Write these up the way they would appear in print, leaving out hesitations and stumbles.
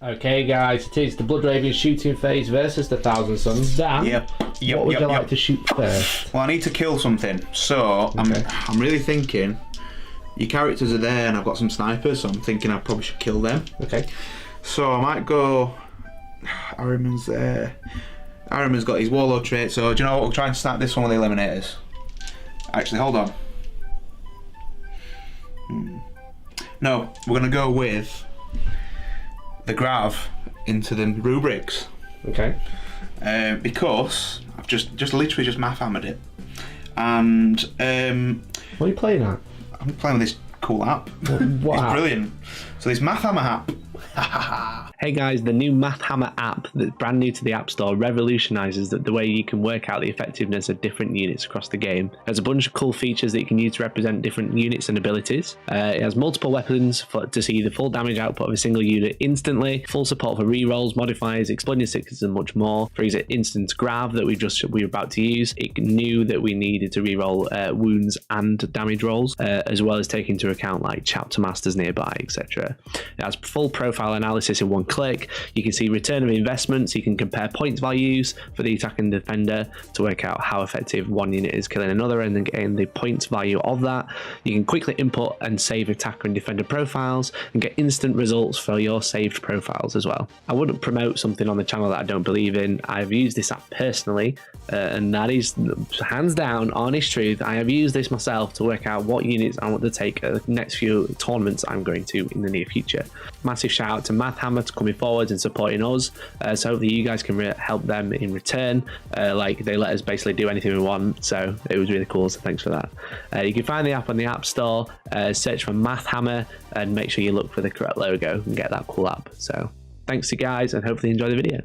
Okay, guys, it is the Blood Raven shooting phase versus the Thousand Suns. Dan, what would you like to shoot first? Well, I need to kill something, so I'm really thinking. Your characters are there, and I've got some snipers, so I'm thinking I probably should kill them. Okay. So I might go. Ahriman's there. Ahriman's got his warlord trait, so do you know what? We'll try and start this one with the eliminators. Actually, hold on. No, we're gonna go with the Grav into the rubrics. Okay. Because I've just literally just math hammered it, and what are you playing at? I'm playing with this cool app. What It's app? brilliant. So this math hammer app. Hey guys, the new Math Hammer app that's brand new to the App Store revolutionises the way you can work out the effectiveness of different units across the game. There's a bunch of cool features that you can use to represent different units and abilities. It has multiple weapons to see the full damage output of a single unit instantly, full support for rerolls, modifiers, exploding stickers and much more. For example, instant grav that we were about to use, it knew that we needed to reroll wounds and damage rolls, as well as take into account like chapter masters nearby, etc. It has full profile analysis in one click. You can see return of investments. You can compare points values for the attack and defender to work out how effective one unit is killing another, and then gain the points value of that. You can quickly input and save attacker and defender profiles and get instant results for your saved profiles as well. I wouldn't promote something on the channel that I don't believe in. I've used this app personally, and that is hands down honest truth. I have used this myself to work out what units I want to take at the next few tournaments I'm going to in the near future. Massive shout out to Math Hammer for coming forward and supporting us, so hopefully you guys can help them in return. Like they let us basically do anything we want, so it was really cool, so thanks for that. You can find the app on the App Store, search for Math Hammer and make sure you look for the correct logo and get that cool app. So thanks to you guys, and hopefully you enjoy the video.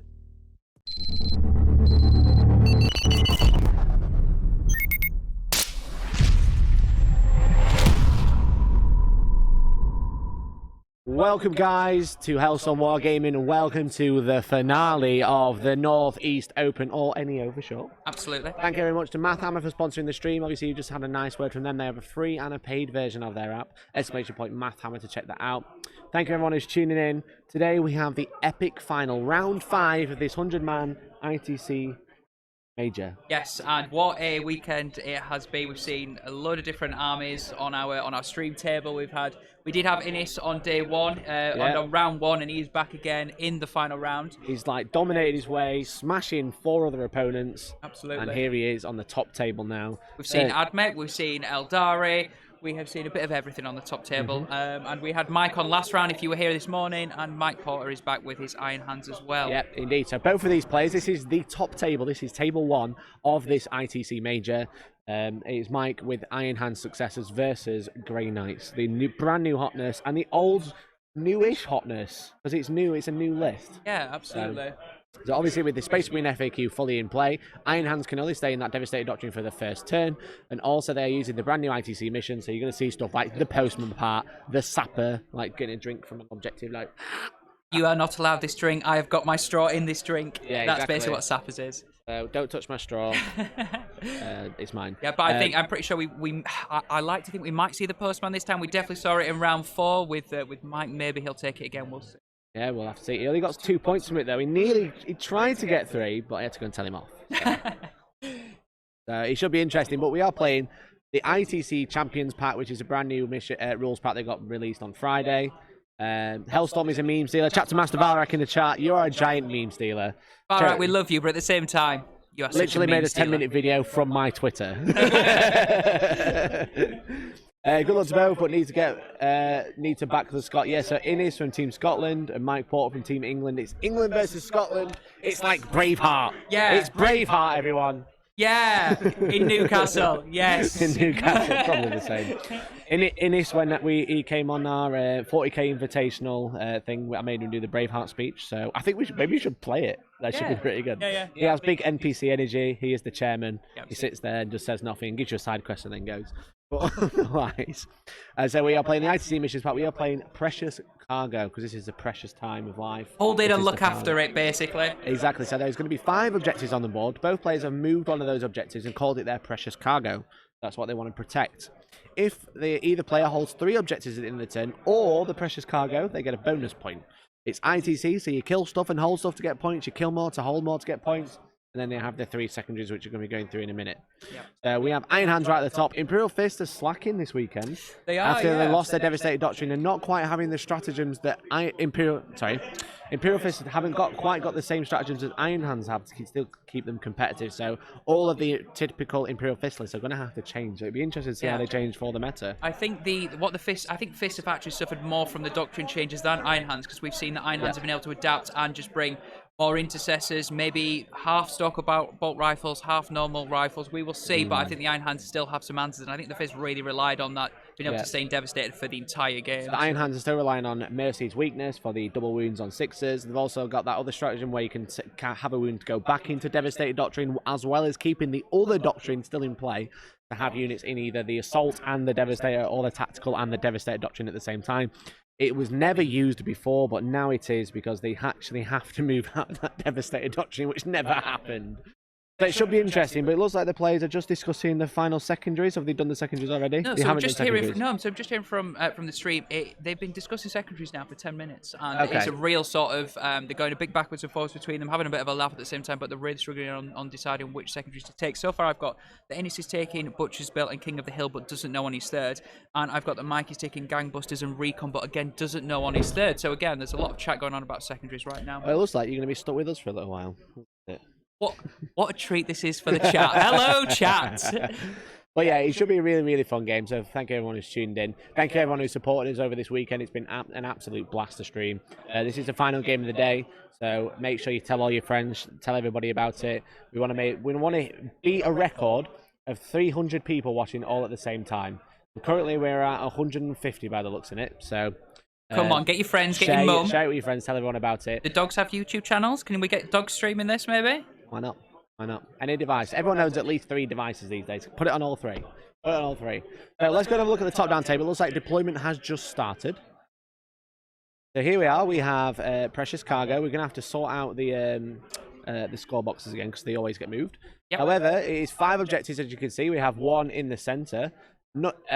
Welcome guys to Hellstormwargaming, and welcome to the finale of the Northeast Open, or NEO for short. Absolutely. Thank you very much to Math Hammer for sponsoring the stream. Obviously you just had a nice word from them. They have a free and a paid version of their app. Exclamation point Math Hammer to check that out. Thank you everyone who's tuning in. Today we have the epic final, round 5 of this 100-man ITC major. Yes, and what a weekend it has been. We've seen a load of different armies on our stream table. We did have Innis on day 1, on round 1, and he's back again in the final round. He's like dominated his way, smashing 4 other opponents. Absolutely. And here he is on the top table now. We've seen Admech, we've seen Eldari. We have seen a bit of everything on the top table. And we had Mike on last round, if you were here this morning, and Mike Porter is back with his Iron Hands as well. Yep, indeed. So both of these players, this is the top table. This is table 1 of this ITC major. It is Mike with Iron Hands successors versus Grey Knights. The brand new hotness and the old newish hotness, because it's new, it's a new list. Yeah, absolutely. So obviously with the Space Marine FAQ fully in play, Iron Hands can only stay in that Devastator Doctrine for the first turn, and also they're using the brand new ITC mission, so you're going to see stuff like the Postman part, the Sapper, like getting a drink from an objective, like... You are not allowed this drink, I have got my straw in this drink. Yeah, That's exactly. basically what Sappers is. Don't touch my straw. It's mine. Yeah, but I'm pretty sure I like to think we might see the Postman this time. We definitely saw it in round 4 with Mike. Maybe he'll take it again, we'll see. Yeah, we'll have to see. He only got 2 points from it, though. He tried to get 3, but I had to go and tell him off. So it should be interesting. But we are playing the ITC Champions Pack, which is a brand new mission, rules pack that got released on Friday. Hellstorm is a meme stealer. Chapter Master Valrak in the chat. You are a giant meme stealer. Alright, we love you, but at the same time, you are literally made a stealer. 10-minute video from my Twitter. Good luck to both, but need to back the Scot. Yeah, so Innis from Team Scotland and Mike Porter from Team England. It's England versus Scotland. It's like Braveheart. Yeah. It's Braveheart, everyone. Yeah, in Newcastle. Yes. In Newcastle, probably the same. Innis, when he came on our 40K Invitational thing, I made him do the Braveheart speech. So I think maybe we should play it. That should be pretty good. He has big NPC energy. He is the chairman. He sits there and just says nothing, gives you a side quest, and then goes. But otherwise, so we are playing the ITC missions, but we are playing Precious Cargo, because this is a precious time of life. Hold it and look after it, basically. Exactly. So there's going to be 5 objectives on the board. Both players have moved one of those objectives and called it their Precious Cargo. That's what they want to protect. If either player holds 3 objectives at the end of the turn, or the Precious Cargo, they get a bonus point. It's ITC, so you kill stuff and hold stuff to get points. You kill more to hold more to get points. And then they have the 3 secondaries, which we're going to be going through in a minute. Yep. We have Iron Hands right at the top. Imperial Fist are slacking this weekend. They are, after they lost their Devastated Doctrine and not quite having the stratagems that Imperial Fist haven't quite got the same stratagems that Iron Hands have to still keep them competitive. So all of the typical Imperial Fist lists are going to have to change. It'd be interesting to see how they change for the meta. I think Fists have actually suffered more from the Doctrine changes than Iron Hands, because we've seen that Iron Hands have been able to adapt and just bring more intercessors, maybe half stock about bolt rifles, half normal rifles. We will see, but I think the Iron Hands still have some answers, and I think the Fist really relied on that, being able to stay devastated for the entire game. So the Iron Hands are still relying on Mercy's weakness for the double wounds on 6s. They've also got that other stratagem where you can have a wound go back into Devastated Doctrine, as well as keeping the other Doctrine still in play, to have units in either the Assault and the Devastator, or the Tactical and the Devastated Doctrine at the same time. It was never used before, but now it is, because they actually have to move out of that Devastated Doctrine, which never happened. So it should be interesting, but it looks like the players are just discussing the final secondaries. Have they done the secondaries already? No, they so haven't I'm just done hearing. secondaries. No, so I'm just hearing from the stream. They've been discussing secondaries now for 10 minutes, and it's a real sort of. They're going a big backwards and forwards between them, having a bit of a laugh at the same time, but they're really struggling on deciding which secondaries to take. So far, I've got the Ennis is taking Butcher's Belt and King of the Hill, but doesn't know on his third, and I've got that Mike is taking Gangbusters and Recon, but again doesn't know on his third. So again, there's a lot of chat going on about secondaries right now. Well, it looks like you're going to be stuck with us for a little while. What a treat this is for the chat. Hello, chat. But yeah, it should be a really, really fun game. So thank you everyone who's tuned in. Thank you everyone who's supported us over this weekend. It's been an absolute blast to stream. This is the final game of the day, so make sure you tell all your friends, tell everybody about it. We want to beat a record of 300 people watching all at the same time. Currently, we're at 150 by the looks in it. So come on, get your friends, get your mum. Share it with your friends, tell everyone about it. The dogs have YouTube channels. Can we get dogs streaming this, maybe? Why not? Why not? Any device. Everyone owns at least 3 devices these days. Put it on all 3. Put it on all 3. So let's go and have a look at the top-down table. It looks like deployment has just started. So here we are. We have Precious Cargo. We're going to have to sort out the score boxes again, because they always get moved. Yep. However, it is 5 objectives, as you can see. We have 1 in the centre.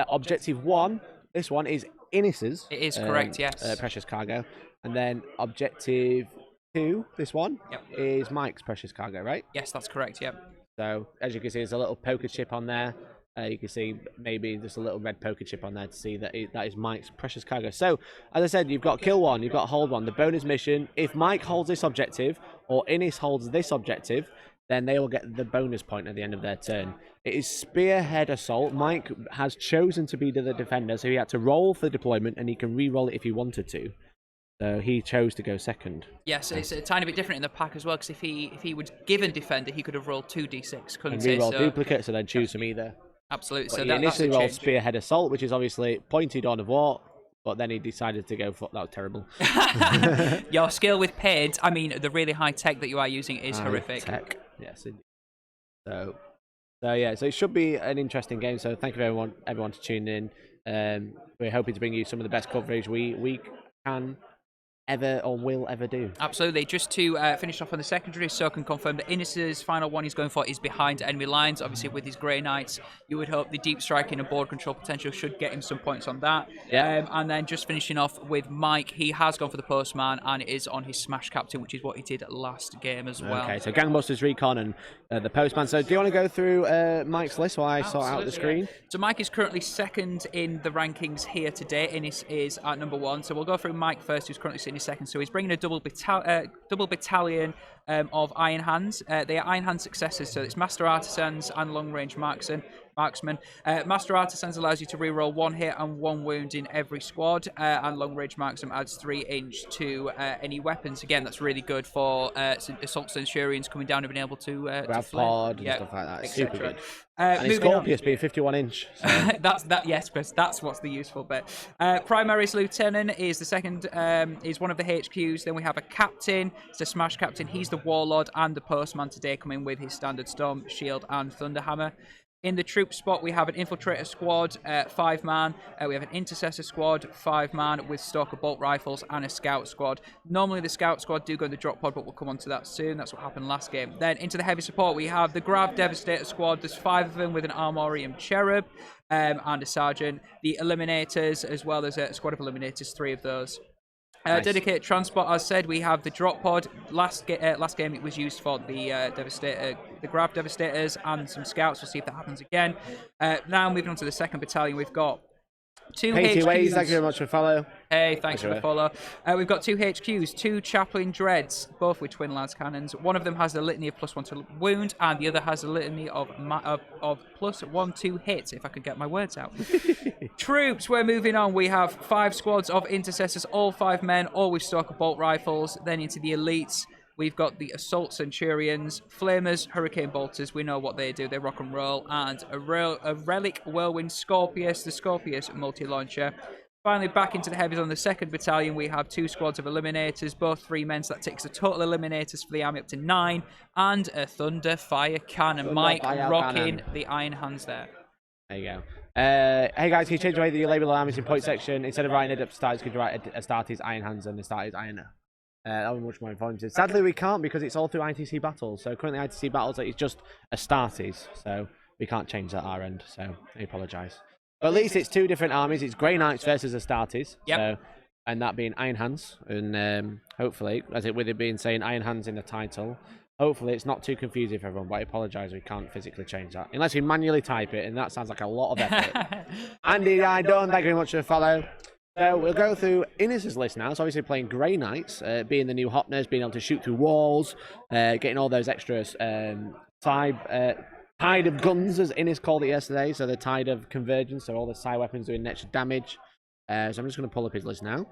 Objective 1, this one, is Innis's. It is correct, yes. Precious Cargo. And then objective 2, this one, is Mike's Precious Cargo, right? Yes, that's correct, yep. So, as you can see, there's a little poker chip on there. You can see maybe just a little red poker chip on there to see that that is Mike's Precious Cargo. So, as I said, you've got kill 1, you've got hold 1. The bonus mission, if Mike holds this objective, or Innis holds this objective, then they will get the bonus point at the end of their turn. It is Spearhead Assault. Mike has chosen to be the defender, so he had to roll for deployment, and he can re-roll it if he wanted to. So he chose to go second. Yes, it's a tiny bit different in the pack as well, because if he was given defender, he could have rolled 2d6, couldn't he? Re-roll duplicates, so then choose from either. Absolutely. But so he initially rolled Spearhead Assault, which is obviously pointed on of war, but then he decided to go for... That was terrible. Your skill with paid, I mean, the really high tech that you are using is horrific. Tech, yes. So yeah, so it should be an interesting game. So thank you everyone for tuning in. We're hoping to bring you some of the best coverage we can ever or will ever do. Absolutely. Just to finish off on the secondary, so I can confirm that Innis's final one he's going for is behind enemy lines. Obviously, with his Grey Knights, you would hope the deep striking and board control potential should get him some points on that. Yeah. And then just finishing off with Mike, he has gone for the Postman and is on his Smash Captain, which is what he did last game as well. Okay, so Gangbusters, Recon, and the Postman. So do you want to go through Mike's list while I sort out the screen? Yeah. So Mike is currently second in the rankings here today. Innis is at number 1. So we'll go through Mike first, who's currently sitting in second. So he's bringing a double battalion of Iron Hands. They are Iron Hand successors, so it's Master Artisans and Long Range Marksmen. Master Artisans allows you to reroll 1 hit and 1 wound in every squad, and Long Range Marksman adds 3 inch to any weapons. Again, that's really good for Assault Centurions coming down and being able to grab pod and stuff like that. Super good. And it's Scorpius being 51 inch. So. Yes, Chris, that's what's the useful bit. Primary's Lieutenant is the second, is one of the HQs. Then we have a Captain, it's a Smash Captain. He's the Warlord and the Postman today, coming with his standard Storm, Shield, and Thunderhammer. In the troop spot, we have an Infiltrator squad, 5-man. We have an Intercessor squad, 5-man, with Stalker bolt rifles, and a Scout squad. Normally, the Scout squad do go in the drop pod, but we'll come on to that soon. That's what happened last game. Then, into the heavy support, we have the Grav Devastator squad. There's 5 of them with an Armorium Cherub and a Sergeant. The Eliminators, as well as a squad of Eliminators, 3 of those. Nice. Dedicated transport, as said, we have the drop pod. Last game it was used for the Devastator, the Grab Devastators, and some scouts. We'll see if that happens again. Now moving on to the 2nd battalion, we've got 2 Katie HQs. Ways, thank you very much for follow. Hey, thanks for the follow. We've got 2 HQs, 2 Chaplain Dreads, both with twin lance cannons. One of them has a litany of +1 to wound, and the other has a litany of +1 to hit, if I could get my words out. Troops, we're moving on. We have 5 squads of intercessors, all 5 men, all with Stalker bolt rifles. Then into the elites, we've got the Assault Centurions, Flamers, Hurricane Bolters. We know what they do. They rock and roll. And a Relic Whirlwind Scorpius, the Scorpius multi-launcher. Finally, back into the heavies on the 2nd battalion, we have 2 squads of Eliminators, both 3 men, so that takes the total Eliminators for the army up to 9, and a Thunder Fire Cannon. Mike rocking the Iron Hands there. There you go. Hey guys, can you change the way that you label armies in point section? Instead of writing it Astartes, could you write Astartes Iron Hands and Astartes Iron? That would be much more informative. Sadly, we can't because it's all through ITC battles. So currently, ITC battles it's just Astartes, so we can't change that at our end. So I apologise. But at least it's 2 different armies. It's Grey Knights versus Astartes. Yep. So, and that being Iron Hands, and hopefully, with it being saying Iron Hands in the title, hopefully it's not too confusing for everyone. But I apologise, we can't physically change that unless we manually type it, and that sounds like a lot of effort. Andy, I don't. Thank you very much for the follow. So we'll go through Innis's list now. So obviously playing Grey Knights, being the new hotness, being able to shoot through walls, getting all those extras tide of guns, as Innis called it yesterday. So the tide of convergence, so all the side weapons doing extra damage. So I'm just going to pull up his list now.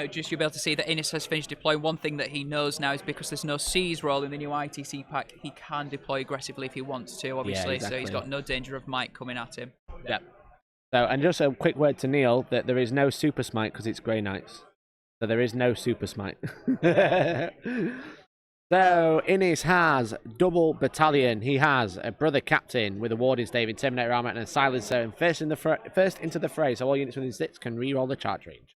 Just you'll be able to see that Innis has finished deploying. One thing that he knows now is because there's no Seize roll in the new ITC pack, he can deploy aggressively if he wants to, obviously. Yeah, exactly. So he's got no danger of Mike coming at him. Yep. So, and just a quick word to Neil that there is no Super Smite because it's Grey Knights. So there is no Super Smite. So Innis has double battalion. He has a brother captain with a warding stave, Terminator armor, and a silencer. And first into the fray, so all units within 6 can re-roll the charge range.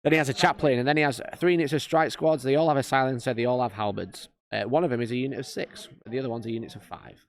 Then he has a chaplain, and then he has 3 units of strike squads. They all have a silencer. They all have halberds. One of them is a unit of 6. The other one's a unit of 5.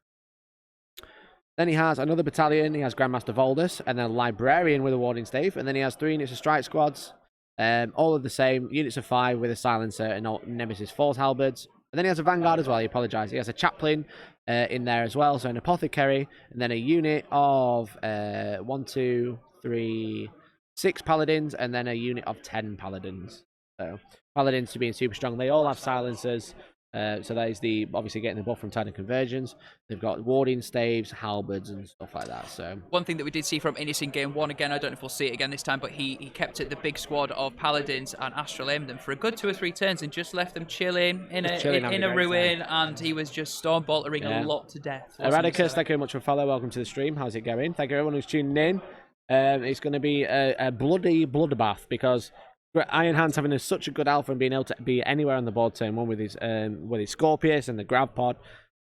Then he has another battalion. He has Grandmaster Voldus, and then a librarian with a warding stave. And then he has 3 units of strike squads. All of the same, units of 5 with a silencer and all Nemesis Force halberds. And then he has a vanguard as well, I apologise. He has a chaplain in there as well, so an apothecary, and then a unit of 1, 2, 3, 6 paladins, and then a unit of 10 paladins. So paladins to being super strong, they all have silencers. So that is obviously getting the buff from Tide of Conversions. They've got warding staves, halberds, and stuff like that. So one thing that we did see from Innis in game 1, again, I don't know if we'll see it again this time, but he kept it the big squad of paladins and astral aimed them for a good 2 or 3 turns and just left them chilling in a ruin, and he was just storm boltering a lot to death. Eradicus, thank you very much for follow. Welcome to the stream. How's it going? Thank you everyone who's tuning in. It's going to be a bloody bloodbath because Iron Hand's having such a good alpha and being able to be anywhere on the board turn 1 with his Scorpius and the grab pod.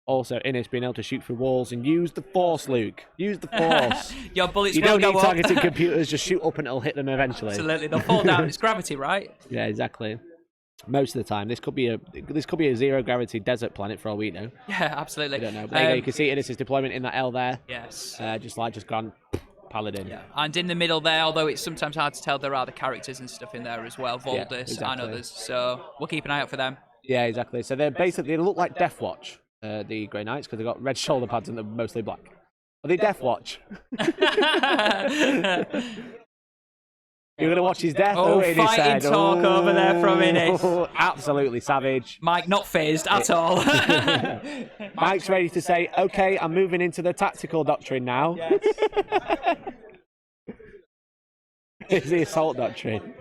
Also, Innis being able to shoot through walls and use the Force, Luke. Use the Force. Your bullets you don't need targeted computers, just shoot up and it'll hit them eventually. Absolutely, they'll fall down. It's gravity, right? Yeah, exactly. Most of the time, this could be a 0 gravity desert planet for all we know. Yeah, absolutely. We don't know. But you can see Innis's deployment in that L there. Yes. Just gone. Paladin. Yeah. And in the middle there, although it's sometimes hard to tell, there are the characters and stuff in there as well, Voldus and others. So we'll keep an eye out for them. Yeah, exactly. So they look like Deathwatch, the Grey Knights, because they've got red shoulder pads and they're mostly black. Are they Deathwatch? You're going to watch his death? Fighting talk over there from Innis. Absolutely savage. Mike not phased at all. Mike's ready to say, okay, I'm moving into the tactical doctrine now. Yes. It's the assault doctrine.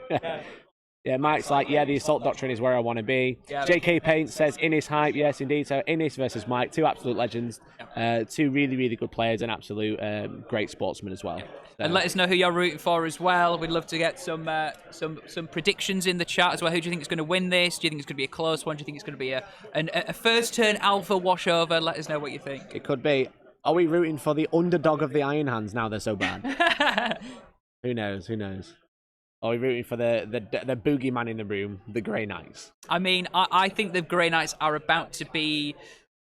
Yeah, Mike's like, yeah, the assault doctrine is where I want to be. Yeah. JK Paint says Innis hype. Yes, indeed. So Innis versus Mike, 2 absolute legends, 2 really, really good players and absolute great sportsmen as well. Yeah. So. And let us know who you're rooting for as well. We'd love to get some predictions in the chat as well. Who do you think is going to win this? Do you think it's going to be a close one? Do you think it's going to be a first turn alpha washover? Let us know what you think. It could be. Are we rooting for the underdog of the Iron Hands now they're so bad? Who knows? Who knows? Are we rooting for the boogeyman in the room, the Grey Knights? I mean, I think the Grey Knights are about to be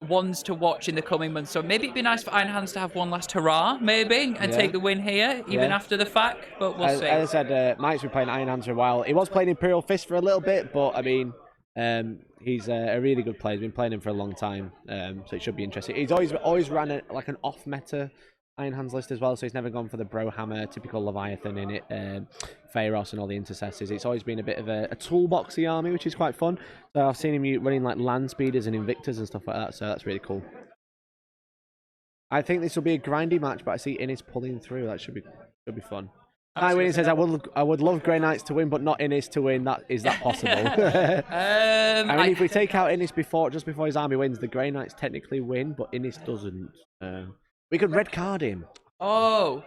ones to watch in the coming months. So maybe it'd be nice for Iron Hands to have one last hurrah, maybe, and take the win here, even after the fact. But we'll see. As I said, Mike's been playing Iron Hands for a while. He was playing Imperial Fist for a little bit, but I mean, he's a really good player. He's been playing him for a long time, so it should be interesting. He's always ran an off meta Iron Hands list as well, so he's never gone for the Brohammer, typical Leviathan in it, Pharos and all the intercessors. It's always been a bit of a toolboxy army, which is quite fun. So I've seen him running like land speeders and invictors and stuff like that, so that's really cool. I think this will be a grindy match, but I see Innis pulling through. That should be fun. Hi, Winnie says, I would love Grey Knights to win, but not Innis to win. Is that possible? I mean, if we take out Innis just before his army wins, the Grey Knights technically win, but Innis doesn't. We could red card him. Oh,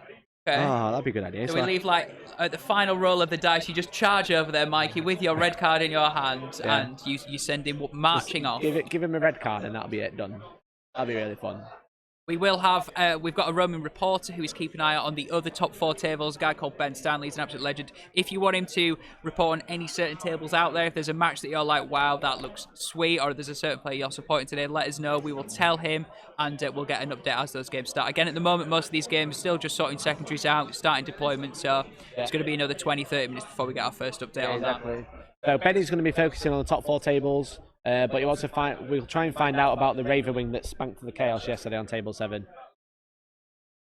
okay. Oh, that'd be a good idea. So we leave, like, at the final roll of the dice, you just charge over there, Mikey, with your red card in your hand, and you send him marching off. Give him a red card, and that'll be it, done. That'll be really fun. We will have, we've got a roaming reporter who is keeping an eye out on the other top 4 tables, a guy called Ben Stanley. He's an absolute legend. If you want him to report on any certain tables out there, if there's a match that you're like, wow, that looks sweet, or if there's a certain player you're supporting today, let us know. We will tell him, and we'll get an update as those games start. Again, at the moment, most of these games are still just sorting secondaries out, starting deployment, so it's going to be another 20-30 minutes before we get our first update on that. So Benny's going to be focusing on the top 4 tables, but we'll try and find out about the Ravenwing that spanked the Chaos yesterday on table 7.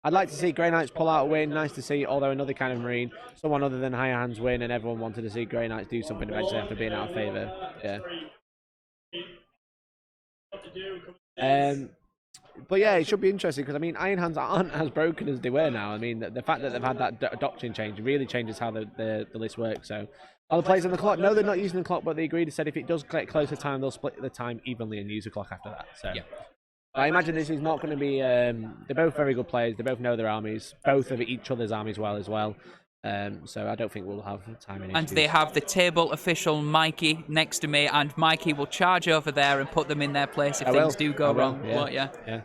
I'd like to see Grey Knights pull out a win. Nice to see, although another kind of Marine, someone other than Higher Hands win, and everyone wanted to see Grey Knights do something eventually after being out of favour. Yeah. But yeah, it should be interesting because I mean, Iron Hands aren't as broken as they were now. I mean, the fact that they've had that doctrine change really changes how the list works. So, other players on the clock? No, they're not using the clock, but they agreed and said if it does get closer time, they'll split the time evenly and use the clock after that. So. Yeah. I imagine this is not going to be... they're both very good players. They both know their armies. Both of each other's armies well as well. So I don't think we'll have time in. And they have the table official Mikey next to me, and Mikey will charge over there and put them in their place if things do go wrong. Yeah.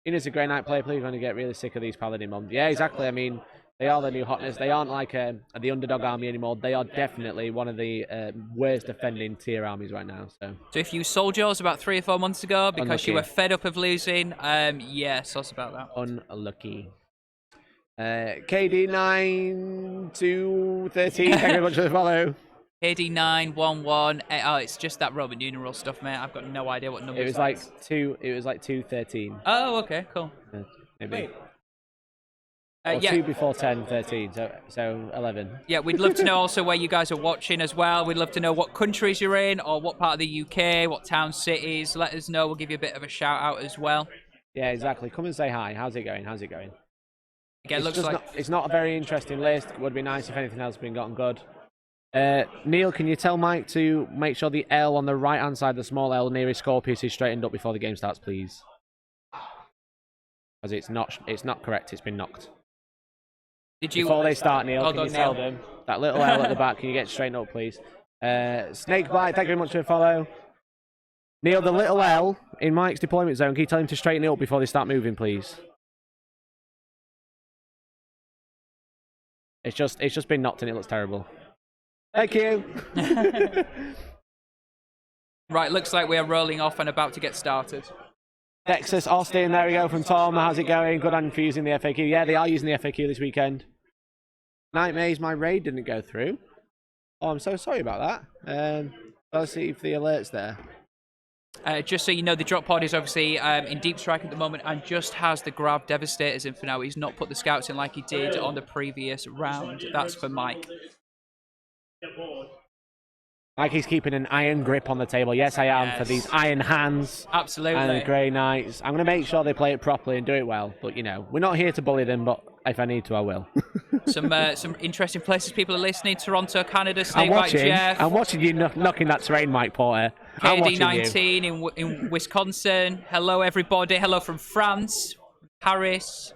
Innis a Grey Knight player, please, going to get really sick of these Paladin bombs. Yeah, exactly. I mean, they are the new hotness. They aren't like the underdog army anymore. They are definitely one of the worst defending tier armies right now. So if you sold yours about 3 or 4 months ago because you were fed up of losing, yeah, sauce about that. Unlucky. KD9 to 13. Thank you very much for the follow. KD911. Oh, it's just that Roman numeral stuff, mate. I've got no idea what number. It was like 213. Oh, okay, cool. Maybe. Yeah. 2 before 10, 13, so 11. Yeah, we'd love to know also where you guys are watching as well. We'd love to know what countries you're in or what part of the UK, what towns, cities. Let us know. We'll give you a bit of a shout out as well. Yeah, exactly. Come and say hi. How's it going? Again, it's not a very interesting list. Would be nice if anything else had been gotten good. Neil, can you tell Mike to make sure the L on the right-hand side, the small L nearest Scorpius, is straightened up before the game starts, please? Because it's not correct. It's been knocked. Before they start, Neil, can you tell them that little L at the back? Can you get it straightened up, please? Snakebite, thank you very much for the follow. Neil, the little L in Mike's deployment zone, can you tell him to straighten it up before they start moving, please? It's just been knocked and it looks terrible. Thank you. Right, looks like we are rolling off and about to get started. Texas, Austin, there we go from Tom. How's it going? Good on for using the FAQ. Yeah, they are using the FAQ this weekend. Nightmares, my raid didn't go through. Oh, I'm so sorry about that. Let's see if the alert's there. Just so you know, the drop pod is obviously in deep strike at the moment and just has the grab devastators in for now. He's not put the scouts in like he did on the previous round. That's for Mike. Mikey's keeping an iron grip on the table. Yes, I am, for these Iron Hands. Absolutely. And the Grey Knights. I'm going to make sure they play it properly and do it well. But, you know, we're not here to bully them, but if I need to, I will. Some interesting places people are listening. Toronto, Canada, Snakebite Jeff. I'm watching you knocking that terrain, Mike Porter. KD19 in Wisconsin. Hello, everybody. Hello from France, Paris.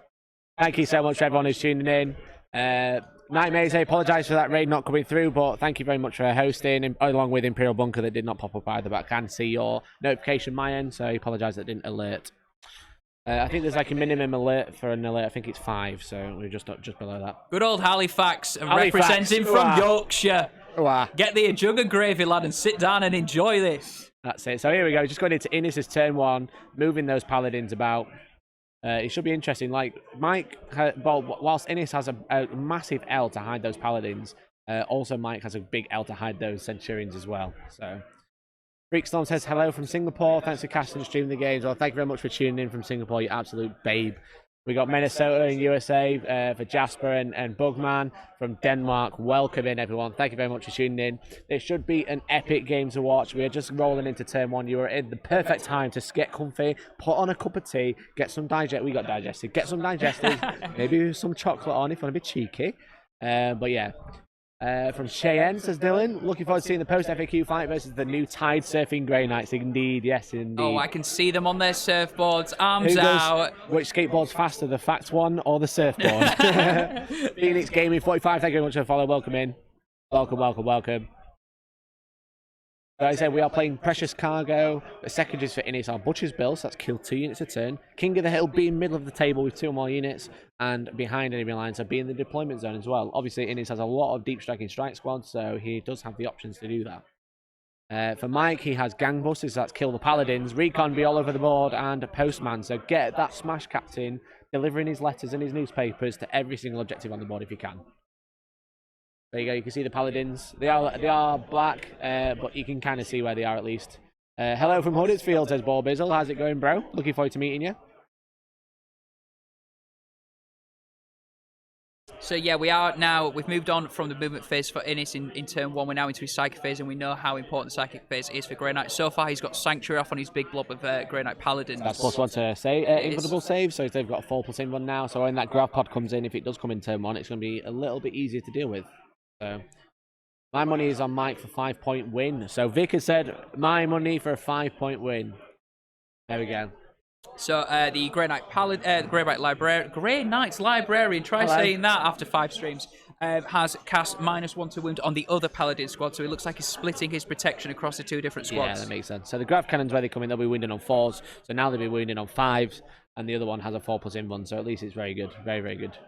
Thank you so much for everyone who's tuning in. Nightmares, I apologise for that raid not coming through, but thank you very much for hosting, along with Imperial Bunker that did not pop up either, but I can see your notification my end, so I apologise that didn't alert. I think there's like a minimum alert for an alert. I think it's 5, so we're just below that. Good old Halifax, representing from Yorkshire. Wow. Get the jug of gravy, lad, and sit down and enjoy this. That's it. So here we go. Just going into Innis's turn 1, moving those paladins about. It should be interesting. Like Mike, whilst Innis has a massive L to hide those paladins, also Mike has a big L to hide those centurions as well. So Freakstorm says hello from Singapore. Thanks for casting and streaming the games. Well, thank you very much for tuning in from Singapore, you absolute babe. We got Minnesota and USA for Jasper and Bugman from Denmark. Welcome in, everyone. Thank you very much for tuning in. It should be an epic game to watch. We are just rolling into turn 1. You are in the perfect time to get comfy, put on a cup of tea, get some digest. We got digested. Get some digestive, maybe some chocolate on if you want to be cheeky. But yeah. From Cheyenne, says Dylan. Looking forward to seeing the post-FAQ fight versus the new Tide Surfing Grey Knights. Indeed, yes, indeed. Oh, I can see them on their surfboards, arms out. Which skateboard's faster, the fact one or the surfboard? Phoenix Gaming 45, thank you very much for the follow. Welcome in. Welcome, welcome, welcome. So I said we are playing Precious Cargo. The secondaries for Innis are Butcher's Bill, so that's kill 2 units a turn. King of the Hill be in middle of the table with 2 or more units, and behind enemy lines, so be in the deployment zone as well. Obviously, Innis has a lot of deep striking strike squads, so he does have the options to do that. For Mike, he has Gangbusters, so that's kill the Paladins, Recon be all over the board, and Postman, so get that Smash Captain delivering his letters and his newspapers to every single objective on the board if you can. There you go, you can see the Paladins. They are black, but you can kind of see where they are at least. Hello from Huddersfield, says Ball Bizzle. How's it going, bro? Looking forward to meeting you. So yeah, we've moved on from the movement phase for Innis in turn 1. We're now into his psychic phase, and we know how important the psychic phase is for Grey Knight. So far, he's got Sanctuary off on his big blob of Grey Knight Paladins. That's +1 to say, invulnerable save, so they've got a 4+ in one now. So when that Grav Pod comes in, if it does come in turn 1, it's going to be a little bit easier to deal with. So my money is on Mike for 5-point win. So Vic has said my money for a 5-point win. There we go. So the Grey Knight Grey Knight's Librarian, try saying that after 5 streams, has cast -1 to wound on the other Paladin squad. So it looks like he's splitting his protection across the 2 different squads. Yeah, that makes sense. So the Grav Cannons, where they come in, they'll be wounding on 4s. So now they'll be wounding on 5s, and the other one has a 4+ in one. So at least it's very good, very, very good.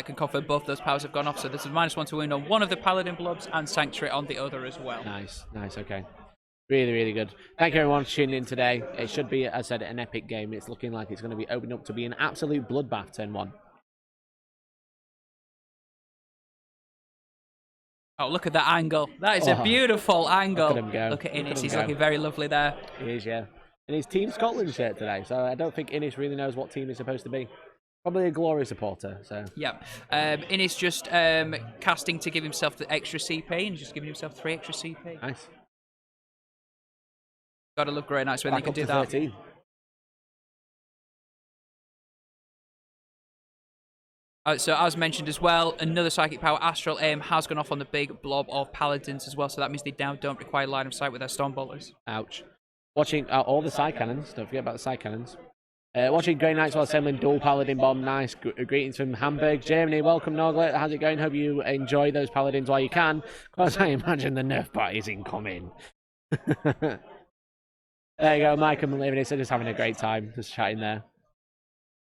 Can confirm both those powers have gone off, so this is -1 to wound on one of the Paladin blobs and Sanctuary on the other as well. Nice, nice, okay. Really, really good. Thank you everyone for tuning in today. It should be, as I said, an epic game. It's looking like it's going to be opening up to be an absolute bloodbath turn 1. Oh, look at that angle. That is a beautiful angle. Look at him go. Look at Innis, he's looking very lovely there. He is, yeah. And he's Team Scotland shirt today, so I don't think Innis really knows what team he's supposed to be. Probably a Glory supporter, so... Yep. Innis just casting to give himself the extra CP, and just giving himself 3 extra CP. Nice. Gotta love Grey Knights when they can do that. 13. So as mentioned as well, another Psychic Power, Astral Aim, has gone off on the big blob of Paladins as well, so that means they now don't require line of sight with their Storm Bolters. Ouch. Watching all the side cannons, don't forget about the side cannons. Watching Grey Knights while assembling dual Paladin bomb, nice. Greetings from Hamburg, Germany. Welcome, Noglet. How's it going? Hope you enjoy those Paladins while you can, because I imagine the nerf bot is incoming. There you go, Mike and Malivini, so just having a great time, just chatting there.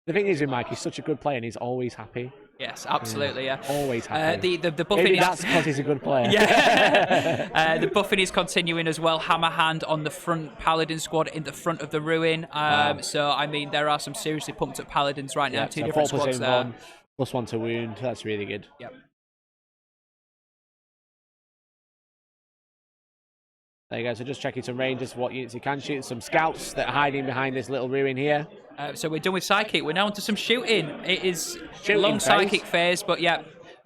The thing is with Mike, he's such a good player and he's always happy. Yes, absolutely, yeah. Always happy. The buffing Maybe that's because he's a good player. Yeah. The buffing is continuing as well. Hammer Hand on the front Paladin squad in the front of the Ruin. Wow. So, I mean, there are some seriously pumped up Paladins right now. Yeah, 2 so different 4+ squads in there. one, +1 to wound. That's really good. Yep. There you go, so just checking some ranges for what units you can shoot. Some scouts that are hiding behind this little ruin here. So we're done with Psychic. We're now onto some shooting. It is Shooting long phase. Psychic phase, but yeah,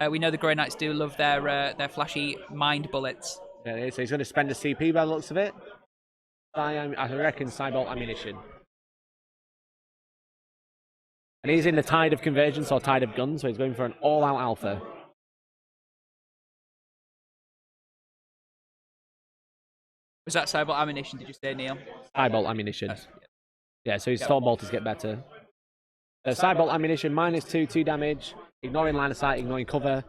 we know the Grey Knights do love their flashy mind bullets. Yeah, so he's going to spend a CP by the looks of it. I reckon Cybolt ammunition. And he's in the tide of convergence or tide of guns, so he's going for an all-out alpha. Was that Cyborg ammunition, did you say, Neil? Cybolt ammunition. Yeah, so his Storm Bolters get better. Cybolt ammunition, -2, 2 damage, ignoring line of sight, ignoring cover.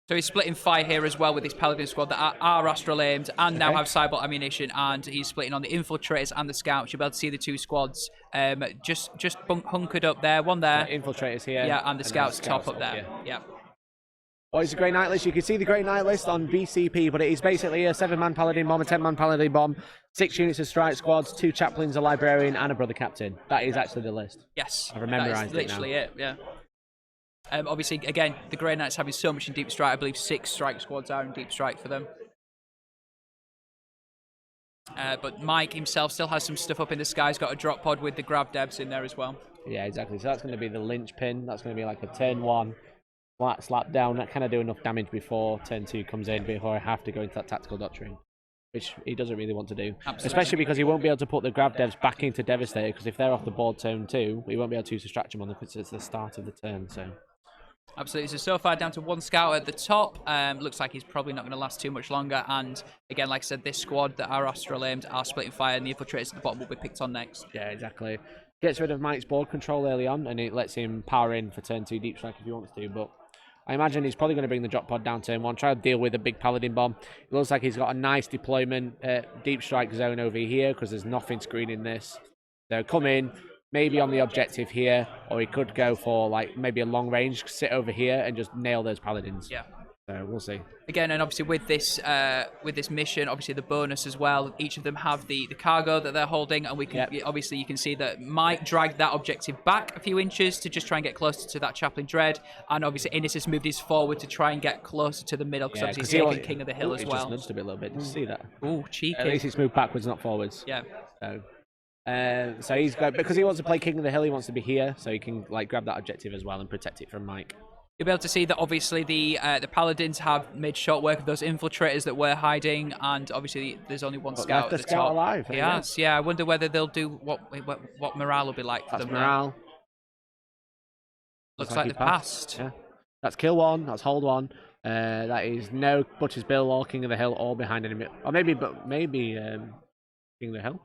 So he's splitting fire here as well with his Paladin squad that are Astral aimed and now have Cybolt ammunition, and he's splitting on the Infiltrators and the Scouts. You'll be able to see the 2 squads just hunkered up there. One there. Infiltrators here. Yeah, and the Scouts top up there. Yeah. What is the Grey Knight list? You can see the Grey Knight list on BCP, but it is basically a 7-man Paladin bomb, a 10-man Paladin bomb, 6 units of strike squads, 2 chaplains, a librarian, and a brother captain. That is actually the list. Yes. I've memorized it now. Literally it, yeah. Obviously, again, the Grey Knights having so much in deep strike. I believe 6 strike squads are in deep strike for them. But Mike himself still has some stuff up in the sky. He's got a drop pod with the grab devs in there as well. Yeah, exactly. So that's going to be the linchpin. That's going to be like a turn 1 flat slap down. That kind of do enough damage before turn 2 comes in, before I have to go into that tactical doctrine, which he doesn't really want to do. Absolutely. Especially because he won't be able to put the grab devs back into Devastator, because if they're off the board turn 2, he won't be able to use distract them on because it's the start of the turn. Absolutely. So far down to 1 scout at the top. Looks like he's probably not going to last too much longer. And again, like I said, this squad that are Astral aimed are splitting fire, and the infiltrators at the bottom will be picked on next. Yeah, exactly. Gets rid of Mike's board control early on, and it lets him power in for turn 2 deep strike if he wants to. But I imagine he's probably going to bring the drop pod down turn 1, try to deal with a big Paladin bomb. It looks like he's got a nice deployment deep strike zone over here, because there's nothing screening this. So come in, maybe on the objective here, or he could go for like maybe a long range, sit over here and just nail those Paladins. Yeah. So we'll see. Again, and obviously with this mission, obviously the bonus as well. Each of them have the cargo that they're holding, and we can obviously you can see that Mike dragged that objective back a few inches to just try and get closer to that Chaplain Dread, and obviously Innis has moved his forward to try and get closer to the middle, because obviously he's taking King of the Hill as well. It just nudged a little bit. Did you see that? Oh, cheeky. At least it's moved backwards, not forwards. Yeah. So he's got, because he wants to play King of the Hill, he wants to be here, so he can like grab that objective as well and protect it from Mike. You'll be able to see that obviously the Paladins have made short work of those infiltrators that were hiding, and obviously there's only 1 scout at the top. Alive. Yes, yeah. I wonder whether they'll do what morale will be like for them. Morale. Looks like they've passed. Yeah. That's kill 1. That's hold 1. That is no Butcher's Bill or King of the Hill or behind enemy, or maybe King of the Hill.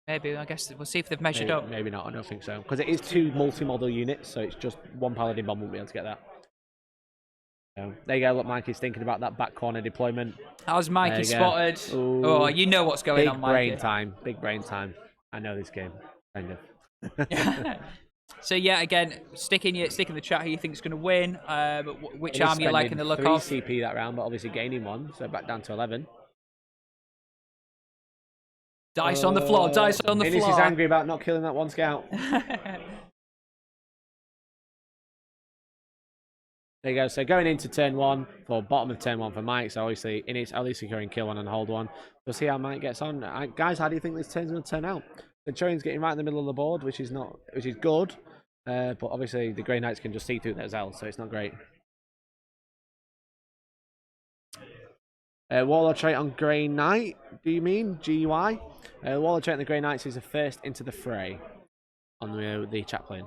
Maybe, I guess we'll see if they've measured up. Maybe not. I don't think so, because it is 2 multi-model units, so it's just 1 Paladin bomb won't be able to get that. So there you go. Look, Mikey's thinking about that back corner deployment. How's Mikey spotted? Ooh, oh, you know what's going on, Mikey. Big brain time. I know this game, kind of. So yeah, again, stick in the chat who you think is going to win. Which arm you're liking the look of. 3 CP that round, but obviously gaining 1, so back down to 11. Dice on the floor. Dice on the floor. Innis is angry about not killing that 1 scout. There you go. So going into turn 1 for bottom of turn 1 for Mike. So obviously Innis at least securing kill 1 and hold 1. We'll see how Mike gets on. Guys, how do you think this turn's going to turn out? The Centurion's getting right in the middle of the board, which is good. But obviously the Grey Knights can just see through their Zell, so it's not great. Warlord trait on Grey Knight, do you mean? GUI? Warlord trait on the Grey Knights is the first into the fray on the Chaplain.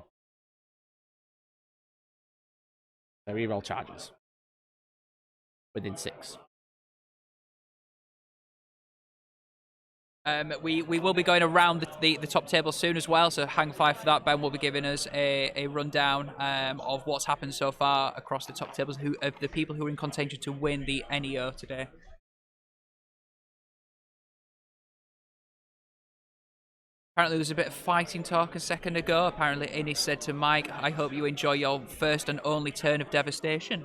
So reroll charges within 6. We will be going around the top table soon as well, so hang fire for that. Ben will be giving us a rundown of what's happened so far across the top tables, of the people who are in contention to win the NEO today. Apparently there was a bit of fighting talk a second ago. Apparently Innis said to Mike, I hope you enjoy your first and only turn of devastation.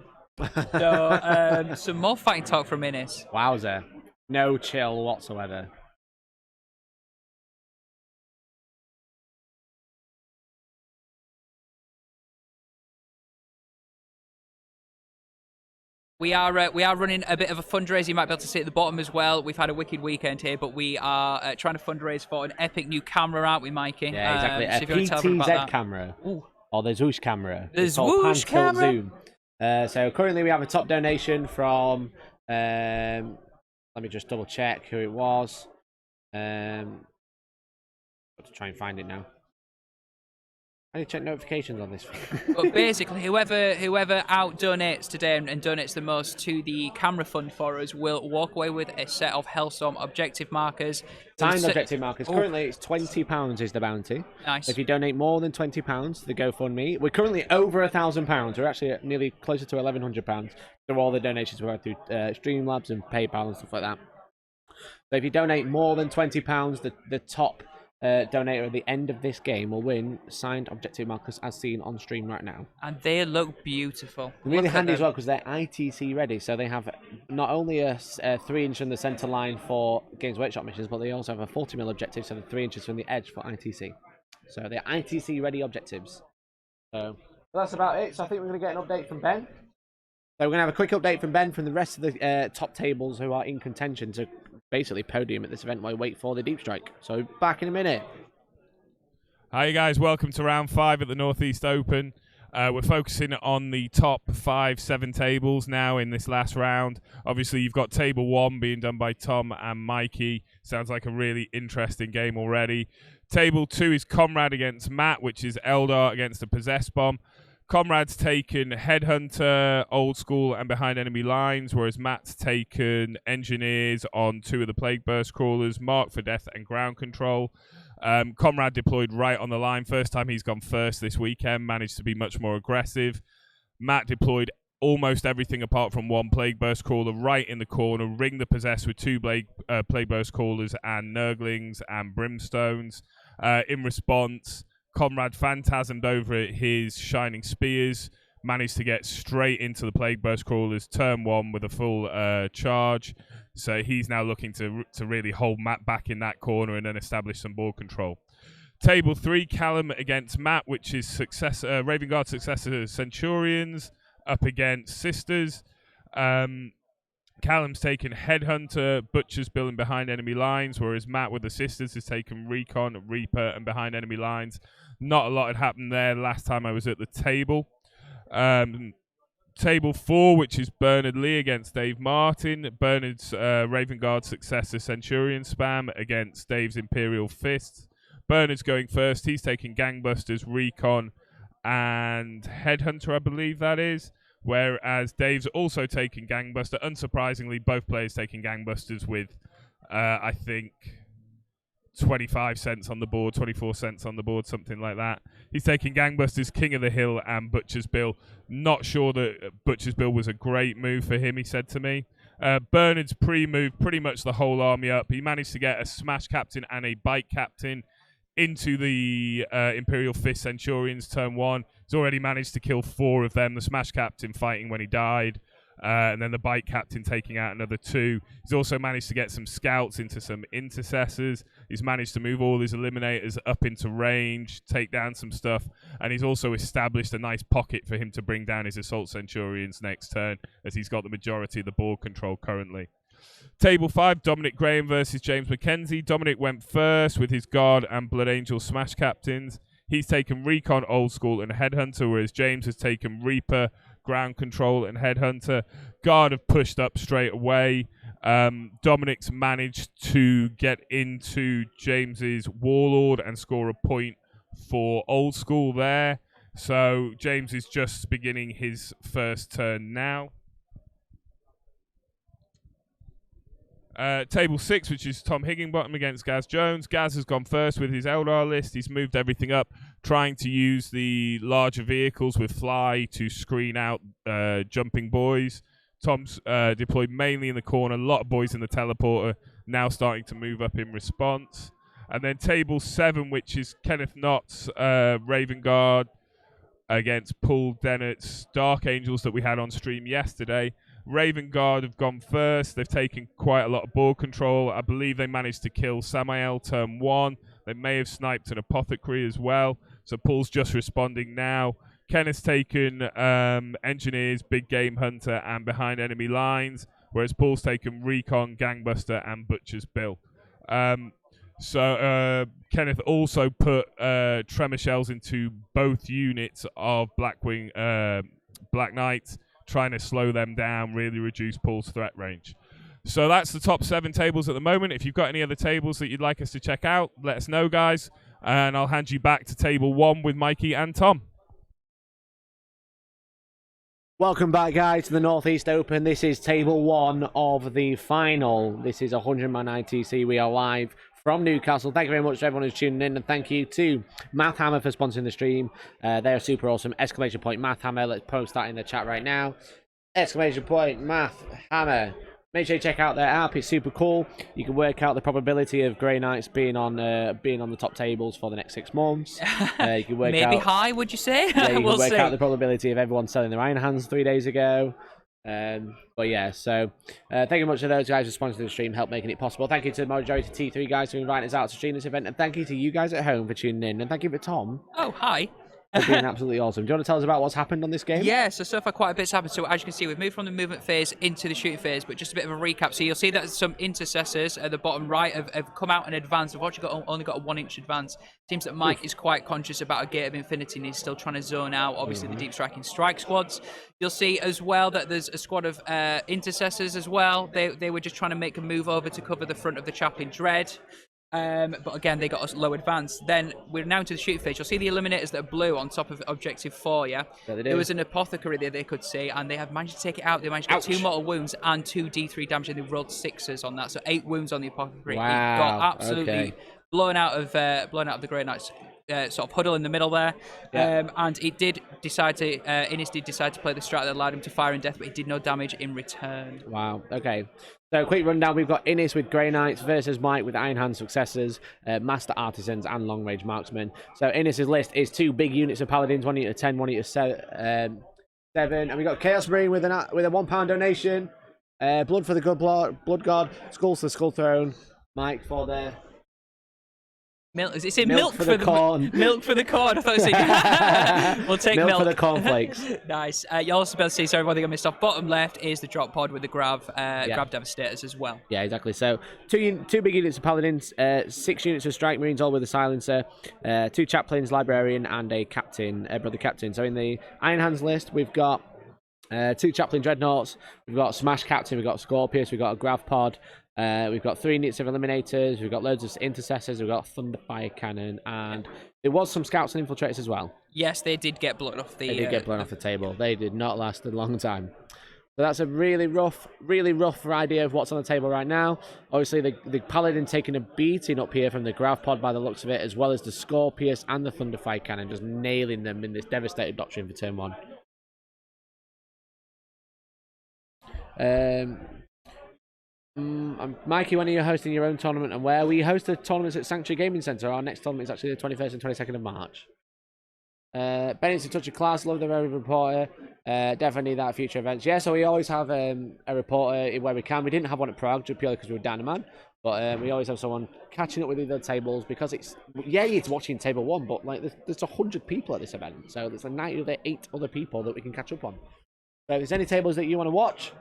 So some more fighting talk from Innis. Wowzer. No chill whatsoever. We are running a bit of a fundraiser. You might be able to see at the bottom as well. We've had a wicked weekend here, but we are trying to fundraise for an epic new camera, aren't we, Mikey? Yeah, exactly. So a PTZ camera. Ooh. Or the Zwoosh camera. The Zwoosh camera? Zoom. So currently we have a top donation from... let me just double check who it was. Got to try and find it now. I need to check notifications on this. But basically, whoever out donates today and donates the most to the camera fund for us will walk away with a set of Hellstorm objective markers. Signed objective markers. Currently, it's £20 is the bounty. Nice. If you donate more than £20 to the GoFundMe, we're currently over £1,000. We're actually nearly closer to £1,100 through all the donations we had through Streamlabs and PayPal and stuff like that. So if you donate more than £20, the top donator at the end of this game will win signed objective markers as seen on stream right now. And they look beautiful. Really Look at handy as them. well because they're ITC ready, so they have not only a 3-inch in the centre line for Games Workshop missions, but they also have a 40mm objective, so they're 3 inches from the edge for ITC. So they're ITC ready objectives. So that's about it. So I think we're going to get an update from Ben. So we're going to have a quick update from Ben from the rest of the top tables who are in contention to basically podium at this event while we wait for the Deep Strike. So back in a minute. Hi guys, welcome to round 5 at the Northeast Open. We're focusing on the top 5-7 tables now in this last round. Obviously, you've got table 1 being done by Tom and Mikey. Sounds like a really interesting game already. Table 2 is Comrade against Matt, which is Eldar against the Possessed Bomb. Comrade's taken Headhunter, Old School, and Behind Enemy Lines, whereas Matt's taken Engineers on 2 of the Plague Burst Crawlers, Mark for Death and Ground Control. Comrade deployed right on the line. First time he's gone first this weekend, managed to be much more aggressive. Matt deployed almost everything apart from 1 Plague Burst Crawler right in the corner, ring the Possessed with 2 Plague Burst Crawlers and Nurglings and Brimstones. In response, Comrade phantasmed over his Shining Spears, managed to get straight into the Plague Burst Crawlers turn 1 with a full charge. So he's now looking to really hold Matt back in that corner and then establish some board control. Table 3, Callum against Matt, which is Raven Guard successor Centurions up against Sisters. Callum's taken Headhunter, Butcher's Bill and Behind Enemy Lines, whereas Matt with the Sisters has taken Recon, Reaper and Behind Enemy Lines. Not a lot had happened there last time I was at the table. Table 4, which is Bernard Lee against Dave Martin. Bernard's Raven Guard successor Centurion spam against Dave's Imperial Fists. Bernard's going first. He's taking Gangbusters, Recon and Headhunter, I believe that is. Whereas Dave's also taking Gangbuster. Unsurprisingly, both players taking Gangbusters with, I think, 25 cents on the board, 24 cents on the board, something like that. He's taking Gangbusters, King of the Hill, and Butcher's Bill. Not sure that Butcher's Bill was a great move for him, he said to me. Bernard's pre-moved pretty much the whole army up. He managed to get a Smash Captain and a Bike Captain into the Imperial Fist Centurions turn 1. He's already managed to kill 4 of them. The Smash Captain fighting when he died. And then the Bike Captain taking out another 2. He's also managed to get some scouts into some intercessors. He's managed to move all his eliminators up into range, take down some stuff, and he's also established a nice pocket for him to bring down his Assault Centurions next turn, as he's got the majority of the board control currently. Table 5, Dominic Graham versus James McKenzie. Dominic went first with his Guard and Blood Angel Smash Captains. He's taken Recon, Old School, and Headhunter, whereas James has taken Reaper, Ground Control, and Headhunter. Guard have pushed up straight away. Dominic's managed to get into James's Warlord and score a point for Old School there. So James is just beginning his first turn now. Table 6, which is Tom Higginbottom against Gaz Jones. Gaz has gone first with his Eldar list. He's moved everything up, trying to use the larger vehicles with Fly to screen out jumping boys. Tom's deployed mainly in the corner. A lot of boys in the teleporter, now starting to move up in response. And then Table 7, which is Kenneth Knott's Raven Guard against Paul Dennett's Dark Angels that we had on stream yesterday. Raven Guard have gone first. They've taken quite a lot of board control. I believe they managed to kill Samael turn 1. They may have sniped an Apothecary as well. So Paul's just responding now. Kenneth's taken Engineers, Big Game Hunter, and Behind Enemy Lines, whereas Paul's taken Recon, Gangbuster, and Butcher's Bill. So Kenneth also put Tremor Shells into both units of Black Knights, trying to slow them down, really reduce Paul's threat range. So that's the top 7 tables at the moment. If you've got any other tables that you'd like us to check out, let us know, guys. And I'll hand you back to table 1 with Mikey and Tom. Welcome back, guys, to the Northeast Open. This is table 1 of the final. This is 100-man ITC. We are live from Newcastle. Thank you very much to everyone who's tuning in, and thank you to Mathhammer for sponsoring the stream. They're super awesome. Exclamation point Mathhammer. Let's post that in the chat right now. Exclamation point Mathhammer. Make sure you check out their app. It's super cool. You can work out the probability of Grey Knights being on the top tables for the next 6 months. You can work Maybe out, high, would you say? yeah, you We'll can work see. out the probability of everyone selling their Iron Hands 3 days ago. But yeah, so thank you very much to those guys who sponsored the stream, help making it possible. Thank you to the majority T3 guys who invited us out to stream this event, and thank you to you guys at home for tuning in, and thank you for Tom Oh, hi. for being absolutely awesome. Do you want to tell us about what's happened on this game? Yeah, so far quite a bit's happened. So as you can see, we've moved from the movement phase into the shooting phase, but just a bit of a recap. So you'll see that some intercessors at the bottom right have come out and advanced. We've actually only got a 1-inch advance. Seems that Mike is quite conscious about a gate of infinity and he's still trying to zone out, obviously, the deep striking strike squads. You'll see as well that there's a squad of intercessors as well. They were just trying to make a move over to cover the front of the Chaplain Dread. But again, they got us low advance. Then we're now into the shooting phase. You'll see the eliminators that are blue on top of objective 4, yeah? There was an apothecary there they could see, and they have managed to take it out. They managed to get 2 mortal wounds and 2 D3 damage, and they rolled 6s on that. So 8 wounds on the apothecary. Wow, It got absolutely blown out of the Grey Knights. Sort of huddle in the middle there, and it did decide to. Innis did decide to play the strat that allowed him to fire in death, but he did no damage in return. Wow. Okay. So quick rundown: we've got Innis with Grey Knights versus Mike with Iron Hand Successors, Master Artisans, and Long Range Marksmen. So Innis's list is 2 big units of Paladins, 1 unit of 10, 1 unit of 7, and we got Chaos Marine with a £1 donation, Blood for the Good Blood God, Skulls for the Skull Throne, Mike for the. Is it milk for the corn? Milk for the corn. I thought it said we'll take milk for the cornflakes. Nice. You'll also be able to see, sorry, one thing I missed off. Bottom left is the drop pod with the Grav Devastators as well. Yeah, exactly. So two big units of Paladins, 6 units of Strike Marines, all with a Silencer, 2 Chaplains, Librarian, and a Captain, Brother Captain. So in the Iron Hands list, we've got 2 Chaplain Dreadnoughts, we've got Smash Captain, we've got Scorpius, we've got a Grav Pod, we've got 3 units of Eliminators, we've got loads of Intercessors, we've got Thunderfire Cannon, and there was some Scouts and Infiltrators as well. Yes, they did get blown off the... They did get blown off the table. They did not last a long time. So that's a really rough idea of what's on the table right now. Obviously, the Paladin taking a beating up here from the Grav Pod by the looks of it, as well as the Scorpius and the Thunderfire Cannon, just nailing them in this devastated doctrine for turn 1. Mikey, when are you hosting your own tournament and where? We host the tournaments at Sanctuary Gaming Centre. Our next tournament is actually the 21st and 22nd of March. Bennett's a touch of class, love the very reporter. Definitely need that at future events. Yeah, so we always have a reporter where we can. We didn't have one at Prague just purely because we were down a man. But we always have someone catching up with the other tables because it's watching table 1, but like there's 100 people at this event. So there's like 8 other people that we can catch up on. So if there's any tables that you want to watch,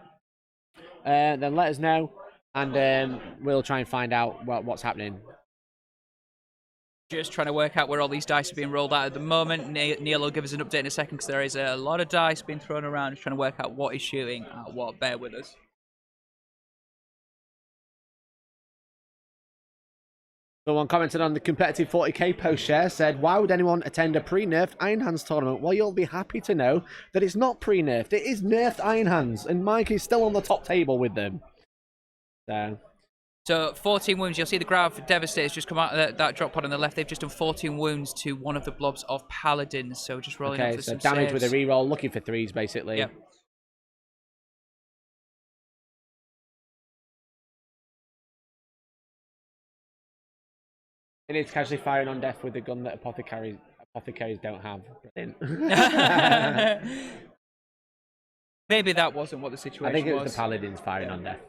then let us know. And we'll try and find out what's happening. Just trying to work out where all these dice are being rolled out at the moment. Neil will give us an update in a second because there is a lot of dice being thrown around. Just trying to work out what is shooting at what. Bear with us. Someone commented on the competitive 40k post share, said, why would anyone attend a pre-nerfed Iron Hands tournament? Well, you'll be happy to know that it's not pre-nerfed. It is nerfed Iron Hands, and Mike is still on the top table with them. So 14 wounds. You'll see the Grav Devastators just come out of that drop pod on the left. They've just done 14 wounds to one of the blobs of Paladins. So just rolling up for some damage saves. with a reroll, looking for 3s basically. Yep. And it's casually firing on death with a gun that apothecaries don't have. Maybe that wasn't what the situation was. I think it was the Paladins firing on death.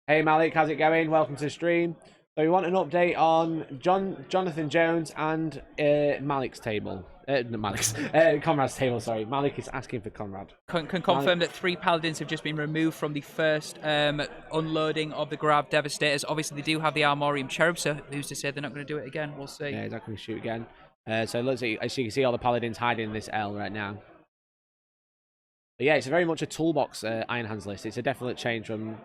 Hey Malik, how's it going? Welcome to the stream. So we want an update on Jonathan Jones and Malik's table. Conrad's table, sorry. Malik is asking for Conrad. Can confirm that 3 Paladins have just been removed from the first unloading of the Grav Devastators. Obviously, they do have the Armorium Cherub, so who's to say they're not going to do it again? We'll see. Yeah, he's not going to shoot again. So let's see. As you can see, all the Paladins hiding in this L right now. But yeah, it's very much a toolbox Iron Hands list. It's a definite change from...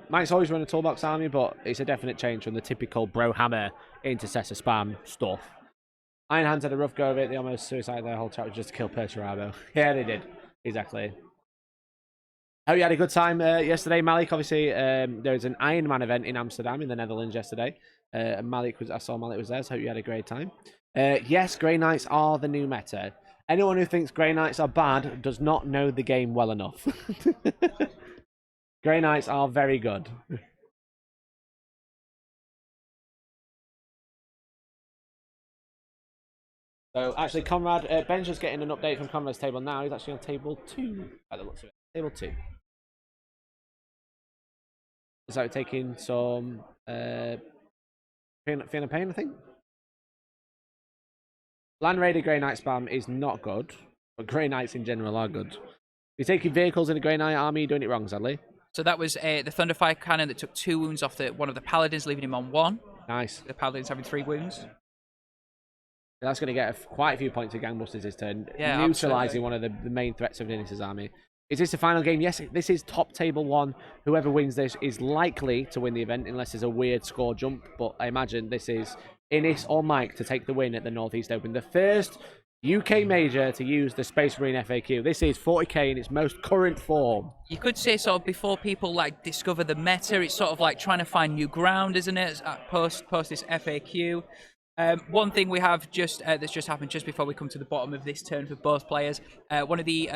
Mike's always run a toolbox army, but it's a definite change from the typical Brohammer intercessor spam stuff. Iron Hands had a rough go of it. They almost suicided their whole chat just to kill Perturabo. Yeah, they did. Exactly. Hope you had a good time yesterday, Malik. Obviously, there was an Iron Man event in Amsterdam in the Netherlands yesterday. I saw Malik was there, so hope you had a great time. Yes, Grey Knights are the new meta. Anyone who thinks Grey Knights are bad does not know the game well enough. Grey Knights are very good. So actually, Conrad, Ben's just getting an update from Conrad's table now. He's actually on table 2 by the looks of it. Table 2. So taking some Feeling Pain, I think. Land Raider Grey Knight spam is not good, but Grey Knights in general are good. You're taking vehicles in a Grey Knight army, you're doing it wrong, sadly. So that was the Thunderfire Cannon that took 2 wounds off one of the Paladins, leaving him on 1. Nice. The Paladins having 3 wounds. That's going to get quite a few points of Gangbusters this turn, yeah, neutralising one of the main threats of Ninnis' army. Is this the final game? Yes, this is top table 1. Whoever wins this is likely to win the event unless there's a weird score jump. But I imagine this is Innis or Mike to take the win at the Northeast Open. The first UK major to use the Space Marine FAQ. This is 40k in its most current form. You could say sort of before people like discover the meta, it's sort of like trying to find new ground, isn't it? Post this FAQ. One thing we have that's just happened just before we come to the bottom of this turn for both players. One of the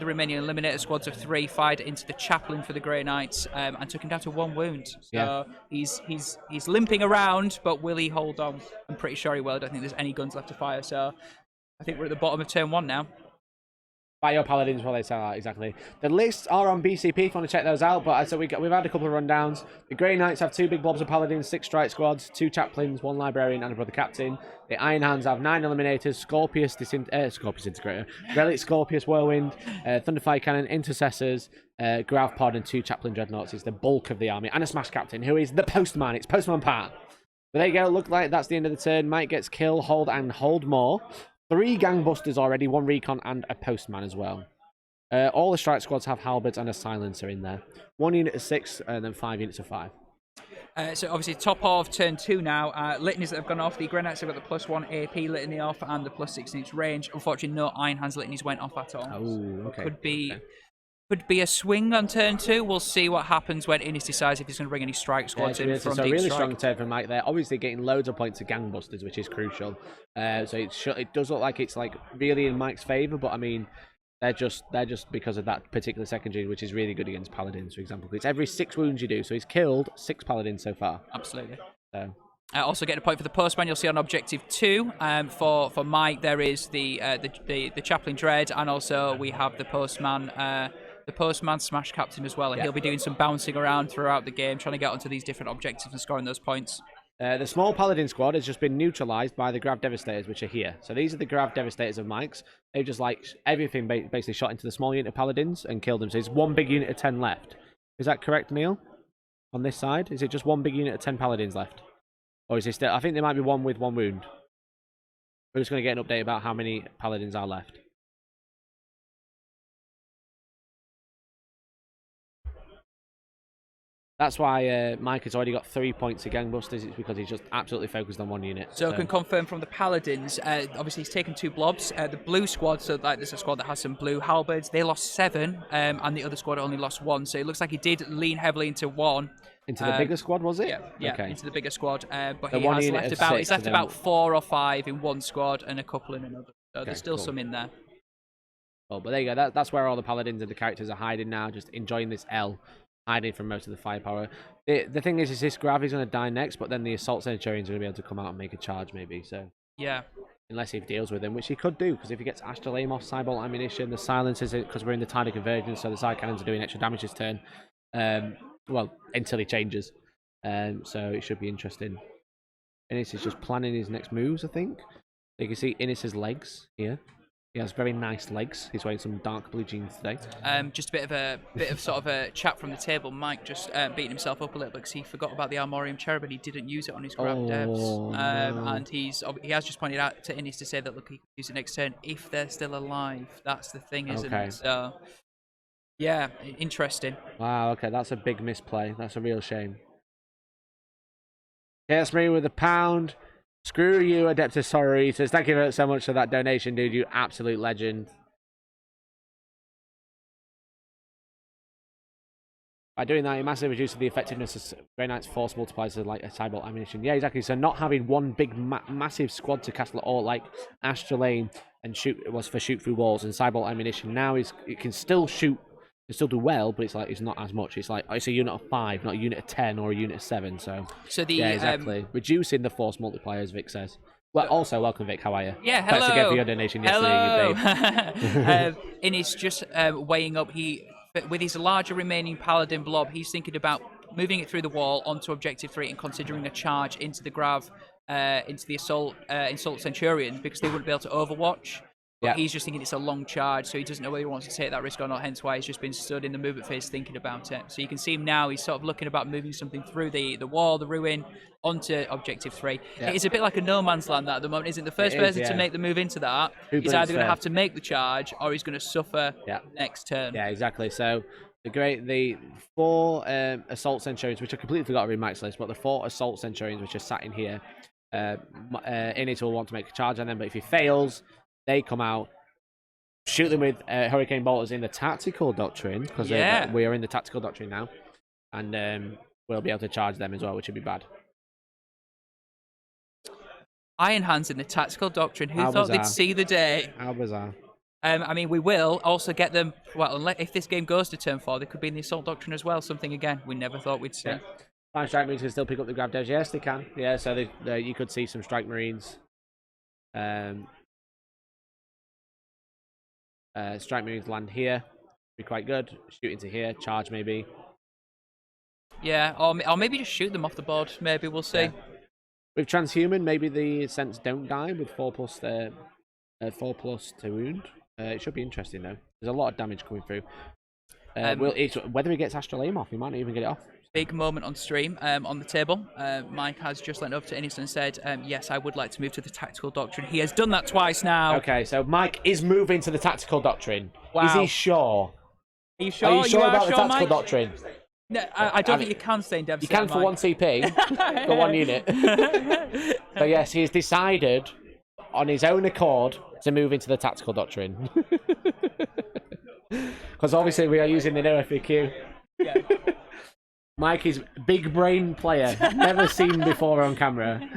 remaining eliminator squads of 3 fired into the chaplain for the Grey Knights and took him down to 1 wound. So yeah. he's limping around, but will he hold on? I'm pretty sure he will. I don't think there's any guns left to fire. So I think we're at the bottom of turn 1 now. By your Paladins, well, they say that, exactly. The lists are on BCP if you want to check those out, but we've had a couple of rundowns. The Grey Knights have 2 big blobs of Paladins, 6 strike squads, 2 chaplains, 1 librarian, and a brother captain. The Iron Hands have 9 eliminators, Scorpius Integrator, Relic Scorpius Whirlwind, Thunderfire Cannon, Intercessors, Grav Pod, and 2 chaplain dreadnoughts is the bulk of the army, and a Smash Captain, who is the Postman. It's Postman Pat. But there you go, look like that's the end of the turn. Mike gets kill, hold, and hold more. 3 gangbusters already, 1 recon, and a postman as well. All the strike squads have halberds and a silencer in there. 1 unit of 6, and then 5 units of 5. So obviously top of turn 2 now. Litanies that have gone off. The Grey Knights have got the +1 AP litany off and the +6 inch range. Unfortunately, no Iron Hands litanies went off at all. Oh, okay. Could be a swing on turn 2. We'll see what happens when Innis decides if he's going to bring any strike squads in from so deep really strike. strong turn from Mike there. Obviously getting loads of points of gangbusters, which is crucial. So it does look like it's like really in Mike's favour, but I mean they're just because of that particular secondary, which is really good against Paladins, for example. It's every 6 wounds you do, so he's killed 6 Paladins so far. Absolutely. So. Also getting a point for the postman. You'll see on objective 2. For Mike, there is the chaplain dread, and also we have the postman. The postman Smash Captain as well, and he'll be doing some bouncing around throughout the game, trying to get onto these different objectives and scoring those points. The small Paladin squad has just been neutralised by the Grav Devastators, which are here. So these are the Grav Devastators of Mike's. They've just like everything basically shot into the small unit of Paladins and killed them. So there's 1 big unit of 10 left. Is that correct, Neil? On this side, is it just 1 big unit of 10 Paladins left, or is there still? I think there might be 1 with 1 wound. We're just going to get an update about how many Paladins are left. That's why Mike has already got 3 points of gangbusters. It's because he's just absolutely focused on 1 unit. So I can confirm from the Paladins, obviously he's taken 2 blobs. The blue squad, so like there's a squad that has some blue halberds, they lost 7, and the other squad only lost 1. So it looks like he did lean heavily into 1. Into the bigger squad, was it? Yeah, okay. Into the bigger squad. But The he one has unit left of about 6 he's left and then- about 4 or 5 in 1 squad and a couple in another. So there's still cool. some in there. Oh, but there you go. That's where all the Paladins and the characters are hiding now, just enjoying this L, hiding from most of the firepower. The thing is this Grav is going to die next, but then the Assault Centurions are going to be able to come out and make a charge, maybe. So Yeah. unless he deals with him, which he could do, because if he gets Astral Aim off, Cybolt Ammunition, the silencers, because we're in the Tide of Convergence, so the side cannons are doing extra damage this turn. Well, until he changes. So it should be interesting. Innis is just planning his next moves, I think. You can see Innis's legs here. He has very nice legs. He's wearing some dark blue jeans today. Just a bit of sort of a chat from the table. Mike just beating himself up a little bit because he forgot about the Armorium Cherub and he didn't use it on his Grav devs. No. And he has just pointed out to Innis to say that look, he can use it next turn if they're still alive. That's the thing, isn't it? So yeah, interesting. Wow, okay, that's a big misplay. That's a real shame. Yes, me with £1. Screw you, Adeptus Sororitas. Thank you so much for that donation, dude. You absolute legend. By doing that, it massively reduces the effectiveness of very nice force multipliers like a cyborg ammunition. Yeah, exactly. So not having one big massive squad to castle or like Astrolabe and shoot was for shoot through walls, and cyborg ammunition now is it can still shoot, can still do well, but it's not as much. It's like it's a unit of 5, not a unit of 10 or a unit of 7. So yeah, exactly. Reducing the force multipliers, Vic says. Well, also, welcome, Vic. How are you? Yeah, hello. Thanks again for your donation yesterday, babe. And he's just weighing up. With his larger remaining Paladin blob, he's thinking about moving it through the wall onto Objective 3 and considering a charge into the Grav, into the Assault Centurions, because they wouldn't be able to overwatch. But he's just thinking it's a long charge, so he doesn't know whether he wants to take that risk or not, hence why he's just been stood in the movement phase thinking about it. So you can see him now, he's sort of looking about moving something through the wall, the ruin, onto Objective 3. It is a bit like a no man's land at the moment, isn't it? The first person to make the move into that is either going to have to make the charge or he's going to suffer next turn. Yeah, exactly. So the 4 Assault Centurions, which I completely forgot to read Mike's list, but the 4 Assault Centurions which are sat in here, Init will want to make a charge on them, but if he fails, they come out, shoot them with Hurricane Bolters in the Tactical Doctrine, because we are in the Tactical Doctrine now, and we'll be able to charge them as well, which would be bad. Iron Hands in the Tactical Doctrine. Who thought they'd see the day? How bizarre. I mean, we will also get them. Well, if this game goes to turn 4, they could be in the Assault Doctrine as well. Something again we never thought we'd see. Strike Marines can still pick up the Grav Devs. Yes, they can. Yeah, so you could see some Strike Marines. Strike Marines land here. Be quite good. Shoot into here. Charge maybe. Yeah, or maybe just shoot them off the board. Maybe we'll see. Yeah. With Transhuman, maybe the Ascents don't die with 4+ to wound. It should be interesting though. There's a lot of damage coming through. Whether he gets Astrolabe off, he might not even get it off. Big moment on stream on the table. Mike has just leant over to Innis and said, yes, I would like to move to the Tactical Doctrine. He has done that twice now. Okay, so Mike is moving to the Tactical Doctrine. Wow. Is he sure? Are you sure? Are you sure about the Tactical Mike? Doctrine? No, I don't think you can stay in Devastator. You can for 1 CP, for 1 unit. But yes, he has decided on his own accord to move into the Tactical Doctrine. Because obviously we are using the no FAQ. Yeah. Mike is big brain player, never seen before on camera.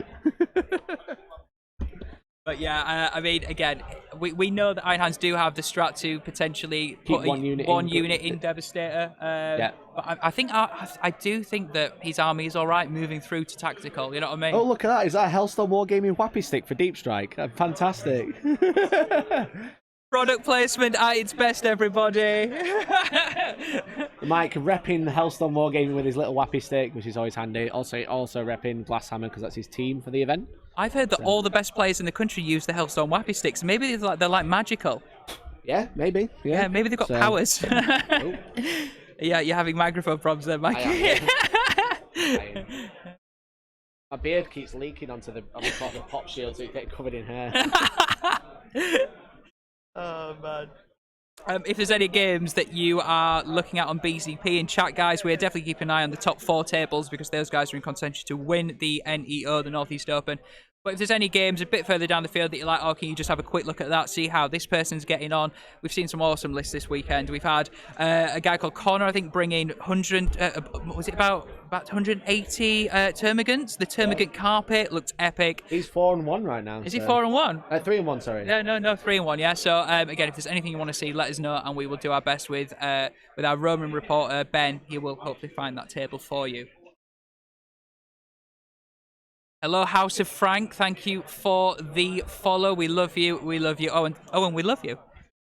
But yeah, I mean, again, we know that Iron Hands do have the strat to potentially put one unit in Devastator. But I do think that his army is all right moving through to Tactical. You know what I mean? Oh, look at that! Is that a Hellstormwargaming Whappy Stick for Deep Strike? Fantastic. Product placement at its best, everybody. Mike repping Hellstormwargaming with his little Whappy Stick, which is always handy. Also repping Glasshammer because that's his team for the event. I've heard that all the best players in the country use the Hellstorm Whappy Sticks. Maybe they're like magical. Yeah, maybe. Yeah, maybe they've got powers. Yeah, you're having microphone problems there, Mike. I am. My beard keeps leaking onto the pop shield, so it gets covered in hair. Oh man. If there's any games that you are looking at on BZP in chat, guys, we're definitely keeping an eye on the top 4 tables because those guys are in contention to win the NEO, the Northeast Open. But if there's any games a bit further down the field that you're like, oh, can you just have a quick look at that, see how this person's getting on? We've seen some awesome lists this weekend. We've had a guy called Connor, I think, bring in 100, was it about 180 Termagants? The Termagant carpet looked epic. He's 4-1 right now. Is he 4-1? 3-1, sorry. No, 3-1, yeah. So, again, if there's anything you want to see, let us know, and we will do our best with our Roman reporter, Ben. He will hopefully find that table for you. Hello, House of Frank. Thank you for the follow. We love you. We love you. Owen, we love you.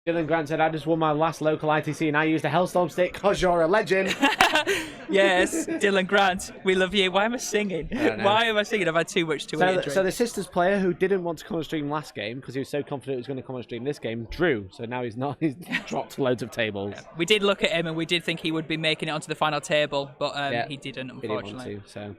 Dylan Grant said, I just won my last local ITC and I used a Hellstorm stick because you're a legend. Yes, Dylan Grant, we love you. Why am I singing? Why am I singing? I've had too much to eat. So the Sisters player who didn't want to come on stream last game because he was so confident he was going to come on stream this game, drew. So now he's not. He's dropped loads of tables. Yeah. We did look at him and we did think he would be making it onto the final table, but he didn't, unfortunately. He didn't want to, so...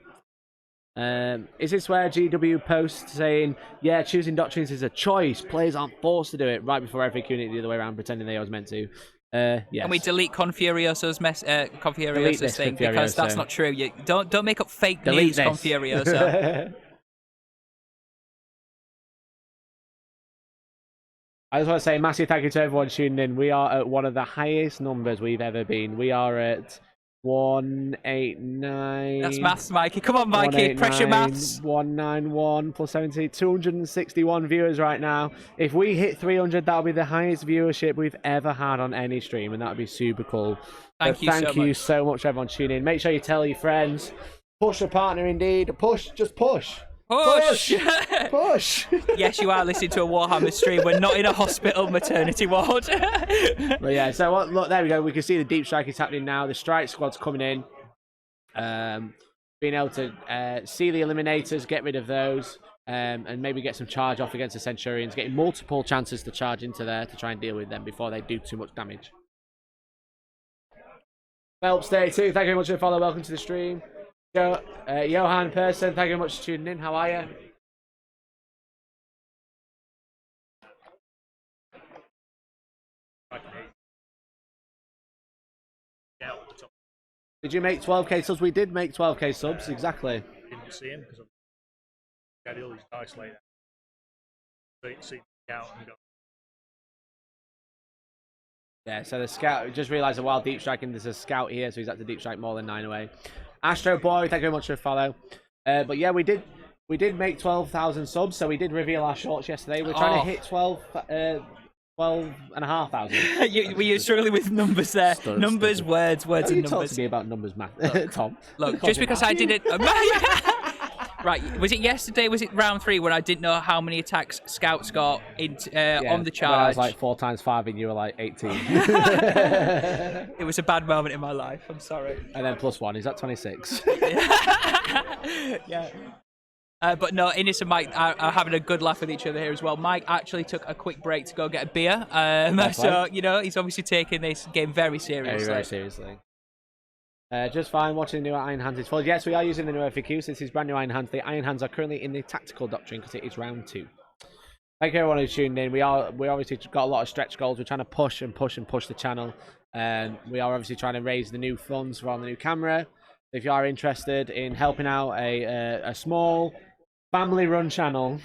is this where GW posts saying, yeah, choosing doctrines is a choice, players aren't forced to do it, right before every unit the other way around, pretending they always meant to? Yes. And we delete Confurioso's thing, because that's not true. You don't make up fake news, Confurioso. I just want to say massive thank you to everyone tuning in. We are at one of the highest numbers we've ever been. We are at 189. That's maths, Mikey. Come on, Mikey. Pressure maths. 191 plus 70. 261 viewers right now. If we hit 300, that'll be the highest viewership we've ever had on any stream, and that'd be super cool. Thank you so much, everyone tuning in. Make sure you tell your friends. Push a partner, indeed. Push. Just push. Push! Push! Yes, you are listening to a Warhammer stream. We're not in a hospital maternity ward. But yeah, so look, there we go. We can see the deep strike is happening now. The strike squad's coming in. Being able to see the eliminators, get rid of those, and maybe get some charge off against the Centurions, getting multiple chances to charge into there to try and deal with them before they do too much damage. Phelps 32, thank you very much for the follow. Welcome to the stream. Johan Person, thank you very much for tuning in. How are you? Did you make 12k subs? We did make 12k subs, exactly. Didn't see him because I had all these dice laid out. See out and go. Yeah, so the scout, just realised that while deep striking, there's a scout here, so he's had to deep strike more than 9 away. Astro Boy, thank you very much for the follow. But yeah, we did make 12,000 subs, so we did reveal our shorts yesterday. We're trying to hit 12,500. Were you struggling with numbers there? Numbers, words, and you numbers. Talk to me about numbers, Matt. Tom. Look, just because I did it. Right, was it yesterday? Was it round 3 when I didn't know how many attacks scouts got on the charge? I was like 4 times 5 and you were like 18. It was a bad moment in my life. I'm sorry. And then +1, is that 26? Yeah. But no, Innes and Mike are having a good laugh with each other here as well. Mike actually took a quick break to go get a beer. So, you know, he's obviously taking this game very seriously. Very seriously. Just fine, watching the new Iron Hands is full. Yes, we are using the new FAQs. This is brand new Iron Hands. The Iron Hands are currently in the tactical doctrine because it is round 2. Thank you everyone who's tuned in. We obviously got a lot of stretch goals. We're trying to push the channel. We are obviously trying to raise the new funds for on the new camera. If you are interested in helping out a small family-run channel.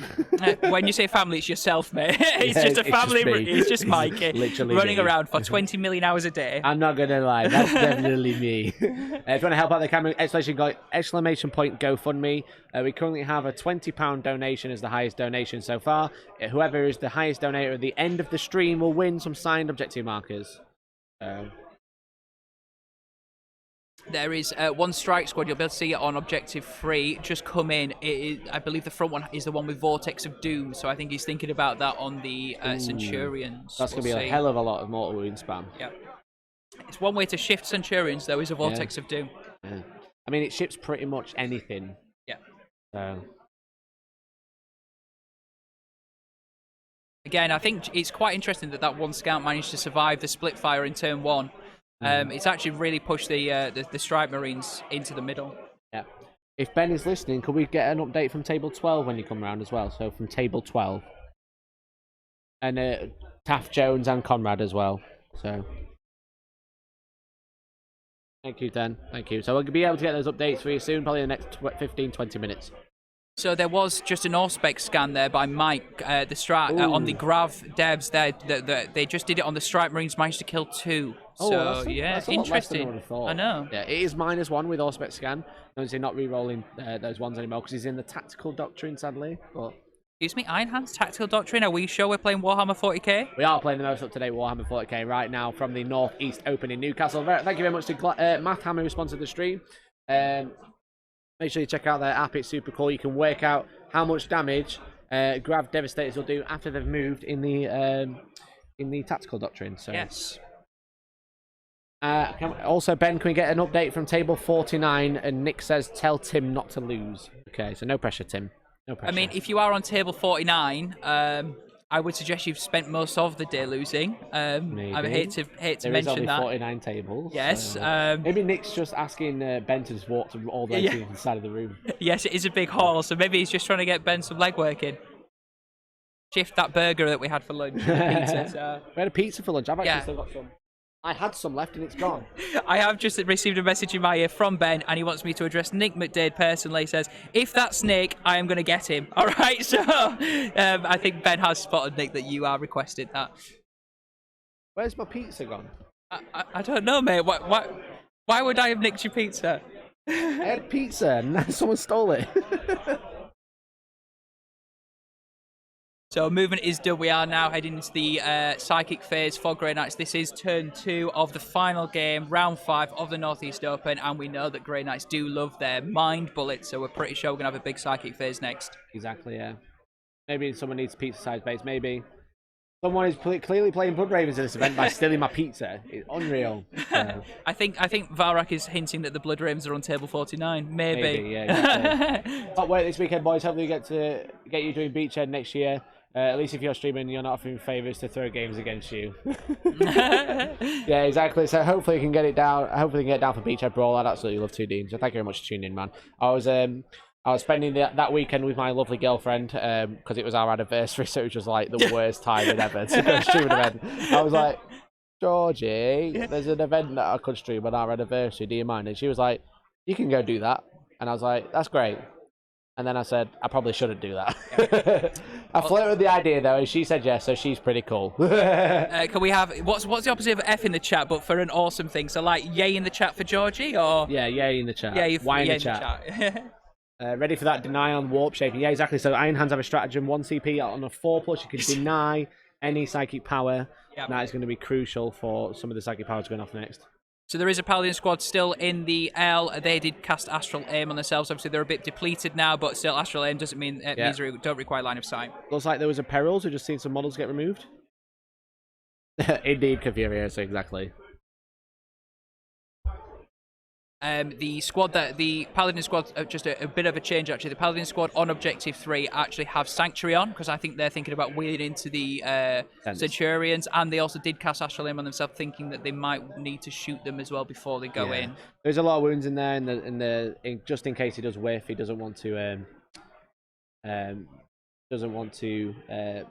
When you say family, it's yourself, mate. It's just a family. It's just Mike literally running me. Around for 20 million hours a day. I'm not gonna lie, that's definitely me. If you want to help out the camera, exclamation point GoFundMe. We currently have a £20 donation as the highest donation so far. Whoever is the highest donator at the end of the stream will win some signed objective markers. There is one strike squad. You'll be able to see it on Objective 3. Just come in. I believe the front one is the one with Vortex of Doom. So I think he's thinking about that on the Centurions. That's going to be a hell of a lot of mortal wound spam. Yeah. It's one way to shift Centurions, though, is a Vortex of Doom. Yeah. I mean, it ships pretty much anything. Yeah. So. Again, I think it's quite interesting that one scout managed to survive the split fire in turn 1. It's actually really pushed the Strike Marines into the middle. Yeah. If Ben is listening, could we get an update from Table 12 when you come around as well? So from Table 12. And Taft Jones and Conrad as well. So. Thank you, Dan. Thank you. So we'll be able to get those updates for you soon, probably in the next 15-20 minutes. So there was just an Auspex scan there by Mike, on the Grav devs there. They just did it on the Strike Marines, managed to kill 2. So that's interesting. I know. Yeah, it is -1 with Auspex scan. Obviously not re-rolling those ones anymore because he's in the tactical doctrine, sadly. But excuse me, Iron Hands Tactical Doctrine. Are we sure we're playing Warhammer 40k? We are playing the most up-to-date Warhammer 40k right now from the North East Open in Newcastle. Thank you very much to Math Hammer who sponsored the stream. Make sure you check out their app. It's super cool. You can work out how much damage Grav Devastators will do after they've moved in the tactical doctrine. So yes. Also, Ben, can we get an update from Table 49? And Nick says, tell Tim not to lose. Okay, so no pressure, Tim. No pressure. I mean, if you are on Table 49, I would suggest you've spent most of the day losing. Maybe. I hate to there mention only that. 49 tables. Yes. So maybe Nick's just asking Ben to just walk all the way to the side of the room. Yes, it is a big hall, so maybe he's just trying to get Ben some legwork in. Shift that burger that we had for lunch. Pizza, so. We had a pizza for lunch. I've actually still got some. I had some left and it's gone. I have just received a message in my ear from Ben and he wants me to address Nick McDade personally. He says, if that's Nick, I am going to get him. All right, so I think Ben has spotted, Nick, that you are requested that. Where's my pizza gone? I don't know, mate. What Why would I have nicked your pizza? I had pizza and someone stole it. So movement is done. We are now heading into the psychic phase for Grey Knights. This is turn 2 of the final game, round 5 of the Northeast Open, and we know that Grey Knights do love their mind bullets, so we're pretty sure we're going to have a big psychic phase next. Exactly, yeah. Maybe someone needs pizza size base, maybe. Someone is clearly playing Blood Ravens in this event by stealing my pizza. It's unreal. I think Valrak is hinting that the Blood Ravens are on table 49. Maybe yeah. Exactly. Can't wait this weekend, boys. Hopefully we get you doing Beachhead next year. At least if you're streaming, you're not offering favours to throw games against you. Yeah, exactly. So hopefully you can get it down. Hopefully you can get it down for Beachhead Brawl. I'd absolutely love to, Dean. So thank you very much for tuning in, man. I was spending that weekend with my lovely girlfriend because it was our anniversary, so it was just like the worst time ever to go stream an event. I was like, Georgie, there's an event that I could stream on our anniversary. Do you mind? And she was like, you can go do that. And I was like, that's great. And then I said, I probably shouldn't do that. I flirted with the idea, though, and she said yes, so she's pretty cool. Can we have... What's the opposite of F in the chat, but for an awesome thing? So, like, yay in the chat for Georgie, or... Yeah, yay in the chat. Yeah, Why in the chat. Ready for that deny on warp shaping. Yeah, exactly. So Iron Hands have a stratagem. 1 CP on a 4+. You can deny any psychic power. Yep. That is going to be crucial for some of the psychic powers going off next. So there is a Paladin squad still in the L. They did cast Astral Aim on themselves. Obviously, they're a bit depleted now, but still, Astral Aim doesn't mean means they don't require line of sight. Looks like there was a Perils. We've just seen some models get removed. Indeed, Kaviria, so exactly. The Paladin squad, just a bit of a change actually. The Paladin squad on Objective 3 actually have Sanctuary on, because I think they're thinking about wheeling into the Centurions, and they also did cast Astral Aim on themselves, thinking that they might need to shoot them as well before they go in. There's a lot of wounds in there, just in case he does whiff, he doesn't want to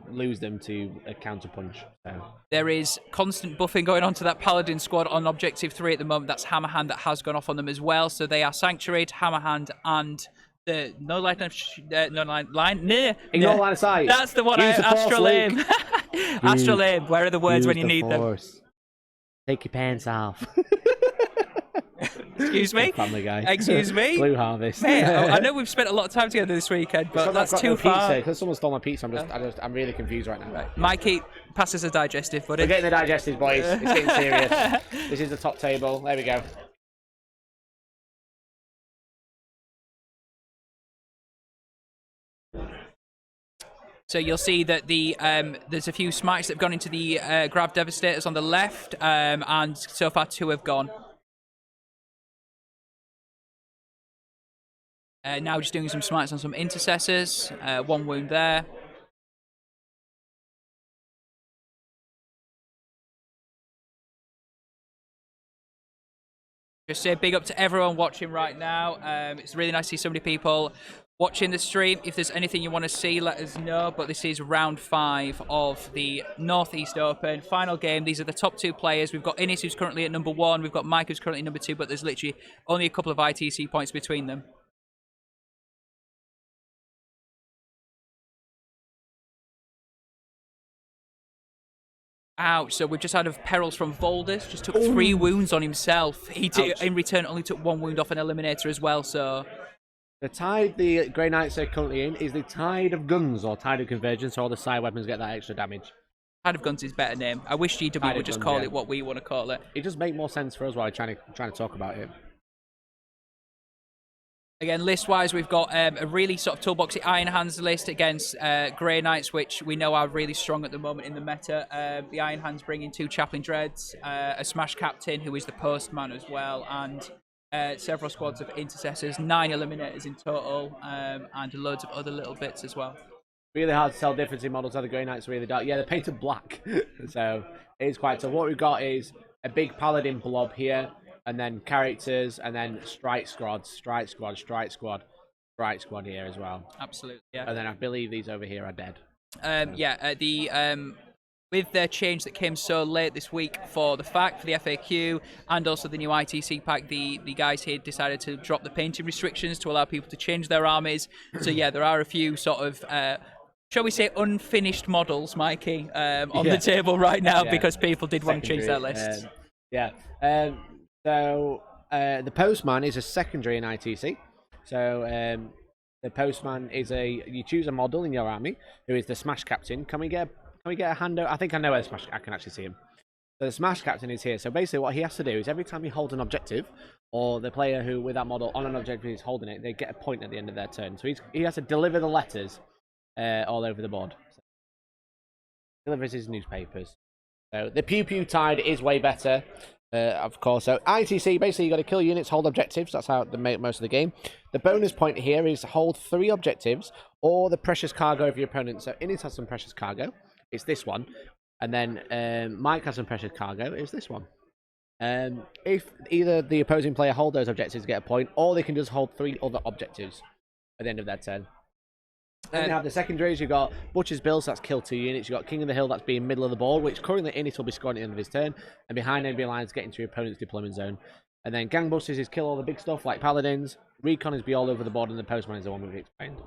lose them to a counter punch. So. There is constant buffing going on to that Paladin squad on Objective 3 at the moment. That's Hammerhand that has gone off on them as well. So they are Sanctuaried, Hammerhand, and the no line of Ignore line of sight. That's the one. Astral Aim. Astral Aim. Where are the words when you need them? Take your pants off. Excuse me? Family Guy. Excuse me? Blue Harvest. Hey, I know we've spent a lot of time together this weekend, but that's too far. Because someone stole my pizza, I'm really confused right now. Right. Mikey, pass us a digestive, buddy. We're getting the digestives, boys. It's getting serious. This is the top table. There we go. So you'll see that there's a few smites that have gone into the Grab Devastators on the left, and so far 2 have gone. Now just doing some smites on some intercessors. 1 wound there. Just say big up to everyone watching right now. It's really nice to see so many people watching the stream. If there's anything you want to see, let us know. But this is round 5 of the Northeast Open. Final game. These are the top 2 players. We've got Innis, who's currently at number 1. We've got Mike, who's currently number 2. But there's literally only a couple of ITC points between them. Ouch, so we've just had Perils from Voldus, just took 3 wounds on himself. He in return only took 1 wound off an Eliminator as well, so... The tide the Grey Knights are currently in is the Tide of Guns, or Tide of Convergence, so all the side weapons get that extra damage. Tide of Guns is a better name. I wish GW would just call it what we want to call it. It does make more sense for us while trying to talk about it. Again, list-wise, we've got a really sort of toolboxy Iron Hands list against Grey Knights, which we know are really strong at the moment in the meta. The Iron Hands bringing 2 Chaplain Dreads, a Smash Captain, who is the Postman as well, and several squads of Intercessors, 9 Eliminators in total, and loads of other little bits as well. Really hard to tell difference in models. How the Grey Knights are really dark. Yeah, they're painted black, so it is quite tough. What we've got is a big Paladin blob here, and then characters, and then Strike Squad here as well. Absolutely, yeah. And then I believe these over here are dead. With the change that came so late this week for the FAQ, and also the new ITC pack, the guys here decided to drop the painting restrictions to allow people to change their armies. So yeah, there are a few sort of... shall we say unfinished models, Mikey, on the table right now because people did want to change their lists. So The postman is a secondary in ITC. So the postman is you choose a model in your army who is the smash captain. Can we get a hand? I think I know where the smash. I can actually see him. So the smash captain is here. So basically, what he has to do is every time he holds an objective, or the player who with that model on an objective is holding it, they get a point at the end of their turn. So he has to deliver the letters all over the board. So delivers his newspapers. So the pew pew tide is way better, of course. So ITC, basically you got to kill units, hold objectives. That's how most of the game. The bonus point here is hold 3 objectives or the precious cargo of your opponent. So Innis has some precious cargo. It's this one. And then Mike has some precious cargo. It's this one. If either the opposing player hold those objectives, get a point, or they can just hold 3 other objectives at the end of their turn. Then you have the secondaries. You've got Butcher's Bill, so that's kill 2 units. You've got King of the Hill, that's being middle of the board, which currently Innis will be scoring at the end of his turn. And behind enemy lines, getting to your opponent's deployment zone. And then Gangbusters is kill all the big stuff like Paladins. Recon is be all over the board, and the Postman is the one we've explained.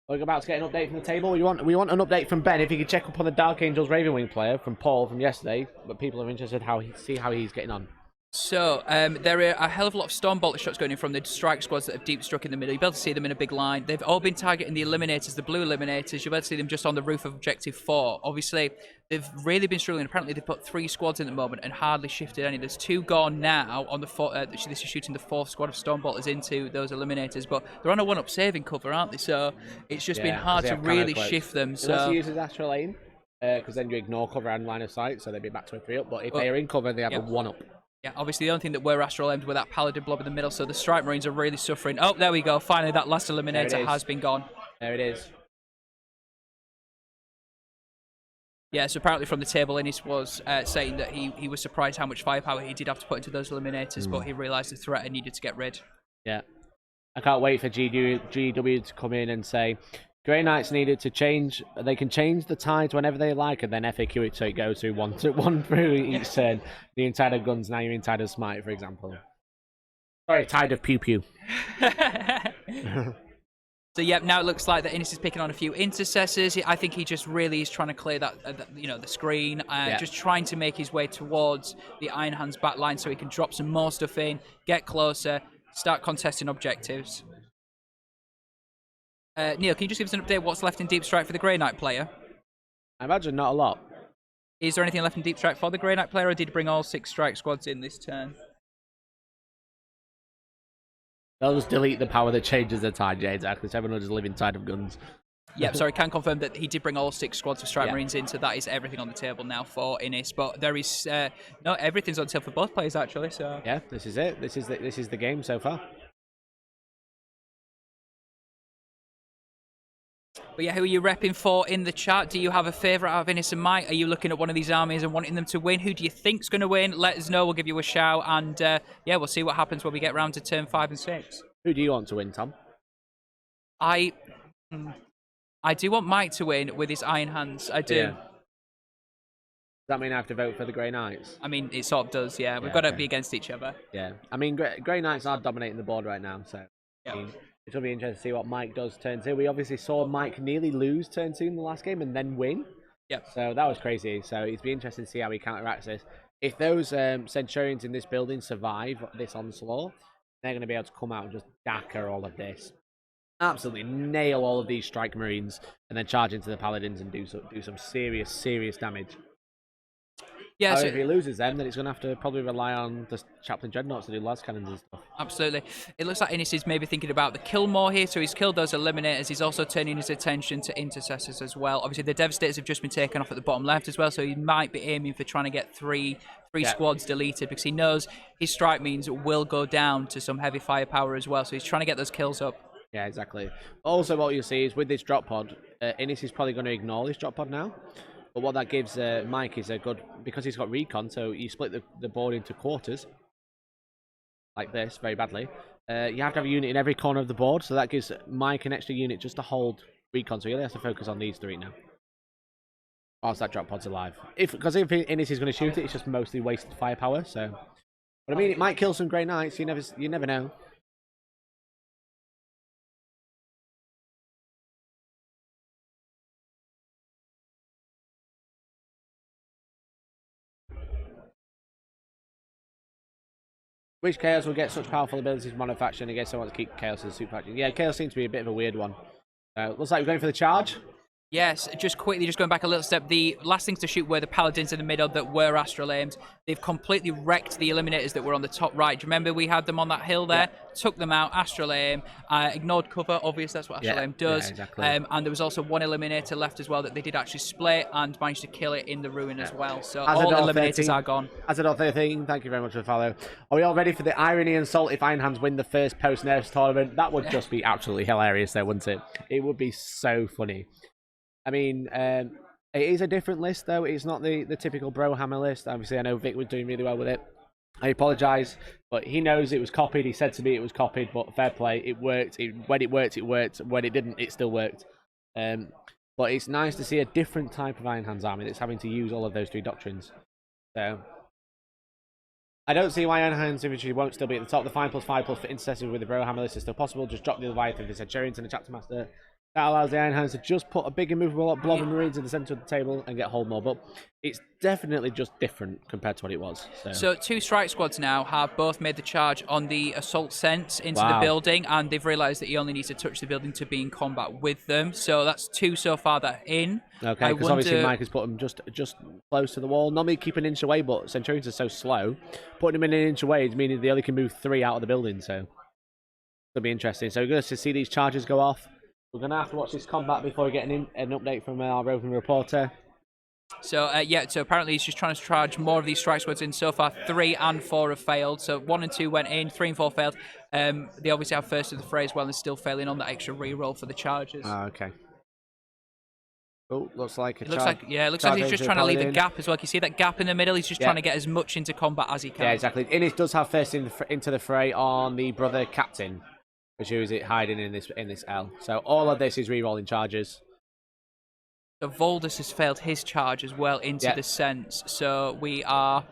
We're about to get an update from the table. We want an update from Ben. If you could check up on the Dark Angels Ravenwing player from Paul from yesterday, but people are interested see how he's getting on. So, there are a hell of a lot of Stormbolter shots going in from the strike squads that have deep struck in the middle. You'll be able to see them in a big line. They've all been targeting the Eliminators, the blue Eliminators. You'll be able to see them just on the roof of Objective 4. Obviously, they've really been struggling. Apparently, they've put 3 squads in at the moment and hardly shifted any. There's 2 gone now on the this is shooting the 4th squad of Stormbolters into those Eliminators, but they're on a 1-up saving cover, aren't they? So, it's just been hard to really shift them. Unless he uses Astral Aim, because then you ignore cover and line of sight, so they'd be back to a 3-up. But if they are in cover, they have a 1-up. Yeah, obviously the only thing that we're Astral Aimed with that Paladin blob in the middle, so the Strike Marines are really suffering. Oh, there we go. Finally, that last Eliminator has been gone. There it is. Yeah, so apparently from the table, Innis was saying that he was surprised how much firepower he did have to put into those Eliminators, but he realised the threat and needed to get rid. Yeah. I can't wait for GW to come in and say, Grey Knights needed to change. They can change the tides whenever they like, and then FAQ it so it goes through one through each turn. The in tide of guns, now you're in tide of smite, for example. Sorry, tide of pew pew. So yeah, now it looks like that Innis is picking on a few intercessors. I think he just really is trying to clear that, the screen, just trying to make his way towards the Iron Hands back line so he can drop some more stuff in, get closer, start contesting objectives. Neil, can you just give us an update what's left in Deep Strike for the Grey Knight player? I imagine not a lot. Is there anything left in Deep Strike for the Grey Knight player, or did he bring all 6 strike squads in this turn? They'll just delete the power that changes the tide, yeah, exactly. So everyone will just live in tide of guns. Yep, sorry, can confirm that he did bring all 6 squads of Strike Marines in, so that is everything on the table now for Innis. But there is no, everything's on the table for both players actually. So yeah, this is it. This is the game so far. But yeah, who are you repping for in the chat? Do you have a favourite out of Innis and Mike? Are you looking at one of these armies and wanting them to win? Who do you think's going to win? Let us know. We'll give you a shout, and yeah, we'll see what happens when we get round to turn 5 and 6. Who do you want to win, Tom? I do want Mike to win with his Iron Hands. I do. Yeah. Does that mean I have to vote for the Grey Knights? I mean, it sort of does, yeah. We've got to be against each other. Yeah. I mean, Grey Knights are dominating the board right now, so yeah. I mean, it's going to be interesting to see what Mike does turn 2. We obviously saw Mike nearly lose turn 2 in the last game and then win. Yep. So that was crazy. So it's be interesting to see how he counteracts this. If those Centurions in this building survive this onslaught, they're going to be able to come out and just dacker all of this. Absolutely nail all of these Strike Marines and then charge into the Paladins and do some serious damage. Yeah, so if he loses them, then it's going to have to probably rely on the Chaplain Dreadnoughts to do las cannons and stuff. Absolutely. It looks like Innis is maybe thinking about the kill more here, so he's killed those Eliminators. He's also turning his attention to Intercessors as well. Obviously, the Devastators have just been taken off at the bottom left as well, so he might be aiming for trying to get three squads deleted, because he knows his strike means will go down to some heavy firepower as well, so he's trying to get those kills up. Yeah, exactly. Also, what you see is with this drop pod, Innis is probably going to ignore this drop pod now. But what that gives Mike is a good, because he's got recon, so you split the board into quarters, like this, very badly. You have to have a unit in every corner of the board, so that gives Mike an extra unit just to hold recon, so he only has to focus on these 3 now. Whilst that drop pod's alive. Because if Innis is going to shoot it, it's just mostly wasted firepower, so... But I mean, it might kill some Grey Knights, you never know. Which Chaos will get such powerful abilities from Monofaction? I guess I want to keep Chaos as a super faction. Yeah, Chaos seems to be a bit of a weird one. Looks like we're going for the charge. Yes, just quickly, just going back a little step, the last things to shoot were the Paladins in the middle that were Astral Aimed. They've completely wrecked the Eliminators that were on the top right. Do you remember we had them on that hill there? Yeah. Took them out, Astral Aim, ignored cover, obviously that's what Astral Aim does. Yeah, exactly. And there was also one Eliminator left as well that they did actually split and managed to kill it in the ruin as well. So all Eliminators are gone. Azador 13, thank you very much for the follow. Are we all ready for the irony and salt if Iron Hands win the first post-nerfs tournament? That would just be absolutely hilarious though, wouldn't it? It would be so funny. I mean, it is a different list, though. It's not the typical Brohammer list. Obviously, I know Vic was doing really well with it. I apologise, but he knows it was copied. He said to me it was copied, but fair play. It worked. When it worked, it worked. When it didn't, it still worked. But it's nice to see a different type of Iron Hands army that's having to use all of those 3 doctrines. So, I don't see why Iron Hands infantry won't still be at the top. The 5+5+ for intercessors with the Brohammer list is still possible. Just drop the Leviathan of the Centurions and the Chapter Master. That allows the Iron Hands to just put a big immovable blob of Marines in the centre of the table and get hold more. But it's definitely just different compared to what it was. So 2 strike squads now have both made the charge on the assault sense into the building, and they've realised that you only need to touch the building to be in combat with them. So that's 2 so far that are in. Okay, because obviously Mike has put them just close to the wall. Normally keep an inch away, but Centurions are so slow. Putting them in an inch away is meaning they only can move 3 out of the building. So it'll be interesting. So we're going to see these charges go off. We're going to have to watch this combat before we get an update from our roving reporter. So, so apparently he's just trying to charge more of these strike squads in. So far, 3 and 4 have failed. So 1 and 2 went in, 3 and 4 failed. They obviously have first of the fray as well and still failing on that extra reroll for the charges. Okay. Oh, looks like it looks like he's just trying to leave a gap as well. Can you see that gap in the middle? He's just trying to get as much into combat as he can. Yeah, exactly. Innis does have first into the fray on the brother captain, which is it hiding in this L. So all of this is re-rolling charges. So Voldus has failed his charge as well into the sense. So we are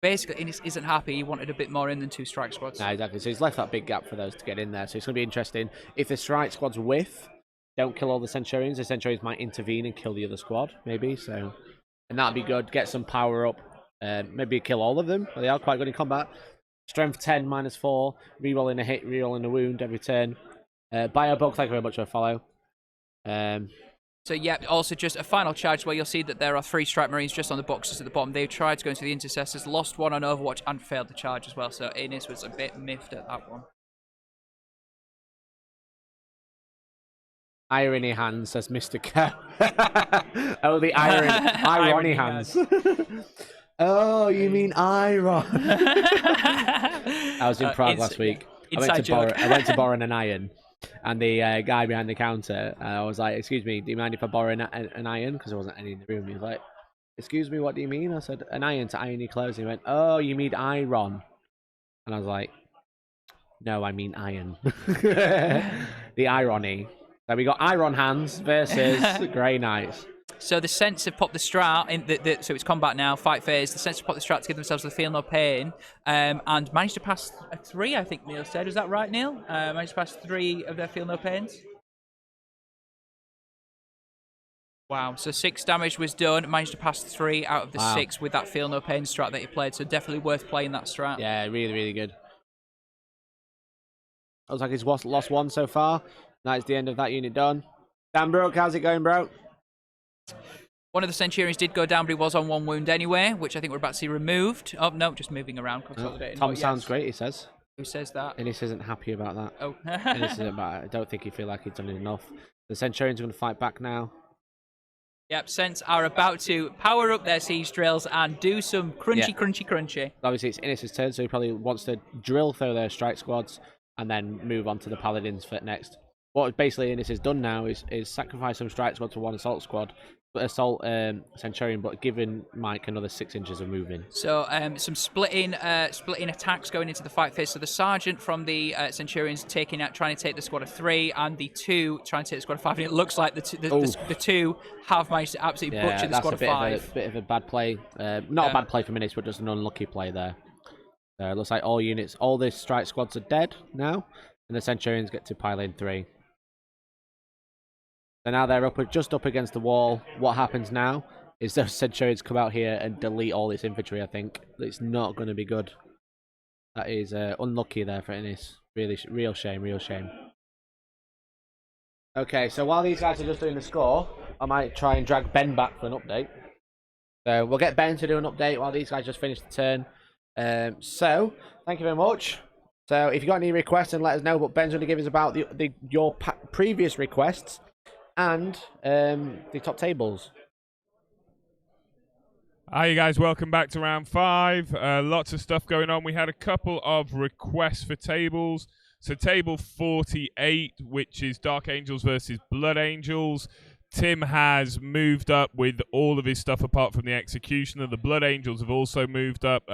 basically Innis isn't happy. He wanted a bit more in than 2 strike squads. No, exactly. So he's left that big gap for those to get in there. So it's going to be interesting. If the strike squads whiff, don't kill all the Centurions. The Centurions might intervene and kill the other squad, maybe. So, and that'd be good. Get some power up. Maybe kill all of them. They are quite good in combat. Strength 10, -4. Rerolling a hit, rerolling a wound every turn. Biobug, thank you very much for a follow. So yeah, also just a final charge where you'll see that there are 3 strike marines just on the boxes at the bottom. They tried to go into the intercessors, lost 1 on Overwatch and failed the charge as well. So Innis was a bit miffed at that one. Irony hands, says Mr. Cow. Oh, the irony hands. Oh, you mean Iron? I was in Prague last week. I went to borrow an iron, and the guy behind the counter, I was like, "Excuse me, do you mind if I borrow an iron?" Because there wasn't any in the room. He was like, "Excuse me, what do you mean?" I said, "An iron to iron your clothes." And he went, "Oh, you mean iron?" And I was like, "No, I mean iron." The irony. So we got Iron Hands versus Grey Knights. So the Sense have popped the strat, so it's combat now, fight phase. The Sense have popped the strat to give themselves the feel no pain, and managed to pass 3, I think Neil said. Was that right, Neil? Managed to pass 3 of their feel no pains. Wow, so 6 damage was done. Managed to pass 3 out of the 6 with that feel no pain strat that he played, so definitely worth playing that strat. Yeah, really, really good. Looks like he's lost 1 so far. That is the end of that unit done. Dan Brook, how's it going, bro? One of the Centurions did go down, but he was on 1 wound anyway, which I think we're about to see removed. Oh, no, just moving around, consolidating. Tom sounds great, he says. Who says that? Innis isn't happy about that. Oh. Innis isn't about it. I don't think he feel like he's done enough. The Centurions are going to fight back now. Yep, Sents are about to power up their siege drills and do some crunchy. Obviously, it's Innis's turn, so he probably wants to drill through their strike squads and then move on to the Paladins for next. What basically Innis has done now is sacrifice some strike squad to 1 assault squad, Centurion, but giving Mike another 6 inches of moving. So some splitting attacks going into the fight phase. So the sergeant from the Centurions trying to take the squad of 3, and the 2 trying to take the squad of 5. And it looks like the 2 have managed to absolutely butcher the squad of 5. A bit of a bad play. Not a bad play for Innis, but just an unlucky play there. So it looks like all the strike squads are dead now, and the Centurions get to pile in 3. So now they're just up against the wall. What happens now is those Centurions come out here and delete all this infantry, I think. It's not going to be good. That is unlucky there for Innis. Really, real shame, real shame. Okay, so while these guys are just doing the score, I might try and drag Ben back for an update. So we'll get Ben to do an update while these guys just finish the turn. So, thank you very much. So if you've got any requests, then let us know. But Ben's going to give us about your previous requests and the top tables. Hi, you guys. Welcome back to round 5. Lots of stuff going on. We had a couple of requests for tables. So table 48, which is Dark Angels versus Blood Angels. Tim has moved up with all of his stuff apart from the Executioner. The Blood Angels have also moved up.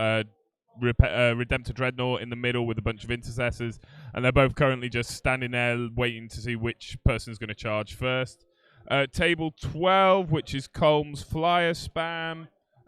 Redemptor Dreadnought in the middle with a bunch of Intercessors. And they're both currently just standing there waiting to see which person's going to charge first. Table 12, which is Colm's Flyer Spam.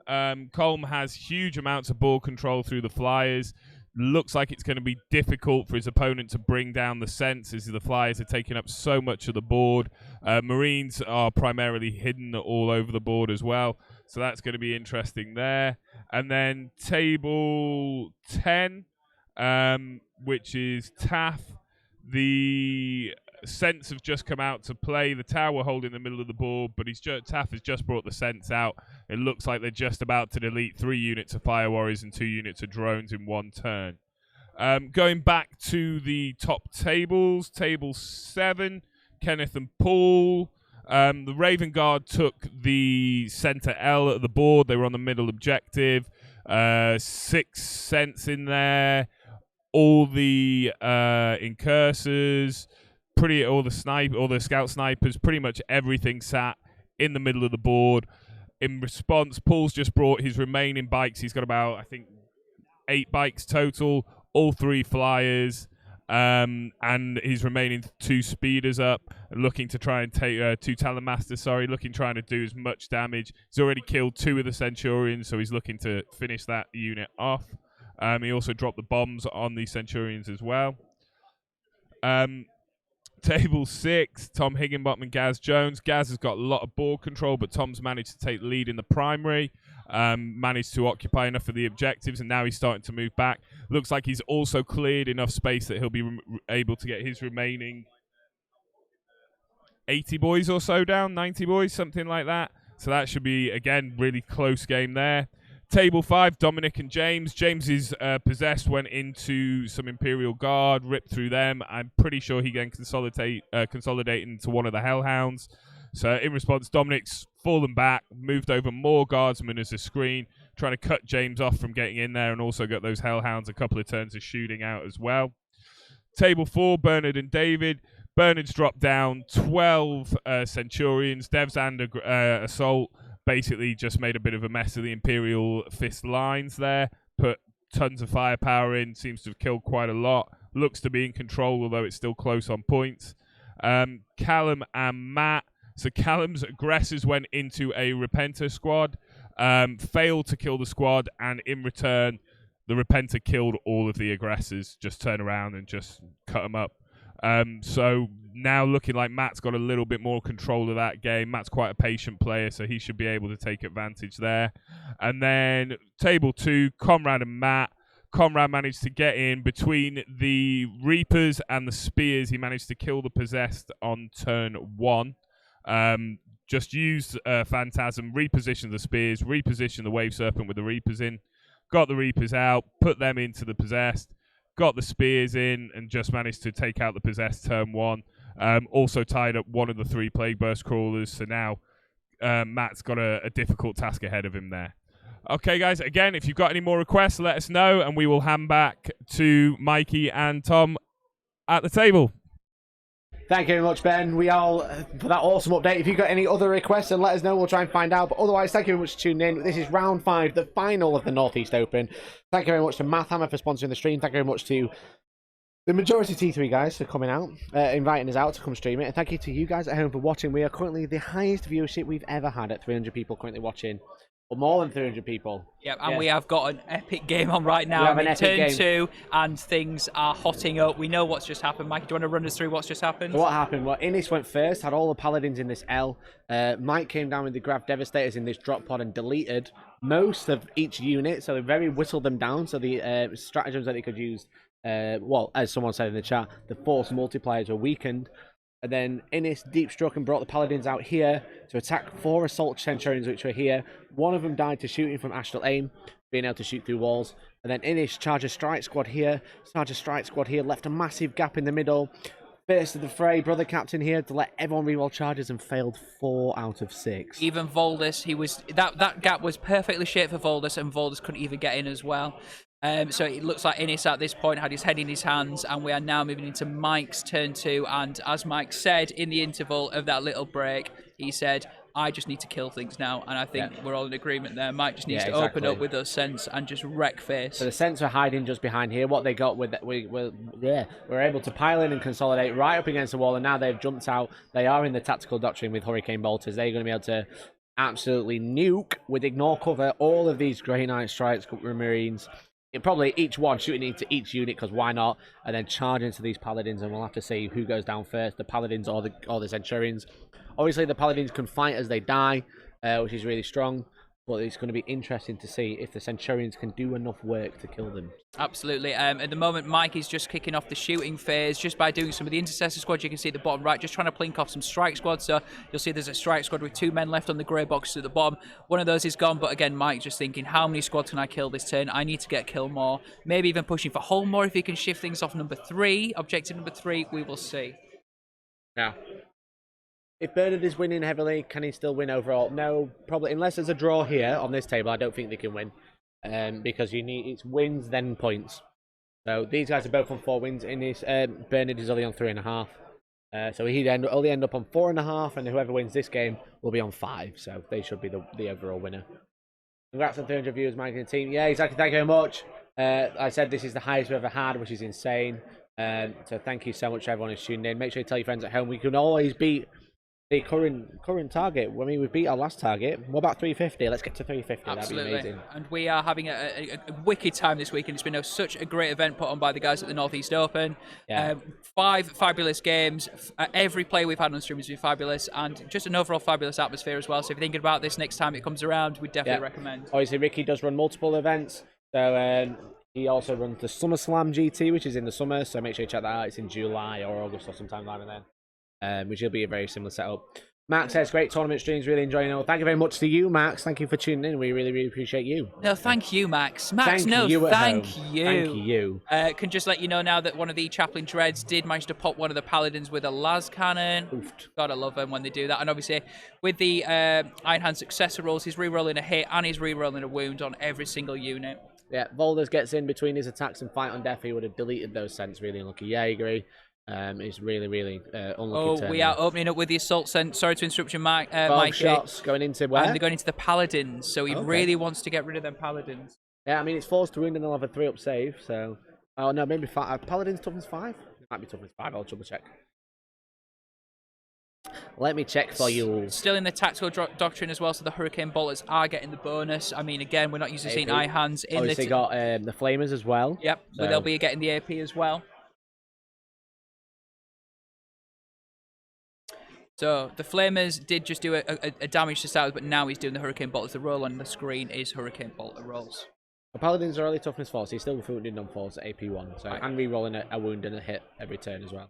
Colm has huge amounts of ball control through the Flyers. Looks like it's going to be difficult for his opponent to bring down the Scents as the Flyers are taking up so much of the board. Marines are primarily hidden all over the board as well, so that's going to be interesting there. And then table 10, which is Taff. The Scents have just come out to play. The Tower hold in the middle of the board, but Taff has just brought the Scents out. It looks like they're just about to delete 3 units of Fire Warriors and 2 units of drones in one turn. Going back to the top tables, table 7, Kenneth and Paul. The Raven Guard took the center L at the board. They were on the middle objective. 6 Scents in there. All the incursors, all the scout snipers, pretty much everything sat in the middle of the board. In response, Paul's just brought his remaining bikes. He's got about, I think, 8 bikes total, all 3 flyers, and his remaining 2 speeders up, looking to try and take 2 Talon Masters, trying to do as much damage. He's already killed 2 of the Centurions, so he's looking to finish that unit off. He also dropped the bombs on the Centurions as well. Table 6, Tom Higginbottom and Gaz Jones. Gaz has got a lot of board control, but Tom's managed to take the lead in the primary, managed to occupy enough of the objectives, and now he's starting to move back. Looks like he's also cleared enough space that he'll be able to get his remaining 80 boys or so down, 90 boys, something like that. So that should be, again, really close game there. Table 5, Dominic and James. James's Possessed went into some Imperial Guard, ripped through them. I'm pretty sure he can consolidate into one of the Hellhounds. So in response, Dominic's fallen back, moved over more Guardsmen as a screen, trying to cut James off from getting in there, and also got those Hellhounds a couple of turns of shooting out as well. Table 4, Bernard and David. Bernard's dropped down 12 Centurions. Devs and Assault basically just made a bit of a mess of the Imperial Fist lines there, put tons of firepower in, seems to have killed quite a lot, looks to be in control, although it's still close on points. Callum and Matt. So Callum's aggressors went into a Repenter squad, failed to kill the squad, and in return, the Repenter killed all of the aggressors, just turned around and just cut them up. So now looking like Matt's got a little bit more control of that game. Matt's quite a patient player, so he should be able to take advantage there. And then table 2, Conrad and Matt. Conrad managed to get in between the Reapers and the Spears. He managed to kill the Possessed on turn 1. Just used Phantasm, repositioned the Spears, repositioned the Wave Serpent with the Reapers in, got the Reapers out, put them into the Possessed, got the Spears in, and just managed to take out the Possessed turn 1. Also tied up one of the 3 Plague Burst Crawlers, so now Matt's got a difficult task ahead of him there. Okay, guys, again, if you've got any more requests, let us know, and we will hand back to Mikey and Tom at the table. Thank you very much, Ben. We all for that awesome update. If you've got any other requests, then let us know. We'll try and find out. But otherwise, thank you very much for tuning in. This is round 5, the final of the Northeast Open. Thank you very much to Mathhammer for sponsoring the stream. Thank you very much to the majority T3 guys for coming out, inviting us out to come stream it. And thank you to you guys at home for watching. We are currently the highest viewership we've ever had at 300 people currently watching But more than 300 people. Yep, and we have got an epic game on right now. We have an epic turn game. 2, and things are hotting up. We know what's just happened. Mike, do you want to run us through what's just happened? So what happened? Well, Innis went first, had all the paladins in this L. Mike came down with the Grav Devastators in this drop pod and deleted most of each unit. So they very whittled them down. So the stratagems that they could use, well, as someone said in the chat, the force multipliers were weakened. And then Innis deep struck and brought the paladins out here to attack 4 assault centurions which were here. One of them died to shooting from astral aim, being able to shoot through walls. And then Innis charged a strike squad here, charged a strike squad here, left a massive gap in the middle. First of the fray, brother captain here to let everyone reroll charges and failed 4 out of 6. Even Voldus, he was that gap was perfectly shaped for Voldus, and Voldus couldn't even get in as well. So it looks like Innis at this point had his head in his hands, and we are now moving into Mike's turn 2. And as Mike said in the interval of that little break, he said, I just need to kill things now. And I think we're all in agreement there. Mike just needs to open up with those Scents and just wreck face. So the Scents are hiding just behind here. What they got with we're able to pile in and consolidate right up against the wall, and now they've jumped out. They are in the tactical doctrine with Hurricane Bolters. They're going to be able to absolutely nuke with ignore cover all of these Grey Knight Strikes Marines. Probably each one shooting into each unit, because why not? And then charge into these paladins, and we'll have to see who goes down first, the paladins or the centurions. Obviously, the paladins can fight as they die, which is really strong. But it's going to be interesting to see if the centurions can do enough work to kill them. Absolutely. At the moment, Mike is just kicking off the shooting phase just by doing some of the intercessor squads. You can see at the bottom right, just trying to plink off some strike squads. So you'll see there's a strike squad with 2 men left on the grey boxes at the bottom. One of those is gone, but again, Mike just thinking, how many squads can I kill this turn? I need to get kill more. Maybe even pushing for hold more if he can shift things off number 3. Objective number 3, we will see. Now, if Bernard is winning heavily, can he still win overall? No, probably. Unless there's a draw here on this table, I don't think they can win. Because it's wins, then points. So these guys are both on 4 wins. In this, Bernard is only on 3.5. So he'd only end up on 4.5, and whoever wins this game will be on 5. So they should be the overall winner. Congrats on 300 viewers, Mike and the team. Yeah, exactly. Thank you very much. I said this is the highest we've ever had, which is insane. So thank you so much to everyone who's tuned in. Make sure you tell your friends at home. We can always beat the current target. I mean, we beat our last target. What about 350? Let's get to 350. Absolutely. That'd be amazing. And we are having a wicked time this weekend. It's been such a great event put on by the guys at the Northeast Open. Yeah. 5 fabulous games. Every play we've had on stream has been fabulous, and just an overall fabulous atmosphere as well. So if you're thinking about this next time it comes around, we'd definitely recommend. Obviously, Ricky does run multiple events. So he also runs the SummerSlam GT, which is in the summer. So make sure you check that out. It's in July or August or sometime around then. Which will be a very similar setup. Max says, great tournament streams, really enjoying it all. Thank you very much to you, Max. Thank you for tuning in. We really, really appreciate you. No, thank you, Max. Thank you. Thank you. Can just let you know now that one of the Chaplain Dreads did manage to pop one of the Paladins with a las cannon. Oofed. Gotta love them when they do that. And obviously, with the Iron Hand successor rolls, he's re-rolling a hit and he's re-rolling a wound on every single unit. Yeah, Voldus gets in between his attacks and fight on death. He would have deleted those Scents. Really unlucky. Yeah, I agree. It's really, really unlucky. We are opening up with the assault scent. Sorry to interrupt you, Mike. 12 shots going into where? And they're going into the Paladins. So he really wants to get rid of them Paladins. Yeah, I mean, it's forced to wound and they'll have a 3-up save. So, oh no, maybe 5. Paladins toughness 5? It might be toughness 5. I'll double check. Let me check for you. Still in the tactical doctrine as well, so the Hurricane Bolters are getting the bonus. I mean, again, we're not using seeing eye hands in the. They got the Flamers as well. Yep, so they'll be getting the AP as well. So the Flamers did just do a damage to start with, but now he's doing the Hurricane Bolters. The roll on the screen is Hurricane Bolter rolls. The Paladins are only toughness 4, so he's still wounded on 4, so AP 1. So and re-rolling a wound and a hit every turn as well.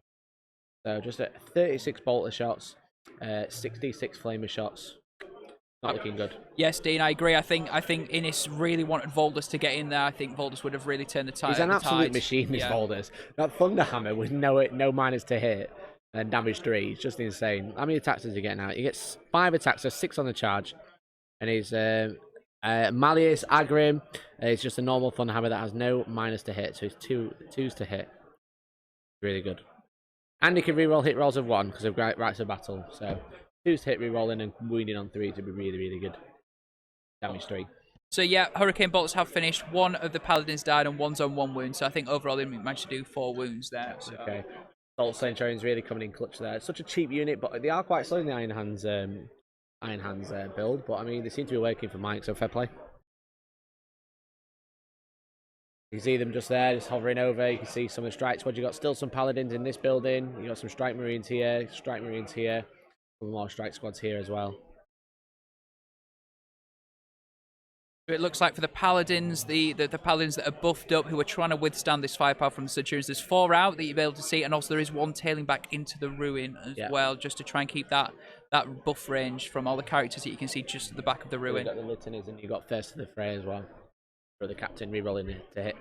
So just at 36 Bolter shots, 66 Flamer shots. Not looking good. Yes, Dean, I agree. I think Innis really wanted Voldus to get in there. I think Voldus would have really turned the tide. He's an absolute machine, this Voldus. That Thunderhammer with no minus to hit and damage 3. It's just insane. How many attacks does he get now? He gets 5 attacks, so 6 on the charge. And he's Malleus, Agrim. It's just a normal Thunderhammer that has no minus to hit, so he's 2s to hit. Really good. And he can reroll hit rolls of 1 because of Rights of Battle. So 2s to hit rerolling and wounding on 3 to be really, really good. Damage 3. So yeah, Hurricane Bolts have finished. 1 of the Paladins died and 1's on 1 wound. So I think overall they managed to do 4 wounds there. So. Okay. Assault Centurion's really coming in clutch there. It's such a cheap unit, but they are quite slow in the Iron Hands Iron Hands build, but I mean, they seem to be working for Mike, so fair play. You can see them just there, just hovering over. You can see some of the strike squad. You've got still some paladins in this building. You've got some strike marines here, some more strike squads here as well. It looks like for the paladins, the paladins that are buffed up, who are trying to withstand this firepower from the Centurions, there's 4 out that you'll be able to see, and also there is 1 tailing back into the ruin as well, just to try and keep that buff range from all the characters that you can see just at the back of the ruin. You've got the Litanies, and you've got First of the Fray as well, for the captain re-rolling it to hit.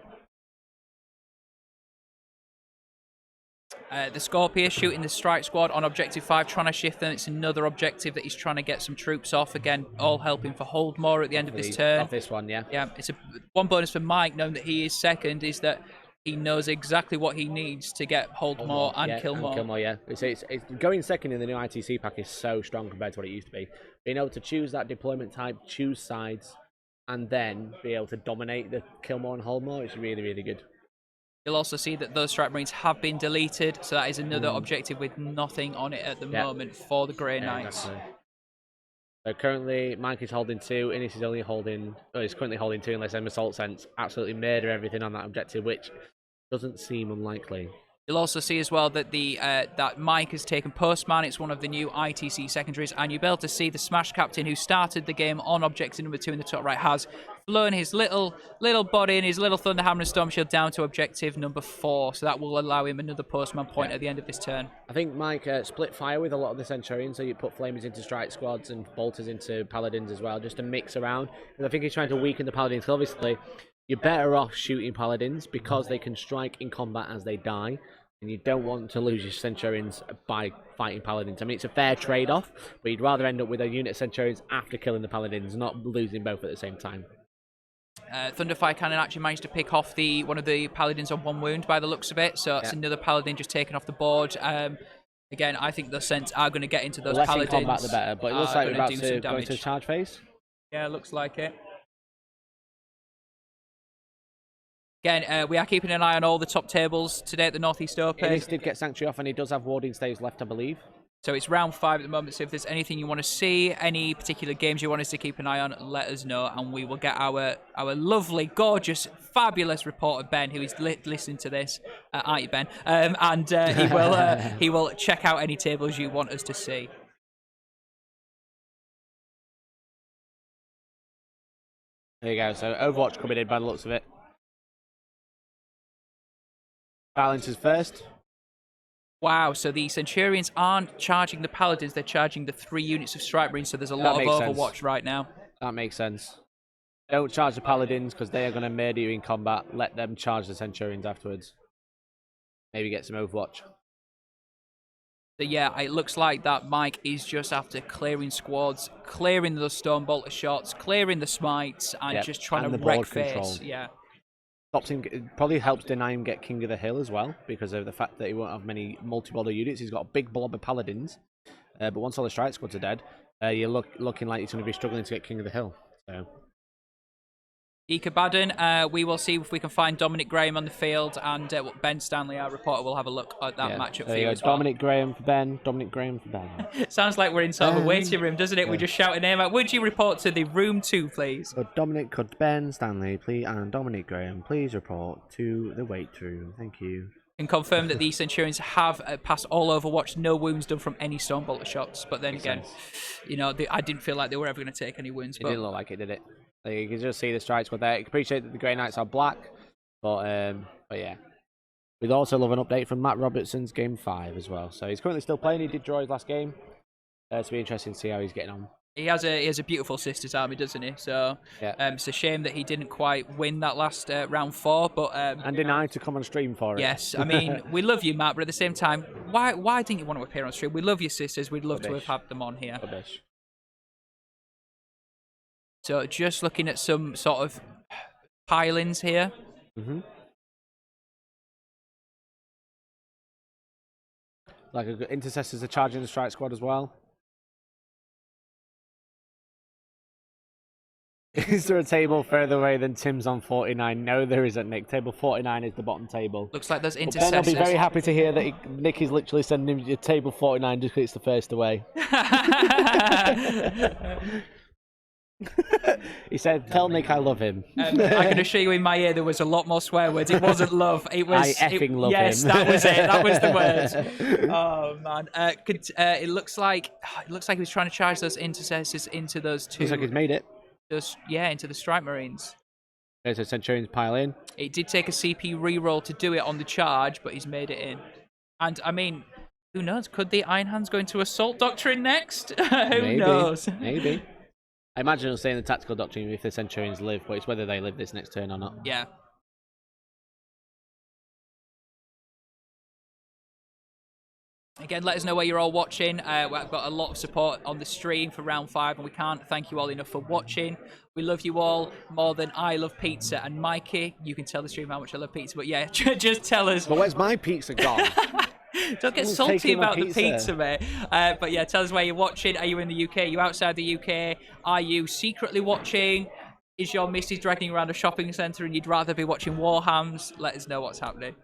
The Scorpius shooting the strike squad on objective 5, trying to shift them. It's another objective that he's trying to get some troops off. Again, all helping for Holdmore at the end of this turn. Off this one, yeah. Yeah, it's one bonus for Mike, knowing that he is second, is that he knows exactly what he needs to get Holdmore and kill more. Kill more, yeah. It's going second in the new ITC pack is so strong compared to what it used to be. Being able to choose that deployment type, choose sides, and then be able to dominate the Killmore and Holdmore is really, really good. You'll also see that those strike marines have been deleted, so that is another objective with nothing on it at the moment for the Grey Knights. Exactly. So currently, Mike is holding 2, Innis is only holding, he's currently holding 2 unless Assault Sense absolutely murder everything on that objective, which doesn't seem unlikely. You'll also see as well that that Mike has taken Postman. It's one of the new ITC secondaries, and you'll be able to see the Smash Captain, who started the game on objective number 2 in the top right, has flown his little body and his little Thunderhammer and Storm Shield down to objective number 4. So that will allow him another Postman point at the end of this turn. I think Mike split fire with a lot of the Centurions, so you put Flamers into strike squads and Bolters into Paladins as well, just to mix around. And I think he's trying to weaken the Paladins. So obviously, you're better off shooting Paladins because they can strike in combat as they die. And you don't want to lose your Centurions by fighting Paladins. I mean, it's a fair trade-off, but you'd rather end up with a unit of Centurions after killing the Paladins, not losing both at the same time. Thunderfire Cannon actually managed to pick off one of the Paladins on 1 wound by the looks of it, so that's another Paladin just taken off the board. Again, I think the Cents are going to get into those the less Paladins. In combat, the better, but it looks like we're about to go into a charge phase. Yeah, looks like it. Again, we are keeping an eye on all the top tables today at the Northeast Open. Innis did get Sanctuary off, and he does have Warding Staves left, I believe. So it's round 5 at the moment, so if there's anything you want to see, any particular games you want us to keep an eye on, let us know, and we will get our lovely, gorgeous, fabulous reporter, Ben, who is listening to this, aren't you, Ben? And he will check out any tables you want us to see. There you go, so Overwatch coming in by the looks of it. Balance is first. Wow, so the Centurions aren't charging the Paladins, they're charging the 3 units of Strike Marines, so there's a lot of Overwatch right now. That makes sense. Don't charge the Paladins because they are going to murder you in combat. Let them charge the Centurions afterwards. Maybe get some Overwatch. So yeah, it looks like that Mike is just after clearing squads, clearing the Stormbolter shots, clearing the smites, and just trying to wreck face. Yeah. Stops him, it probably helps deny him get King of the Hill as well, because of the fact that he won't have many multi-border units. He's got a big blob of Paladins, but once all the strike squads are dead, you're looking like he's going to be struggling to get King of the Hill. So. Ika Baden, we will see if we can find Dominic Graham on the field, and Ben Stanley, our reporter, will have a look at that matchup for you as well. Dominic Graham for Ben, Dominic Graham for Ben. Sounds like we're in sort of a waiting room, doesn't it? Yeah. We just shout a name out. Would you report to the room 2, please? Could Ben Stanley, please, and Dominic Graham, please report to the wait room. Thank you. And confirm that the Centurions have passed all Overwatch, no wounds done from any Stormbolter shots. But then again, you know, I didn't feel like they were ever going to take any wounds. It didn't look like it, did it? Like, you can just see the strike squad there. I appreciate that the Grey Knights are black, but yeah. We'd also love an update from Matt Robertson's Game 5 as well. So he's currently still playing. He did draw his last game. It's be interesting to see how he's getting on. He has a beautiful Sisters army, doesn't he? So it's a shame that he didn't quite win that last round 4, but and denied to come on stream for it. Yes, I mean we love you, Matt, but at the same time, why didn't you want to appear on stream? We love your sisters. We'd love to have had them on here. Rubbish. So just looking at some sort of pilings here. Like intercessors are charging the strike squad as well. Is there a table further away than Tim's on 49? No, there isn't, Nick. Table 49 is the bottom table. Looks like there's Ben intercessors. will be very happy to hear that Nick is literally sending him to table 49 just because it's the first away. He said, "Tell Nick I love him." I can assure you, in my ear, there was a lot more swear words. It wasn't love. It was. I effing love him. Yes, that was it. That was the word. Oh man. It looks like he was trying to charge those intercessors into those two. Looks like he's made it. Into the Strike Marines. There's a Centurions pile in. It did take a CP reroll to do it on the charge, but he's made it in. And I mean, who knows? Could the Iron Hands go into Assault Doctrine next? Who knows? Maybe. I imagine it'll stay in the Tactical Doctrine if the Centurions live, but it's whether they live this next turn or not. Yeah. Again, let us know where you're all watching. We've got a lot of support on the stream for round 5, and we can't thank you all enough for watching. We love you all more than I love pizza. And Mikey, you can tell the stream how much I love pizza, but yeah, just tell us. But where's my pizza gone? Don't get salty about the pizza, mate. But yeah, tell us where you're watching. Are you in the UK? Are you outside the UK? Are you secretly watching? Is your missus dragging you around a shopping centre and you'd rather be watching Warhams? Let us know what's happening.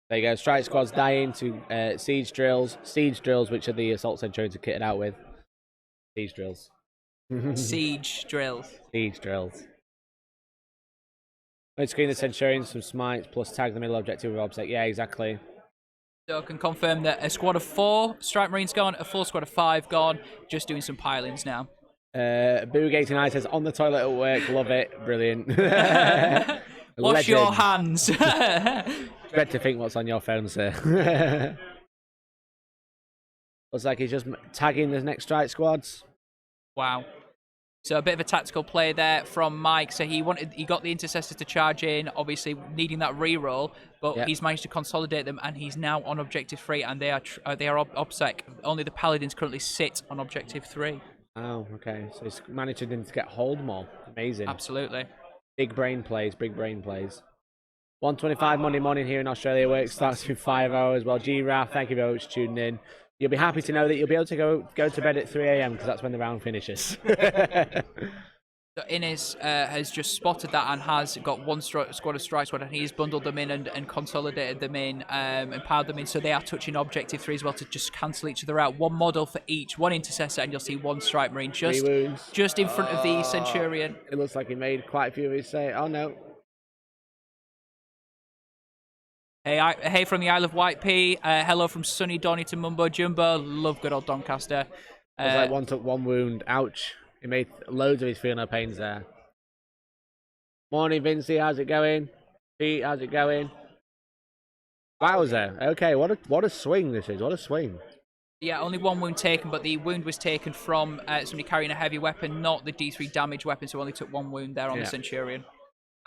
There you go. Strike squads dying to siege drills. Siege drills, which are the assault centurions are kitted out with. Siege drills. Siege drills. Siege drills. Let's screen the centurions, some smites, plus tag the middle objective with object. Yeah, exactly. So I can confirm that a squad of 4 Strike Marines gone, a full squad of 5 gone. Just doing some pilings now. Boogating Eye says, on the toilet at work. Love it. Brilliant. Wash your hands. Dread to think what's on your phone, sir. Looks like he's just tagging the next strike squads. Wow. So a bit of a tactical play there from Mike. So he got the intercessors to charge in, obviously needing that reroll, but he's managed to consolidate them, and he's now on objective 3, and they are OBSEC. Only the paladins currently sit on objective 3. Oh, okay. So he's managed to get hold more. Amazing. Absolutely. Big brain plays. 1:25 Monday morning here in Australia. Work starts in 5 hours. Well, G-Raf, thank you very much for tuning in. You'll be happy to know that you'll be able to go to bed at 3 a.m. because that's when the round finishes. So Innes has just spotted that and has got one squad of strike squad, and he's bundled them in and consolidated them in and piled them in. So they are touching objective 3 as well to just cancel each other out. One model for each, one intercessor, and you'll see one strike marine just in front of the centurion. It looks like he made quite a few of his say. Oh no. Hey from the Isle of Wight P. Hello from sunny Donington Mumbo Jumbo. Love good old Doncaster. It was like one took one wound. Ouch. He made loads of his feel no pains there. Morning, Vincey. How's it going? Pete, how's it going? Wowzer. Okay, what a swing this is. What a swing. Yeah, only one wound taken, but the wound was taken from somebody carrying a heavy weapon, not the D3 damage weapon, so only took one wound there on the Centurion.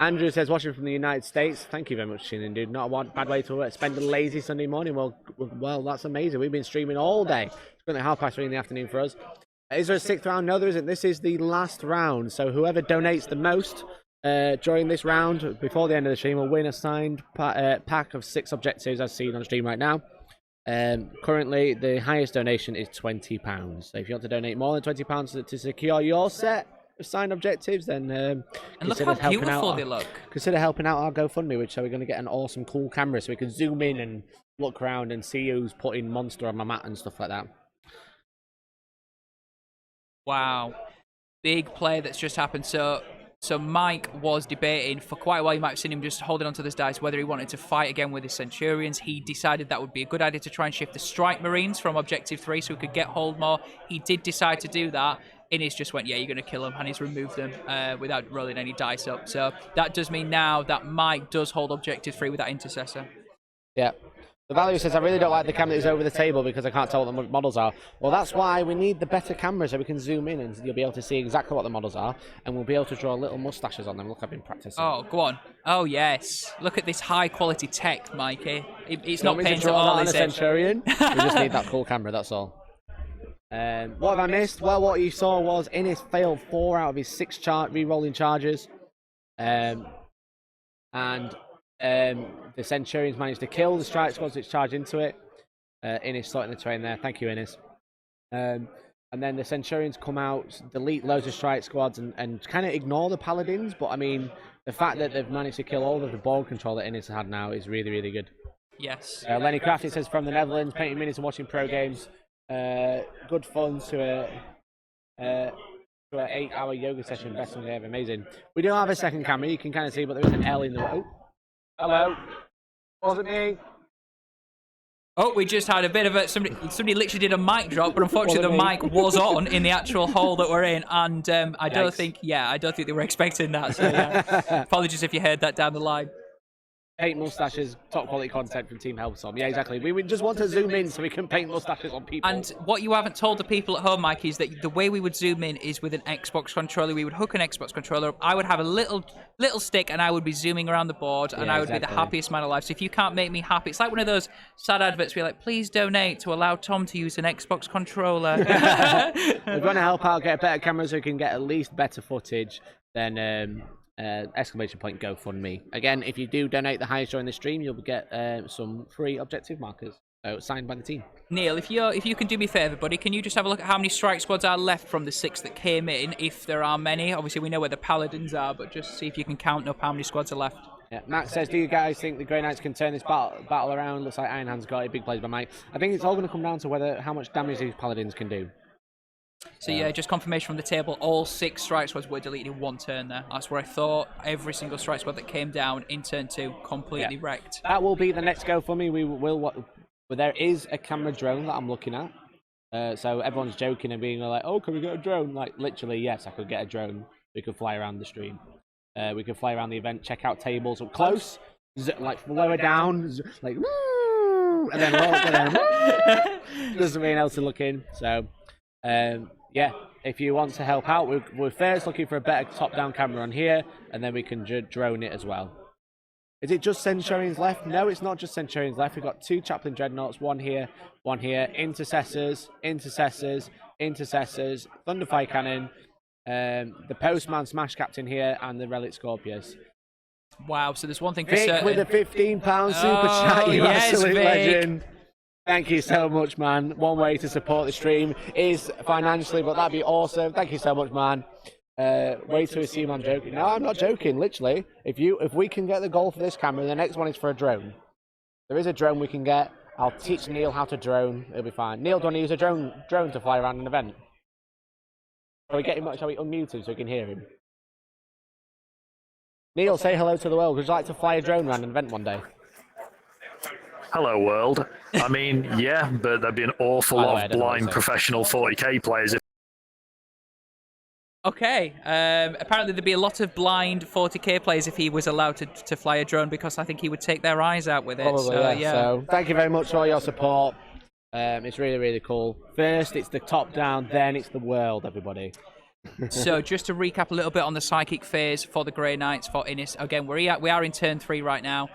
Andrew says, watching from the United States. Thank you very much, Shannon, dude. Not a bad way to spend a lazy Sunday morning. Well, that's amazing. We've been streaming all day. It's going to be 3:30 in the afternoon for us. Is there a 6th round? No, there isn't. This is the last round. So whoever donates the most during this round, before the end of the stream, will win a signed pack of 6 objectives, as seen on stream right now. Currently, the highest donation is £20. So if you want to donate more than £20 to secure your set of signed objectives, then and look how beautiful they look. Consider helping out our GoFundMe, so we're going to get an awesome, cool camera so we can zoom in and look around and see who's putting monster on my mat and stuff like that. Wow, big play that's just happened. So Mike was debating for quite a while. You might have seen him just holding onto this dice whether he wanted to fight again with his Centurions. He decided that would be a good idea to try and shift the Strike Marines from Objective 3 so he could get hold more. He did decide to do that. Innes just went, yeah, you're going to kill him, and he's removed them without rolling any dice up. So that does mean now that Mike does hold Objective 3 with that Intercessor. Yeah. The Value says, I really don't like the camera that's over the table because I can't tell what the models are. Well, that's why we need the better camera so we can zoom in and you'll be able to see exactly what the models are, and we'll be able to draw little mustaches on them. Look, I've been practicing. Oh, go on. Oh, yes. Look at this high-quality tech, Mikey. It's not paint at all, is it? Centurion? We just need that cool camera, that's all. What have I missed? Well, what you saw was Innes failed 4 out of his 6 re-rolling charges. The Centurions managed to kill the strike squads which charged into it. Innes starting the train there. Thank you, Innes. and then the Centurions come out, delete loads of strike squads, and kind of ignore the Paladins. But I mean, the fact that they've managed to kill all of the board control that Innis had now is really, really good. Yes. Lenny Crafty says from the Netherlands, painting minis and watching pro games. Good fun to an 8-hour yoga session. Best one ever. Amazing. We do have a second camera. You can kind of see, but there is an L in the. Oh, hello. Wasn't me. Oh, we just had a bit of a somebody literally did a mic drop, but unfortunately the mic was on in the actual hole that we're in, and I don't think they were expecting that. So yeah, apologies if you heard that down the line. Paint mustaches, top quality content from Team Hellstorm. Yeah, exactly. We just want to zoom in so we can paint mustaches on people. And what you haven't told the people at home, Mike, is that the way we would zoom in is with an Xbox controller. We would hook an Xbox controller up. I would have a little stick, and I would be zooming around the board, and I would be the happiest man alive. So if you can't make me happy, it's like one of those sad adverts where you're like, please donate to allow Tom to use an Xbox controller. We're going to help out, get a better camera so we can get at least better footage than... exclamation point GoFundMe. Again, if you do donate the highest during the stream, you'll get some free objective markers signed by the team. Neil, if you can do me a favour, buddy, can you just have a look at how many strike squads are left from the 6 that came in, if there are many? Obviously, we know where the Paladins are, but just see if you can count up how many squads are left. Yeah, Max says, do you guys think the Grey Knights can turn this battle around? Looks like Iron Hand's got it. Big plays by Mike. I think it's all going to come down to how much damage these Paladins can do. So yeah, just confirmation from the table, all 6 strike squads were deleted in one turn there. That's where I thought every single strike squad that came down in turn 2 completely wrecked. That will be the next GoFundMe. But there is a camera drone that I'm looking at. So everyone's joking and being like, oh, can we get a drone? Like, literally, yes, I could get a drone. We could fly around the stream. We could fly around the event, check out tables up close, like lower down, like, woo, and then lower, and then woo. Doesn't mean else to look in. So... yeah, if you want to help out, we're first looking for a better top-down camera on here, and then we can drone it as well. Is it just Centurions left? No, it's not just Centurions left. We've got 2 Chaplain Dreadnoughts, one here, Intercessors, Thunderfire Cannon, the Postman Smash Captain here, and the Relic Scorpius. Wow, so there's one thing for Vic certain. with a £15 super chat, you absolute Vic. legend. Thank you so much, man. One way to support the stream is financially, but that'd be awesome. Thank you so much, man. Way to assume I'm joking. No, I'm not joking. Literally, if we can get the goal for this camera, the next one is for a drone. There is a drone we can get. I'll teach Neil how to drone. It'll be fine. Neil, do you want to use a drone to fly around an event? Shall we unmute him so we can hear him? Neil, say hello to the world. Would you like to fly a drone around an event one day? Hello, world. I mean, yeah, but there'd be an awful lot of blind professional 40k players. Okay, apparently there'd be a lot of blind 40k players if he was allowed to fly a drone, because I think he would take their eyes out with it. Probably, yeah. So thank you very much for all your support. It's really, really cool. First, it's the top down, then it's the world, everybody. So just to recap a little bit on the psychic phase for the Grey Knights for Innis. Again, we are in turn 3 right now.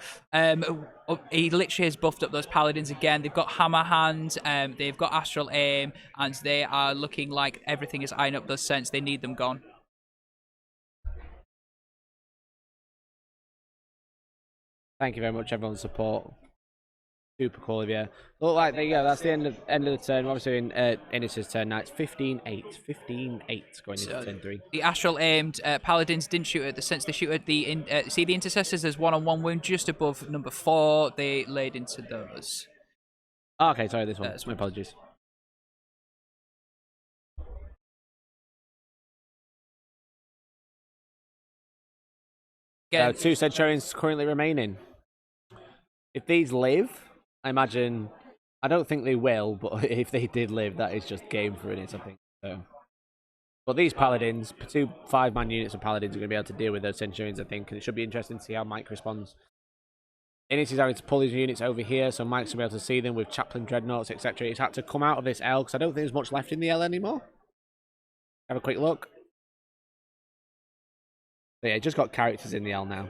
He literally has buffed up those Paladins again. They've got Hammer Hand, they've got Astral Aim, and they are looking like everything is eyeing up those scents. They need them gone. Thank you very much, everyone's support. Super cool of you. Look like there you go. That's the end of the turn. We're obviously in Innis's turn now. It's 15-8. 15-8 going into turn 3. The Astral Aimed Paladins didn't shoot at the sense. They shoot at the see the Intercessors. There's 1-on-1 wound just above number 4. They laid into those. Oh, okay, sorry, this one. My apologies. Again, 2 Centurions currently remaining. If these live, I imagine, I don't think they will, but if they did live, that is just game for Innis, I think. So. But these Paladins, 2 5-man units of Paladins are going to be able to deal with those Centurions, I think, and it should be interesting to see how Mike responds. Innis is having to pull his units over here, so Mike's going to be able to see them with Chaplain Dreadnoughts, etc. He's had to come out of this L, because I don't think there's much left in the L anymore. Have a quick look. So yeah, just got characters in the L now.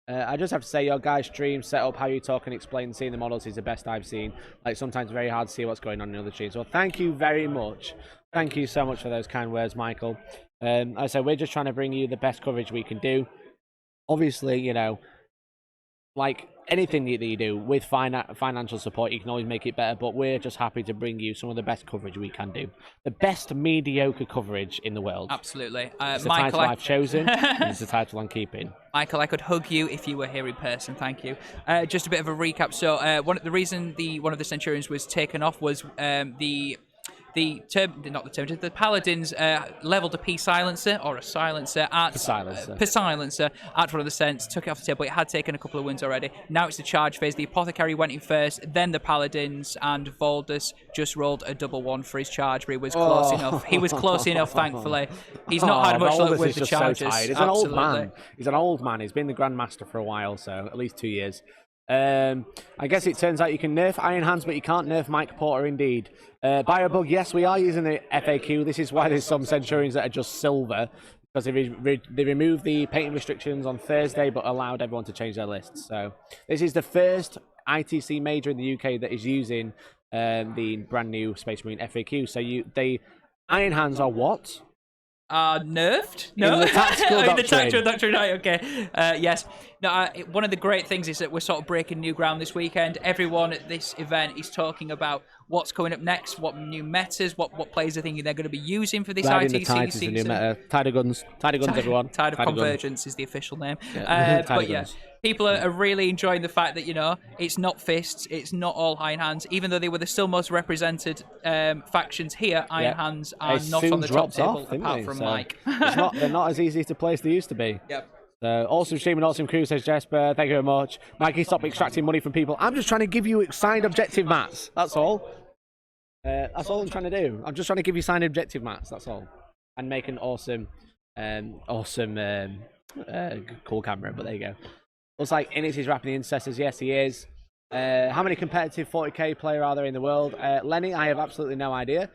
I just have to say, your guys' stream set up how you talk and explain seeing the models is the best I've seen. Like, sometimes very hard to see what's going on in other streams. Well, thank you very much. Thank you so much for those kind words, Michael. I said, we're just trying to bring you the best coverage we can do. Obviously, you know, like anything that you do with financial support, you can always make it better. But we're just happy to bring you some of the best coverage we can do, the best mediocre coverage in the world. Absolutely. It's the Michael, title I've chosen, and it's the title I'm keeping. Michael, I could hug you if you were here in person. Thank you. Just a bit of a recap. So, one of the Centurions was taken off was the Paladins leveled a P silencer or a silencer at silencer at one of the Cents, took it off the table. It had taken a couple of wounds already. Now it's the charge phase. The Apothecary went in first, then the Paladins, and Voldus just rolled a double 1 for his charge, but he was close enough. He was close enough, thankfully. He's not had much luck with the charges. So he's an old man. He's an old man. He's been the Grandmaster for a while, so at least 2 years. I guess it turns out you can nerf Iron Hands, but you can't nerf Mike Porter indeed. Biobug, yes, we are using the FAQ. This is why there's some Centurions that are just silver, because they removed the painting restrictions on Thursday, but allowed everyone to change their lists. So this is the first ITC major in the UK that is using the brand new Space Marine FAQ. So Iron Hands are what? Nerfed? No, in the tactical doctrine. In the tactical doctrine, right? Okay. Yes. No. One of the great things is that we're sort of breaking new ground this weekend. Everyone at this event is talking about what's coming up next, what new metas, what players are thinking they're going to be using for this ITC season. New meta. Tide of guns, everyone. Tide of Convergence is the official name. Yeah. But yeah, people are really enjoying the fact that it's not fists, it's not all Iron Hands, even though they were the still most represented factions here. Iron Hands are not on the top table apart from Mike. They're not as easy to play as they used to be. Yep. Awesome stream and awesome crew, says Jesper. Thank you very much. Mikey, stop extracting money from people. I'm just trying to give you signed objective mats. That's all. That's all I'm trying to do. I'm just trying to give you signed objective mats. That's all. And make an awesome, cool camera. But there you go. Looks like Innis is wrapping the Incestors. Yes, he is. How many competitive 40k player are there in the world? Lenny, I have absolutely no idea.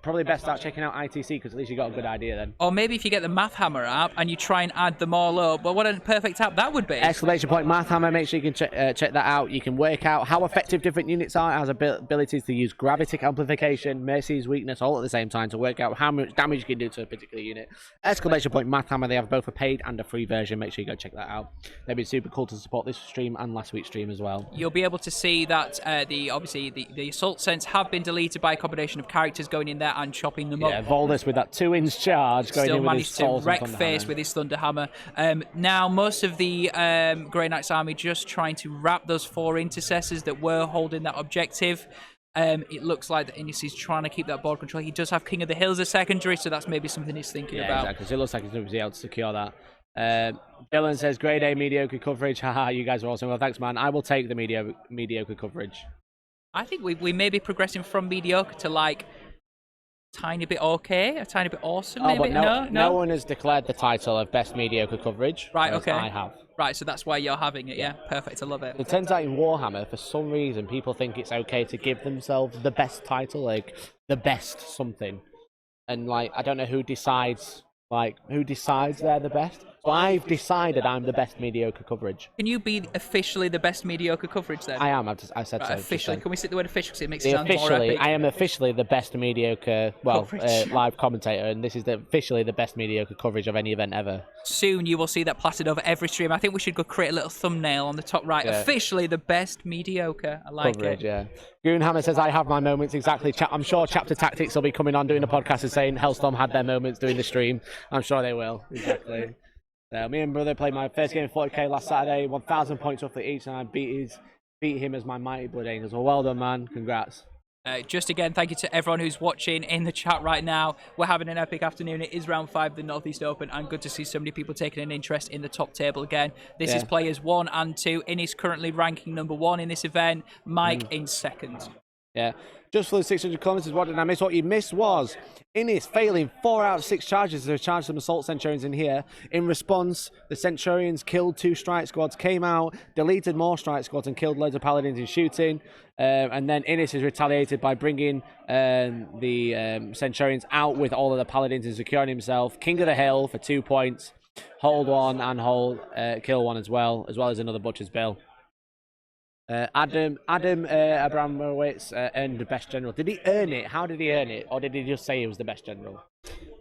Probably best start checking out ITC, because at least you got a good idea then. Or maybe if you get the Math Hammer app and you try and add them all up. But what a perfect app that would be. Exclamation point Math Hammer. Make sure you can check that out. You can work out how effective different units are. It has abilities to use gravity amplification, Mercy's weakness, all at the same time to work out how much damage you can do to a particular unit. Exclamation point Math Hammer. They have both a paid and a free version. Make sure you go check that out. They've been super cool to support this stream and last week's stream as well. You'll be able to see that the Assault Sense have been deleted by a combination of characters going in there and chopping them up. Yeah, Voldus with that 2-inch charge going in with his still managed to wreck face with his Thunderhammer. Now, most of the Grey Knights army just trying to wrap those 4 intercessors that were holding that objective. It looks like that Innis is trying to keep that board control. He does have King of the Hills as secondary, so that's maybe something he's thinking about. Exactly. So it looks like he's going to be able to secure that. Dylan says, grade A mediocre coverage. Haha, you guys are awesome. Well, thanks, man. I will take the mediocre coverage. I think we may be progressing from mediocre to like tiny bit okay, a tiny bit awesome, maybe. But no one has declared the title of best mediocre coverage. Right, okay. I have. Right, so that's why you're having it, yeah? Perfect, I love it. It turns out in Warhammer, for some reason, people think it's okay to give themselves the best title, like the best something. And like, I don't know who decides they're the best. So I've decided I'm the best mediocre coverage. Can you be officially the best mediocre coverage then? I am. I said right, so. Officially. Can we say the word official because it makes it sound more epic? I am officially the best mediocre, live commentator, and this is officially the best mediocre coverage of any event ever. Soon you will see that plastered over every stream. I think we should go create a little thumbnail on the top right. Yeah. Officially the best mediocre. I like coverage, it. Yeah. Goonhammer says, I have my moments. Exactly. I'm sure Chapter Tactics will be coming on doing a podcast and saying Hellstorm had their moments doing the stream. I'm sure they will. Exactly. Me and brother played my first game of 40k last Saturday, 1,000 points roughly each, and I beat him as my mighty blood angels. Well done, man. Congrats. Just again, thank you to everyone who's watching in the chat right now. We're having an epic afternoon. It is round 5 of the Northeast Open, and good to see so many people taking an interest in the top table again. This is players 1 and 2. Innis currently ranking number 1 in this event. Mike in second. Yeah. Just for the 600 kilometers, what did I miss? What you missed was Innis failing 4 out of 6 charges to charge some Assault Centurions in here. In response, the Centurions killed 2 strike squads, came out, deleted more strike squads, and killed loads of Paladins in shooting. And then Innis is retaliated by bringing the Centurions out with all of the Paladins and securing himself. King of the Hill for 2 points. Hold 1 and kill 1 as well as another Butcher's Bill. Adam Abramowitz earned the best general. Did he earn it? How did he earn it? Or did he just say he was the best general?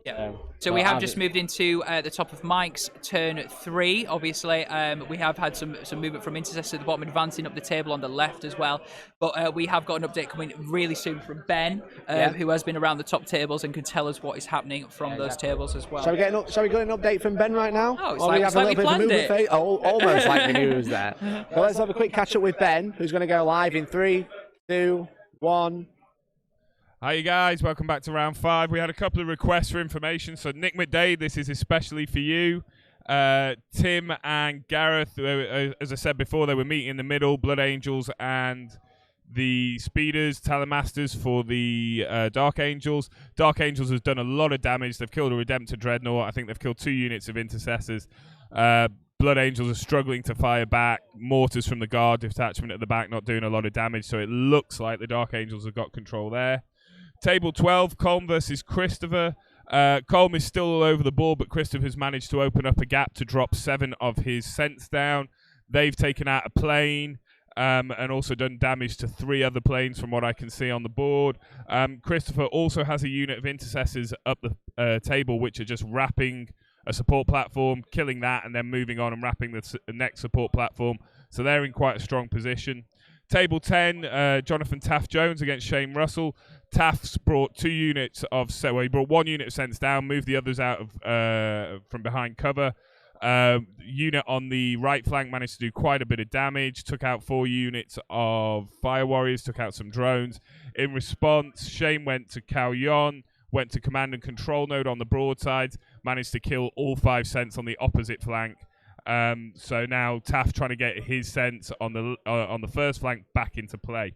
Yeah. So we have just moved into the top of Mike's turn 3. Obviously, we have had some movement from Intercessor at the bottom, advancing up the table on the left as well. But we have got an update coming really soon from Ben, who has been around the top tables and can tell us what is happening from those tables as well. Shall we get an update from Ben right now? Oh, it's like we planned it. Almost like we knew it was there. But let's have a quick catch up with Ben, who's going to go live in 3, 2, 1. Hi, you guys. Welcome back to round 5. We had a couple of requests for information. So, Nick McDade, this is especially for you. Tim and Gareth, as I said before, they were meeting in the middle. Blood Angels and the Speeders, Talamasters for the Dark Angels. Dark Angels has done a lot of damage. They've killed a Redemptor Dreadnought. I think they've killed 2 units of Intercessors. Blood Angels are struggling to fire back. Mortars from the Guard detachment at the back not doing a lot of damage. So, it looks like the Dark Angels have got control there. Table 12, Colm versus Christopher. Colm is still all over the board, but Christopher's managed to open up a gap to drop 7 of his Scents down. They've taken out a plane and also done damage to 3 other planes from what I can see on the board. Christopher also has a unit of Intercessors up the table, which are just wrapping a support platform, killing that, and then moving on and wrapping the next support platform. So they're in quite a strong position. Table 10, Jonathan Taft-Jones against Shane Russell. Taft's brought 2 units of... So he brought 1 unit of Sense down, moved the others out of from behind cover. Unit on the right flank managed to do quite a bit of damage, took out 4 units of Fire Warriors, took out some drones. In response, Shane went to Cao Yon, went to Command and Control Node on the broadside, managed to kill all 5 Sense on the opposite flank. So now Taft trying to get his Sense on the first flank back into play.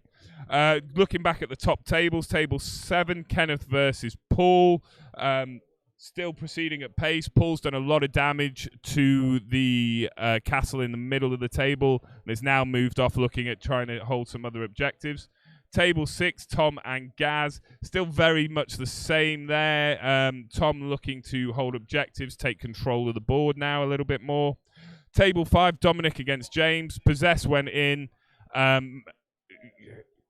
Looking back at the top tables, table 7, Kenneth versus Paul. Still proceeding at pace. Paul's done a lot of damage to the castle in the middle of the table and has now moved off looking at trying to hold some other objectives. Table 6, Tom and Gaz, still very much the same there. Tom looking to hold objectives, take control of the board now a little bit more. Table 5, Dominic against James. Possess went in.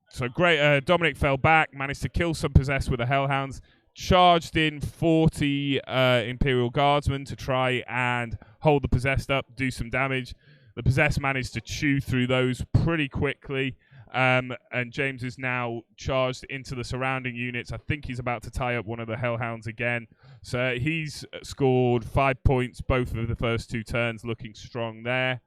So great. Dominic fell back, managed to kill some Possess with the Hellhounds. Charged in 40 Imperial Guardsmen to try and hold the Possessed up, do some damage. The Possessed managed to chew through those pretty quickly. And James is now charged into the surrounding units. I think he's about to tie up one of the Hellhounds again. So he's scored 5 points both of the first 2 turns, looking strong there.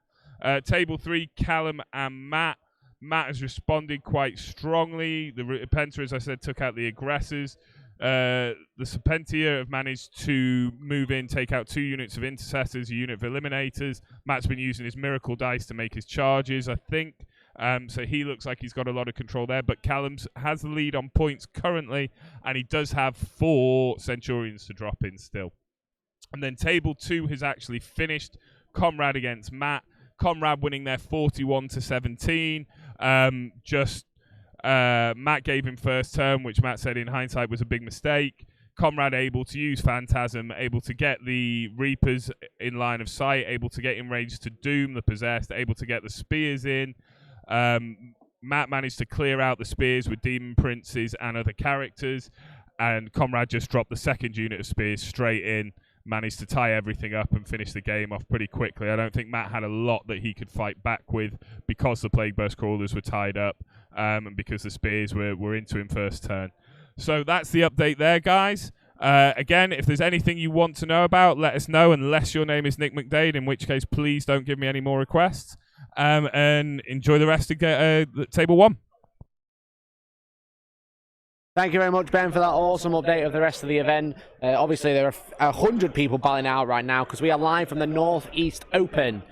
Table 3, Callum and Matt. Matt has responded quite strongly. The Penta, as I said, took out the aggressors. The Serpentia have managed to move in, take out 2 units of Intercessors, a unit of Eliminators. Matt's been using his Miracle Dice to make his charges, I think. So he looks like he's got a lot of control there. But Callum has the lead on points currently, and he does have 4 Centurions to drop in still. And then table 2 has actually finished. Comrade against Matt. Comrade winning there 41-17. Matt gave him first turn, which Matt said in hindsight was a big mistake. Comrade able to use Phantasm, able to get the Reapers in line of sight, able to get in range to doom the Possessed, able to get the Spears in. Matt managed to clear out the Spears with Demon Princes and other characters, and Comrade just dropped the second unit of Spears straight in, managed to tie everything up and finish the game off pretty quickly. I don't think Matt had a lot that he could fight back with because the Plague Burst Crawlers were tied up and because the Spears were into him first turn. So that's the update there, guys. Again, if there's anything you want to know about, let us know, unless your name is Nick McDade, in which case please don't give me any more requests. And enjoy the rest of Table 1. Thank you very much, Ben, for that awesome update of the rest of the event. Obviously, there are 100 people battling out right now because we are live from the Northeast Open,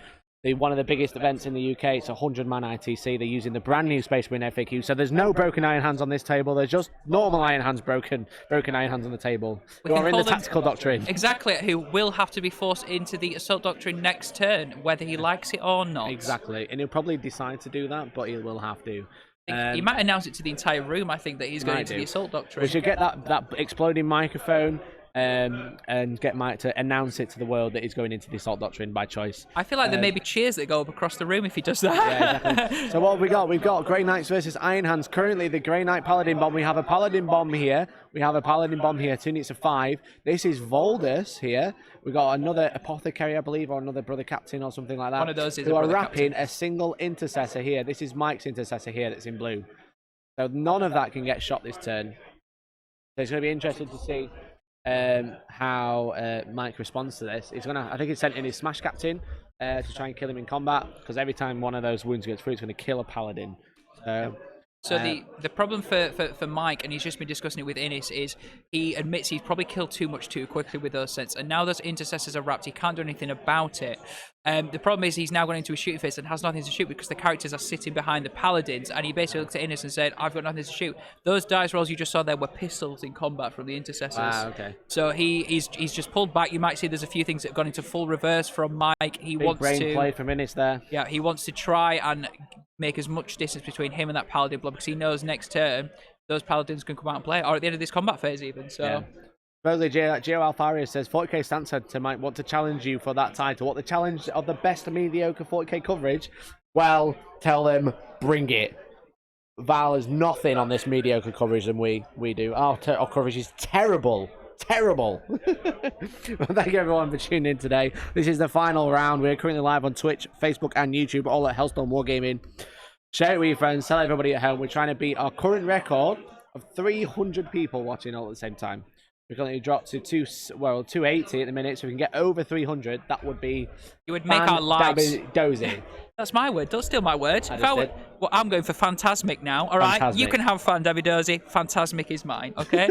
one of the biggest events in the UK. It's a 100-man ITC. They're using the brand new Space Marine FAQ. So there's no broken iron hands on this table. There's just normal iron hands, broken iron hands on the table. Who are in the tactical doctrine. Exactly, who will have to be forced into the assault doctrine next turn, whether he likes it or not. Exactly, and he'll probably decide to do that, but he will have to. He might announce it to the entire room, I think, that he's going into the assault doctrine. We should get that exploding microphone and get Mike to announce it to the world that he's going into the Assault Doctrine by choice. I feel like there may be cheers that go up across the room if he does that. Yeah, exactly. So what have we got? We've got Grey Knights versus Iron Hands. Currently, the Grey Knight Paladin Bomb. We have a Paladin Bomb here. We have a Paladin Bomb here. 2 units of 5. This is Voldus here. We've got another Apothecary, I believe, or another Brother Captain or something like that. One of those is who a are Brother wrapping Captain. a single Intercessor here. This is Mike's Intercessor here that's in blue. So none of that can get shot this turn. So it's going to be interesting to see how Mike responds to this. I think he's sent in his Smash Captain to try and kill him in combat, because every time one of those wounds gets through, it's going to kill a Paladin. So the problem for Mike, and he's just been discussing it with Innis, is he admits he's probably killed too much too quickly with those sets, and now those Intercessors are wrapped, he can't do anything about it. The problem is he's now gone into a shooting phase and has nothing to shoot because the characters are sitting behind the Paladins, and he basically looked at Innis and said, I've got nothing to shoot. Those dice rolls you just saw there were pistols in combat from the Intercessors. Wow, okay. So he's just pulled back. You might see there's a few things that have gone into full reverse from Mike. He Big wants brain to play from Innis there. Yeah, he wants to try and make as much distance between him and that Paladin blob, because he knows next turn those Paladins can come out and play, or at the end of this combat phase even. So. Yeah. Supposedly, Gio Alfaria says 40k Stan said to Mike, want to challenge you for that title. What, the challenge of the best mediocre 40k coverage? Well, tell them, bring it. Val has nothing on this mediocre coverage than we do. Our coverage is terrible. Terrible. Well, thank you everyone for tuning in today. This is the final round. We're currently live on Twitch, Facebook, and YouTube, all at Hellstormwargaming. Share it with your friends. Tell everybody at home. We're trying to beat our current record of 300 people watching all at the same time. We're currently dropped to 280 at the minute, so if we can get over 300, that would be... It would make our lives... dozy. That's my word. Don't steal my word. Well, I'm going for Phantasmic now, all right? Phantasmic. You can have fun, David Dozy. Phantasmic is mine, okay?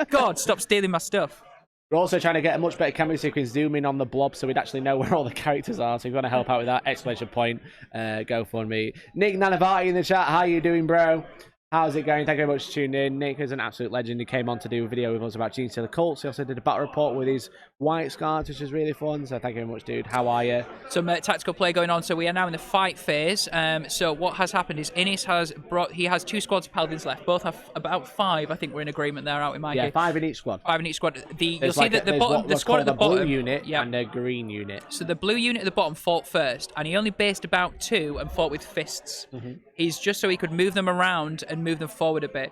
God, stop stealing my stuff. We're also trying to get a much better camera so we can zoom in on the blob so we'd actually know where all the characters are. So if you want to help out with that, exclamation point, go for me. Nick Nanavati in the chat, how you doing, bro? How's it going? Thank you very much for tuning in. Nick is an absolute legend. He came on to do a video with us about Gene Stealer Cults. He also did a battle report with his white scarves, which is really fun. So thank you very much, dude. How are you? Some tactical play going on. So we are now in the fight phase. So what has happened is Innis has he has 2 squads of Paladins left. Both have about 5. I think we're in agreement there, out in my Yeah, 5 in each squad. 5 in each squad. You'll There's see that the bottom, the squad at the bottom, blue unit yeah. and a green unit. So the blue unit at the bottom fought first, and he only based about 2 and fought with fists. He's just so he could move them around and move them forward a bit.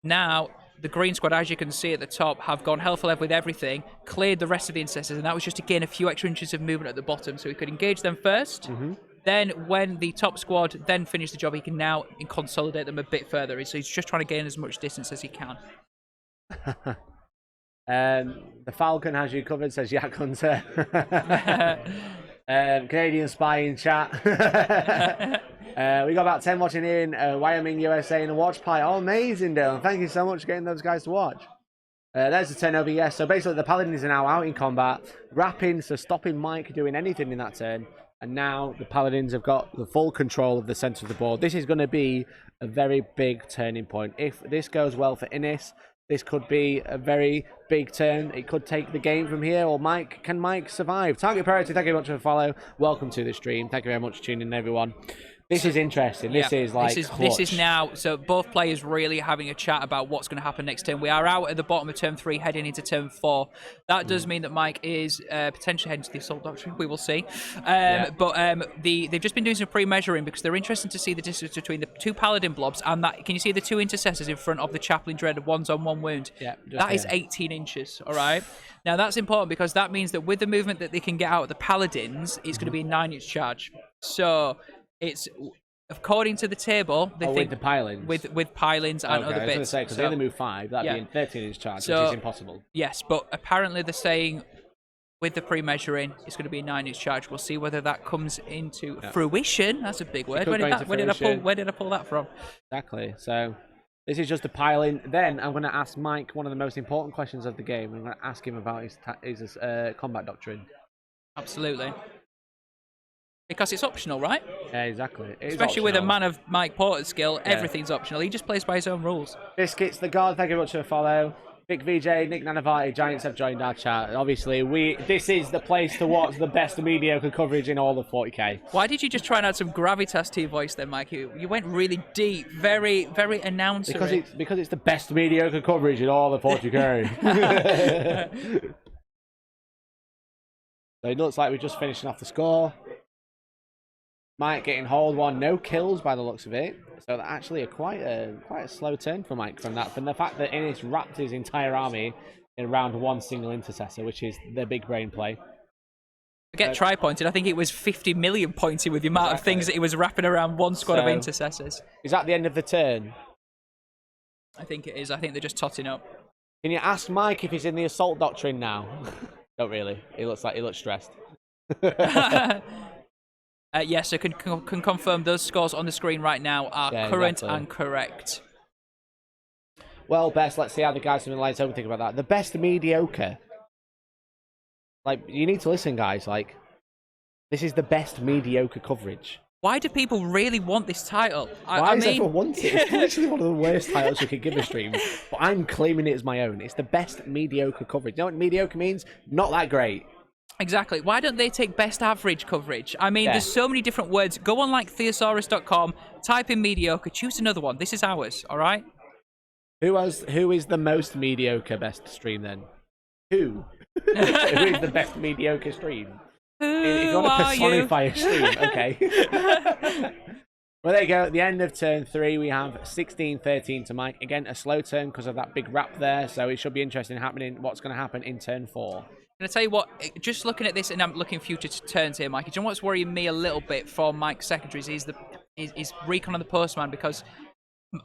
Now, the green squad, as you can see at the top, have gone hell for leather with everything, cleared the rest of the Intercessors, and that was just to gain a few extra inches of movement at the bottom, so he could engage them first. Then, when the top squad then finish the job, he can now consolidate them a bit further. So he's just trying to gain as much distance as he can. The Falcon has you covered, says Yak Hunter. Canadian Spy in chat. We got about 10 watching in Wyoming, USA, and a watch pie. Oh, amazing, Dylan. Thank you so much for getting those guys to watch. There's the turnover, yes. So basically, the Paladins are now out in combat, wrapping, so stopping Mike doing anything in that turn. And now the Paladins have got the full control of the centre of the board. This is going to be a very big turning point. If this goes well for Innis, this could be a very big turn. It could take the game from here, or can Mike survive? Target Priority, thank you very much for the follow. Welcome to the stream. Thank you very much for tuning in, everyone. This is interesting. This is like this is now. So both players really having a chat about what's going to happen next turn. We are out at the bottom of turn 3, heading into turn 4. That does mean that Mike is potentially heading to the Assault Doctrine. We will see. But they've just been doing some pre-measuring because they're interested to see the distance between the 2 Paladin blobs and that. Can you see the 2 Intercessors in front of the Chaplain Dread? One's on 1 wound. Yeah, that is 18 inches. All right. Now that's important because that means that with the movement that they can get out of the Paladins, it's going to be a 9-inch charge. So. It's according to the table. They think with the pilings, with pilings and other bits. I was going to say because they only move 5, that'd be in 13-inch charge, which is impossible. Yes, but apparently they're saying with the pre-measuring, it's going to be a 9-inch charge. We'll see whether that comes into fruition. That's a big word. Where did I pull that from? Exactly. So this is just a piling. Then I'm going to ask Mike one of the most important questions of the game. I'm going to ask him about his combat doctrine. Absolutely. Because it's optional, right? Yeah, exactly. Especially with a man of Mike Porter's skill, everything's optional. He just plays by his own rules. Biscuits, the God, thank you very much for the follow. Vic VJ, Nick Nanavati, Giants have joined our chat. Obviously, this is the place to watch the best mediocre coverage in all of 40k. Why did you just try and add some gravitas to your voice then, Mike? You went really deep, very, very announcer. Because it's the best mediocre coverage in all of 40k. So it looks like we're just finishing off the score. Mike getting hold one, no kills by the looks of it. So that actually quite a slow turn for Mike from the fact that Innis wrapped his entire army in around one single intercessor, which is the big brain play. Forget tri-pointed. I think it was 50 million pointed with the amount of things that he was wrapping around one squad of intercessors. Is that the end of the turn? I think it is. I think they're just totting up. Can you ask Mike if he's in the assault doctrine now? Don't really. He looks stressed. Yes, so can confirm those scores on the screen right now are current and correct. Well, Best, let's see how the guys from the Lions Home think about that. The best mediocre. Like, you need to listen, guys. Like, this is the best mediocre coverage. Why do people really want this title? Why does everyone want it? It's literally one of the worst titles you could give a stream. But I'm claiming it as my own. It's the best mediocre coverage. You know what mediocre means? Not that great. Exactly. Why don't they take best average coverage? I mean, there's so many different words. Go on like thesaurus.com, type in mediocre, choose another one. This is ours, all right? Who is the most mediocre best stream then? Who? Who is the best mediocre stream? If you want to personify a stream, okay. Well, there you go. At the end of turn 3, we have 16-13 to Mike. Again, a slow turn because of that big wrap there, so it should be interesting what's going to happen in turn 4. And I tell you what, just looking at this, and I'm looking future turns here, Mike. Do you know what's worrying me a little bit for Mike's secondaries is recon on the postman, because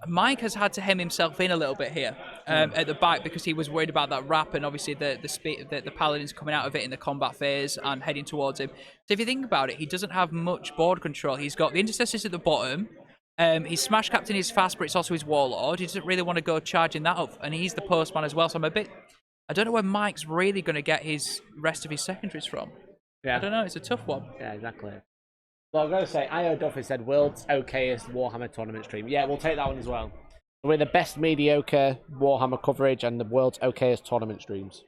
Mike has had to hem himself in a little bit here at the back because he was worried about that wrap and obviously the speed the paladins coming out of it in the combat phase and heading towards him. So if you think about it, he doesn't have much board control. He's got the intercessors at the bottom. His Smash Captain is fast, but it's also his Warlord. He doesn't really want to go charging that up, and he's the postman as well. So I don't know where Mike's really going to get his rest of his secondaries from. Yeah. I don't know. It's a tough one. Yeah, exactly. Well, I've got to say, I.O. Duffy said, world's okayest Warhammer tournament stream. Yeah, we'll take that one as well. We're the best mediocre Warhammer coverage and the world's okayest tournament streams.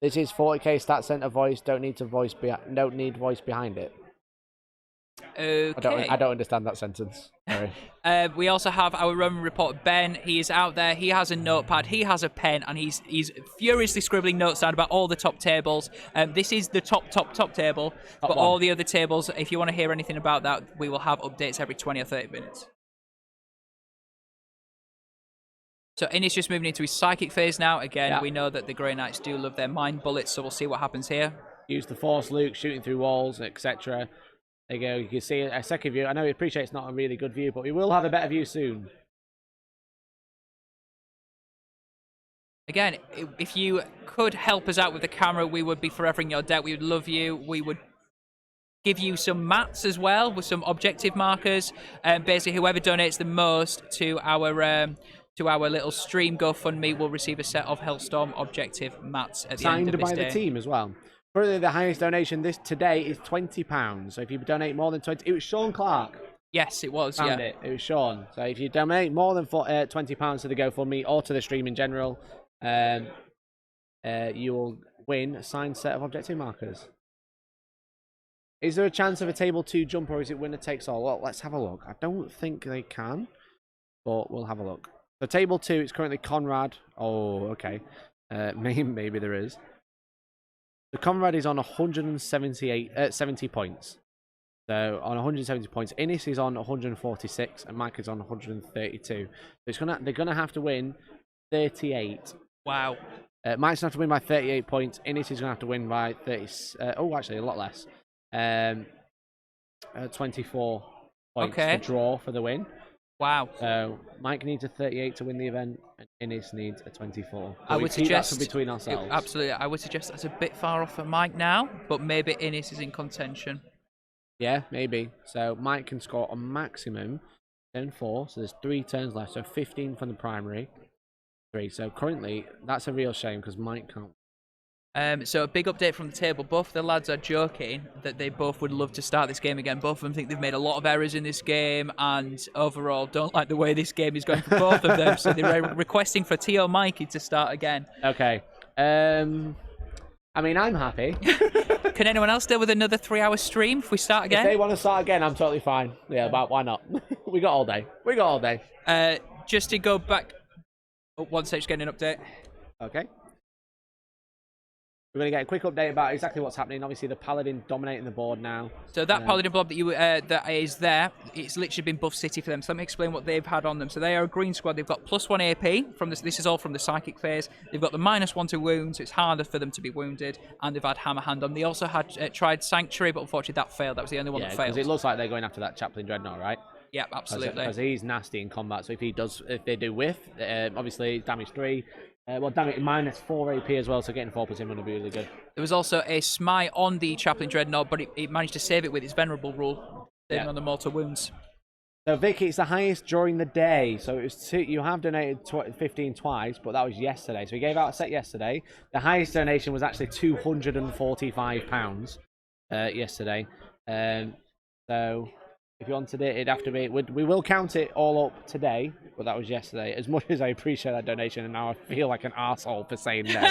This is 40k stat center voice. Don't need voice behind it. Okay. I don't understand that sentence. Sorry. We also have our Roman reporter Ben. He is out there. He has a notepad. He has a pen, and he's furiously scribbling notes down about all the top tables. This is the top table. But all the other tables, if you want to hear anything about that, we will have updates every 20 or 30 minutes. So Innis just moving into his psychic phase now. Again, we know that the Grey Knights do love their mind bullets, so we'll see what happens here. Use the Force Luke, shooting through walls, etc. There you go. You can see a second view. I know we appreciate it's not a really good view, but we will have a better view soon. Again, if you could help us out with the camera, we would be forever in your debt. We would love you. We would give you some mats as well with some objective markers. Basically, whoever donates the most to our little stream GoFundMe will receive a set of Hellstorm objective mats at the end of this day. Signed by the team as well. Currently, the highest donation today is £20. So if you donate more than 20, it was Sean Clark. Yes, it was. It was Sean. So if you donate more than £20 to the GoFundMe or to the stream in general, you will win a signed set of objective markers. Is there a chance of a table 2 jump, or is it winner takes all? Well, let's have a look. I don't think they can, but we'll have a look. So table 2 is currently Conrad. Oh, okay. Maybe there is. The Conrad is on 70 points. So on 170 points, Innis is on 146 and Mike is on 132. So they're gonna have to win 38. Wow. Mike's gonna have to win by 38 points. Innis is gonna have to win by 30. Actually, a lot less. 24 points to draw for the win. Wow. So Mike needs a 38 to win the event, and Innis needs a 24. I would suggest between ourselves. Absolutely, I would suggest that's a bit far off for Mike now, but maybe Innis is in contention. Yeah, maybe. So Mike can score a maximum turn 4. So there's 3 turns left. So 15 from the primary. 3. So currently, that's a real shame because Mike can't. So a big update from the table. Both the lads are joking that they both would love to start this game again. Both of them think they've made a lot of errors in this game and overall don't like the way this game is going for both of them. So they're requesting for Tio Mikey to start again. Okay. I mean, I'm happy. Can anyone else deal with another 3-hour stream if we start again? If they want to start again, I'm totally fine. Yeah, but why not? We got all day. We got all day. Just to go back... Oh, one sec, just getting an update. Okay. We're going to get a quick update about exactly what's happening. Obviously, the Paladin dominating the board now. So that Paladin blob that you that is there, it's literally been buff city for them. So let me explain what they've had on them. So they are a green squad. They've got +1 AP from this. This is all from the psychic phase. They've got the -1 to wounds. So it's harder for them to be wounded, and they've had hammer hand on. They also had tried sanctuary, but unfortunately that failed. That was the only one that failed. Because it looks like they're going after that Chaplain Dreadnought, right? Yeah, absolutely. Because he's nasty in combat. So if they do whiff, obviously damage 3. Well, damage -4 AP as well, so getting 4 him would be really good. There was also a smite on the Chaplain Dreadnought, but it managed to save it with its Venerable rule, saving on the mortal wounds. So Vicky, it's the highest during the day. So it was you have donated 15 twice, but that was yesterday. So we gave out a set yesterday. The highest donation was actually £245 yesterday. So if you wanted it, it'd have to be. We will count it all up today, but that was yesterday. As much as I appreciate that donation, and now I feel like an arsehole for saying no.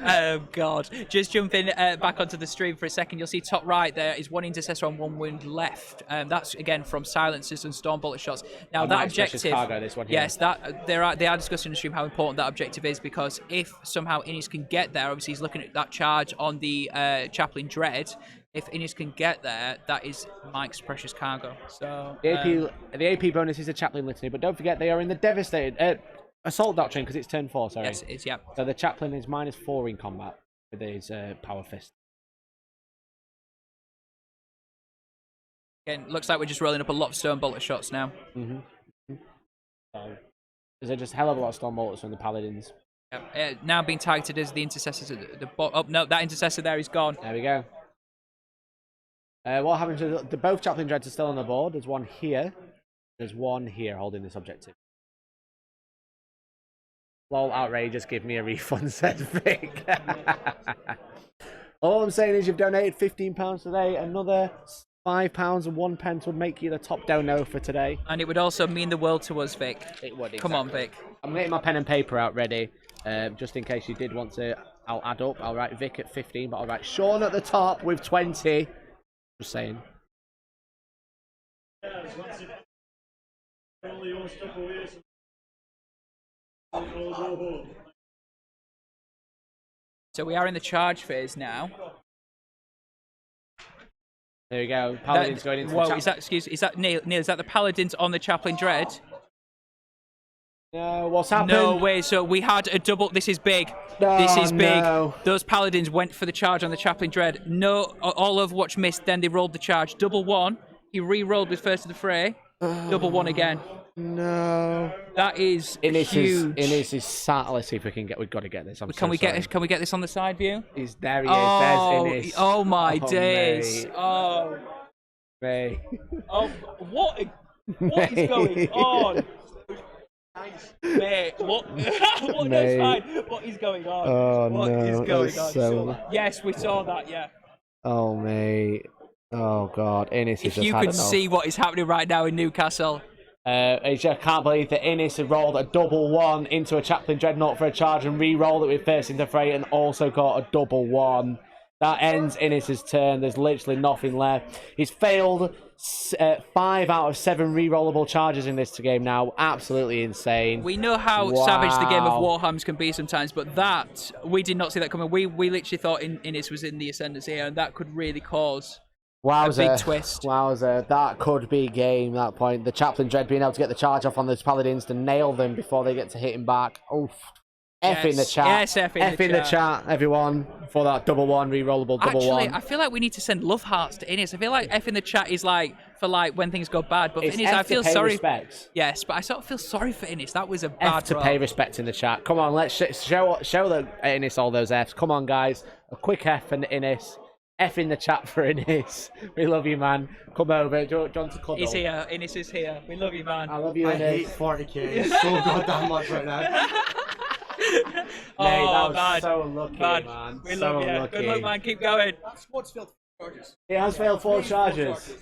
Oh, God. Just jumping back onto the stream for a second, you'll see top right there is 1 intercessor on 1 wound left. That's, again, from silencers and storm bullet shots. Now, that objective... Cargo, this one here. Yes, they are discussing in the stream how important that objective is, because if somehow Innis can get there, obviously he's looking at that charge on the Chaplain Dread. If Innis can get there, that is Mike's precious cargo. So the AP bonus is a Chaplain Litany, but don't forget they are in the devastated Assault Doctrine because it's turn 4. Sorry. Yes, it is. Yeah. So the Chaplain is -4 in combat with his Power Fist. Again, looks like we're just rolling up a lot of stone bullet shots now. So there's just a hell of a lot of storm bullets from the Paladins. Yeah. Now being targeted as the intercessors at the bottom. Oh no, that intercessor there is gone. There we go. What happens to both Chaplain Dreads are still on the board. There's one here. There's one here holding this objective. Lol, outrageous. Give me a refund, said Vic. All I'm saying is you've donated £15 today. Another £5 and 1 pence would make you the top dono for today. And it would also mean the world to us, Vic. It would. Exactly. Come on, Vic. I'm getting my pen and paper out ready, just in case you did want to. I'll add up. I'll write Vic at 15, but I'll write Sean at the top with 20. Just saying. So we are in the charge phase now. There we go. Paladins going into whoa, is that Neil? Neil, is that the Paladins on the Chaplain Dread? No, what's happened? No way. So we had a double. This is big. This is big. No. Those Paladins went for the charge on the Chaplain Dread. No, all Overwatch missed. Then they rolled the charge. Double 1. He re-rolled with first of the fray. Double 1 again. No. That is huge. Innis is sat. Let's see if we can get. We've got to get this. Can we get this on the side view? There he is. There's Innis. Oh my days. Mate. Oh. Mate. Oh, what is going on? Mate, what is going on? Oh, what no, is going on? so... Yes, we saw that, yeah. Oh, mate. Oh, God. Innis is if you could see what is happening right now in Newcastle. I just can't believe that Innis had rolled a double 1 into a Chaplain Dreadnought for a charge and re-rolled it with first into fray and also got a double 1. That ends Innis's turn. There's literally nothing left. He's failed 5 out of 7 re-rollable charges in this game now. Absolutely insane. We know how savage the game of Warhammers can be sometimes, but that, we did not see that coming. We literally thought Innis was in the ascendants here, and that could really cause a big twist. Wowzer, that could be game, that point. The Chaplain Dread being able to get the charge off on those Paladins to nail them before they get to hit him back. Oof. F in the chat. Yes, F in the chat, everyone, for that double 1, re-rollable double 1. Actually, I feel like we need to send love hearts to Innis. I feel like F in the chat is like for like when things go bad, but for Innis, I feel sorry. Respect. Yes, but I sort of feel sorry for Innis. That was a bad F to pay respect in the chat. Come on, let's show the Innis all those Fs. Come on, guys. A quick F for Innis. F in the chat for Innis. We love you, man. Come over. John to cuddle. He's here. Innis is here. We love you, man. I love you, Innis. I hate 40K so goddamn much right now. Oh, that was man. so unlucky, man. We so love you. unlucky. Good luck, man. Keep going. It has failed 4 charges.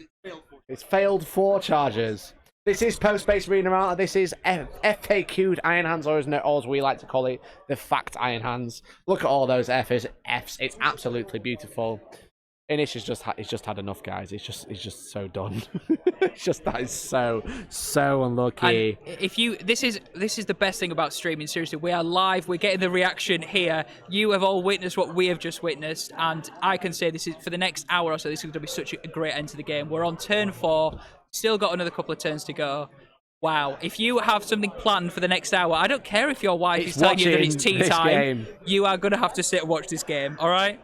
It's failed 4 charges. This is post-based arena route. This is FAQ'd Iron Hands, or as we like to call it, the fact Iron Hands. Look at all those Fs. It's absolutely beautiful. Inish has just had enough, guys. It's just so done. That is so unlucky. And if you, this is the best thing about streaming. Seriously, we are live. We're getting the reaction here. You have all witnessed what we have just witnessed, and I can say this is for the next hour or so. This is going to be such a great end to the game. We're on turn 4. Still got another couple of turns to go. Wow. If you have something planned for the next hour, I don't care if your wife is telling you that it's tea time. Game. You are going to have to sit and watch this game. All right.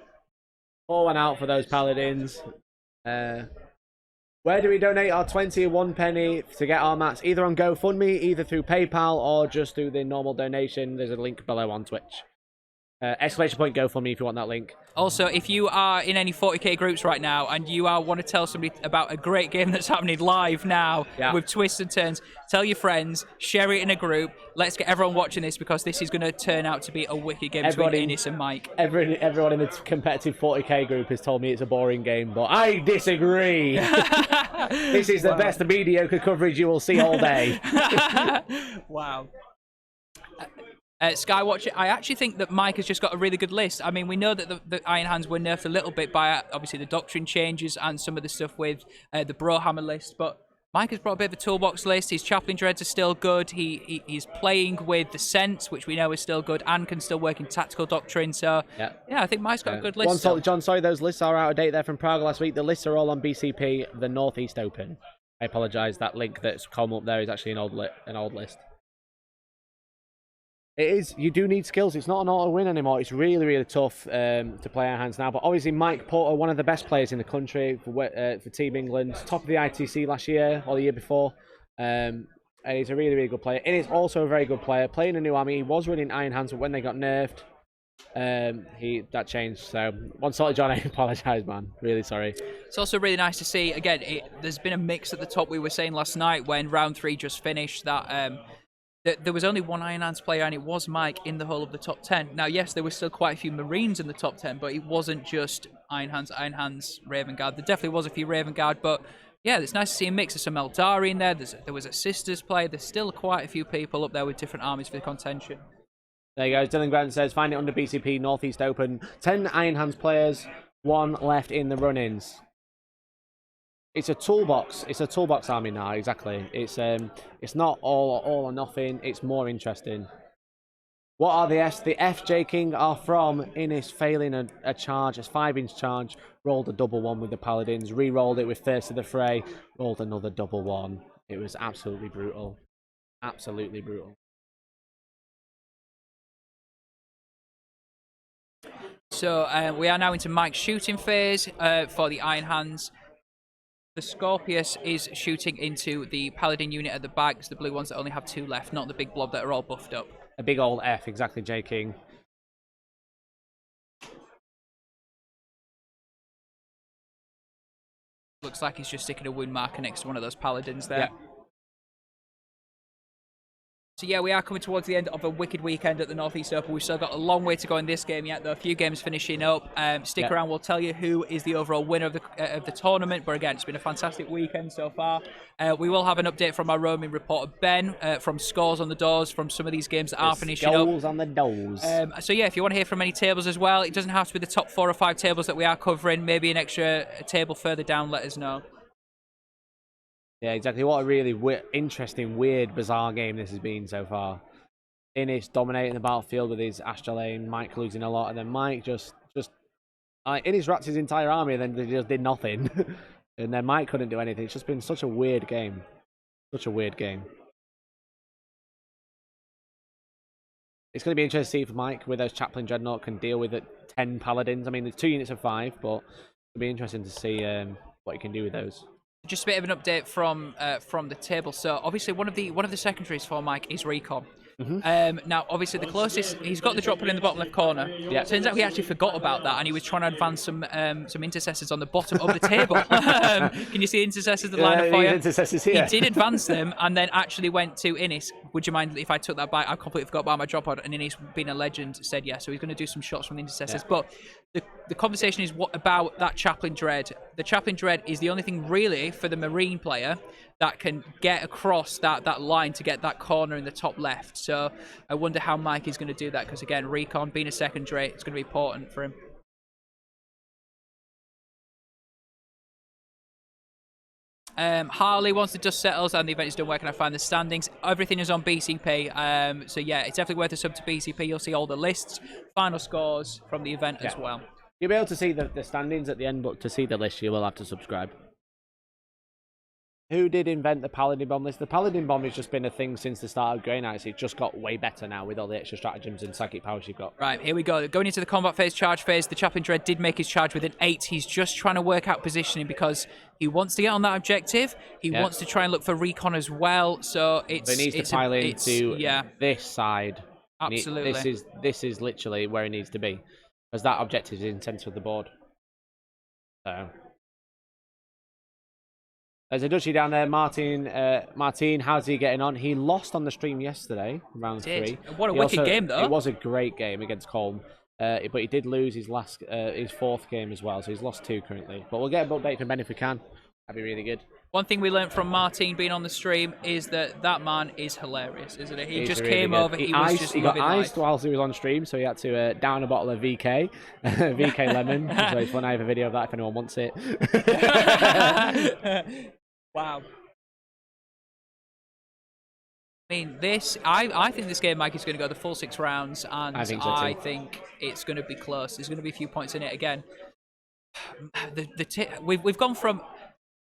4 out for those paladins. Where do we donate our 21 penny to get our mats? Either on GoFundMe, either through PayPal, or just through the normal donation. There's a link below on Twitch. Exclamation point GoFundMe if you want that link. Also, if you are in any 40k groups right now and you want to tell somebody about a great game that's happening live now with twists and turns, tell your friends, share it in a group. Let's get everyone watching this because this is going to turn out to be a wicked game between Innis and Mike. Everyone in the competitive 40k group has told me it's a boring game, but I disagree. This is the best mediocre coverage you will see all day. Wow. Skywatcher, I actually think that Mike has just got a really good list. I mean, we know that the Iron Hands were nerfed a little bit by, obviously, the Doctrine changes and some of the stuff with the Brohammer list, but Mike has brought a bit of a toolbox list. His Chaplain Dreads are still good. He's playing with the Sense, which we know is still good, and can still work in Tactical Doctrine, so yeah I think Mike's got a good list. John, sorry, those lists are out of date. They're from Prague last week. The lists are all on BCP, the Northeast Open. I apologise, that link that's come up there is actually an old list. It is. You do need skills. It's not an auto win anymore. It's really, really tough to play Iron Hands now. But obviously, Mike Porter, one of the best players in the country for Team England, top of the ITC last year or the year before. And he's a really, really good player. And he's also a very good player. Playing a new army, he was running Iron Hands, but when they got nerfed, that changed. So, one sorry, John, I apologise, man. Really sorry. It's also really nice to see. Again, there's been a mix at the top. We were saying last night when round 3 just finished that. There was only one Iron Hands player, and it was Mike in the whole of the top 10. Now, yes, there were still quite a few Marines in the top 10, but it wasn't just Iron Hands, Raven Guard. There definitely was a few Raven Guard, but yeah, it's nice to see a mix of some Eldari in there. There was a Sisters player. There's still quite a few people up there with different armies for the contention. There you go. Dylan Grant says, find it under BCP Northeast Open. 10 Iron Hands players, 1 left in the run-ins. It's a toolbox. It's a toolbox army now. Exactly. It's not all or nothing. It's more interesting. What are the Fs? The F J King are from Innis failing a charge, a 5-inch charge. Rolled a double 1 with the Paladins. Re-rolled it with First to the Fray. Rolled another double 1. It was absolutely brutal. Absolutely brutal. So we are now into Mike's shooting phase for the Iron Hands. The Scorpius is shooting into the Paladin unit at the back. It's the blue ones that only have 2 left, not the big blob that are all buffed up. A big old F, exactly, J King. Looks like he's just sticking a wound marker next to one of those Paladins there. Yeah. So yeah, we are coming towards the end of a wicked weekend at the Northeast Open. We've still got a long way to go in this game yet, though. A few games finishing up. Stick around, we'll tell you who is the overall winner of the tournament. But again, it's been a fantastic weekend so far. We will have an update from our roaming reporter, Ben, from Scores on the Doors, from some of these games that are finishing up. Scores on the Doors. So yeah, if you want to hear from any tables as well, it doesn't have to be the top 4 or 5 tables that we are covering. Maybe an extra table further down, let us know. Yeah, exactly. What a really interesting, weird, bizarre game this has been so far. Innis dominating the battlefield with his Astrolabe, Mike losing a lot, and then Mike just Innis wrapped his entire army and then they just did nothing. And then Mike couldn't do anything. It's just been such a weird game. Such a weird game. It's going to be interesting to see if Mike, with those Chaplain Dreadnought, can deal with 10 Paladins. I mean, there's 2 units of 5, but it'll be interesting to see what he can do with those. Just a bit of an update from the table. So obviously one of the secondaries for Mike is Recon. Now, obviously, the closest he's got the drop pod in the bottom left corner. Yeah. Turns out he actually forgot about that, and he was trying to advance some intercessors on the bottom of the table. Can you see intercessors that line up for you? Intercessors here. He did advance them, and then actually went to Innis. Would you mind if I took that back? I completely forgot about my drop pod, and Innis, being a legend, said yes. So he's going to do some shots from the intercessors. Yeah. But the conversation is what about that Chaplain Dread? The Chaplain Dread is the only thing really for the Marine player that can get across that line to get that corner in the top left. So I wonder how Mike is going to do that, because again, recon being a secondary, it's going to be important for him. Harley, once the dust settles and the event is done, where can I find the standings? Everything is on BCP. So yeah, it's definitely worth a sub to BCP. You'll see all the lists, final scores from the event as well. You'll be able to see the standings at the end, but to see the list, you will have to subscribe. Who did invent the Paladin Bomb list? The Paladin Bomb has just been a thing since the start of Grey Knights. It just got way better now with all the extra stratagems and psychic powers you've got. Right, here we go. Going into the combat phase, charge phase, the Chaplain Dread did make his charge with an 8. He's just trying to work out positioning because he wants to get on that objective. He wants to try and look for recon as well. So it's... But he needs to pile into this side. Absolutely. This is literally where he needs to be, because that objective is in the centre of the board. So... There's a duchy down there, Martin. Martin, how's he getting on? He lost on the stream yesterday, round 3. What a wicked game, though. It was a great game against Colm, but he did lose his his 4th game as well, so he's lost 2 currently. But we'll get an update from Ben if we can. That'd be really good. One thing we learned from Martin being on the stream is that man is hilarious, isn't it? He just really came good. over. He got iced whilst he was on stream, so he had to down a bottle of VK, VK lemon. So it's fun. I have a video of that if anyone wants it. Wow. I mean, I think this game, Mike, is going to go the full 6 rounds, and I think it's going to be close. There's going to be a few points in it again. We've gone from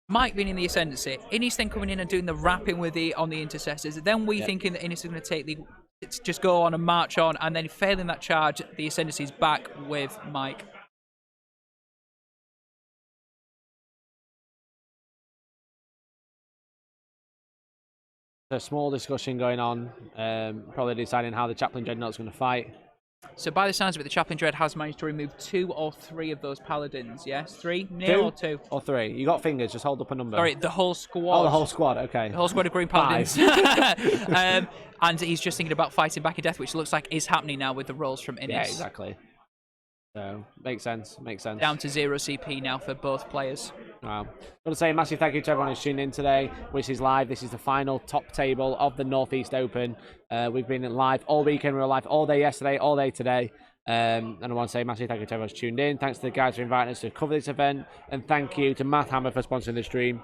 Mike being in the ascendancy, Innis then coming in and doing the wrapping on the intercessors, then thinking that Innis is going to take just go on and march on, and then failing that charge, the ascendancy is back with Mike. A small discussion going on, probably deciding how the Chaplain Dreadnought's going to fight. So by the sounds of it, the Chaplain Dread has managed to remove 2 or 3 of those paladins, yes? 3? Nil or 2? Or 3. You got fingers, just hold up a number. Sorry, the whole squad. Oh, the whole squad, okay. The whole squad of green paladins. And he's just thinking about fighting back in death, which looks like is happening now with the rolls from Innis. Yeah, exactly. So, makes sense. Down to 0 CP now for both players. Wow. I want to say a massive thank you to everyone who's tuned in today, which is live. This is the final top table of the Northeast Open. We've been live all weekend. We were live all day yesterday, all day today. And I want to say a massive thank you to everyone who's tuned in. Thanks to the guys for inviting us to cover this event. And thank you to Mathhammer for sponsoring the stream.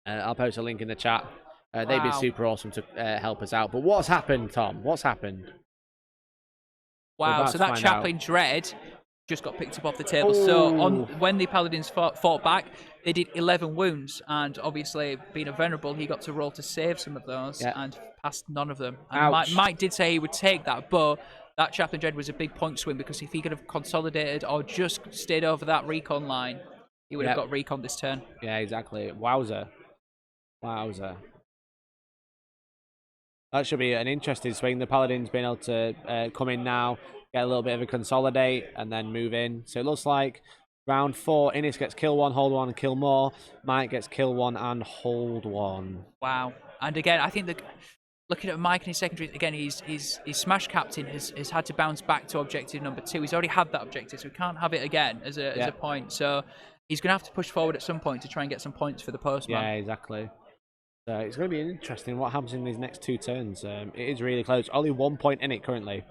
I'll post a link in the chat. They've been super awesome to help us out. But what's happened, Tom? What's happened? Wow, so that Chaplain Dread just got picked up off the table. Ooh. So when the Paladins fought back, they did 11 wounds, and obviously being a Venerable, he got to roll to save some of those and passed none of them. And Mike did say he would take that, but that Chaplain Dread was a big point swing, because if he could have consolidated or just stayed over that recon line, he would have got recon this turn. Yeah, exactly. Wowzer. That should be an interesting swing. The Paladin's been able to come in now, get a little bit of a consolidate, and then move in. So it looks like round 4, Innis gets kill 1, hold 1, and kill more. Mike gets kill 1 and hold 1. Wow. And again, I think looking at Mike and his secondaries, again, his Smash Captain has had to bounce back to objective number 2. He's already had that objective, so we can't have it again as a point. So he's going to have to push forward at some point to try and get some points for the postman. Yeah, exactly. So it's going to be interesting what happens in these next 2 turns. It is really close. Only 1 point in it currently.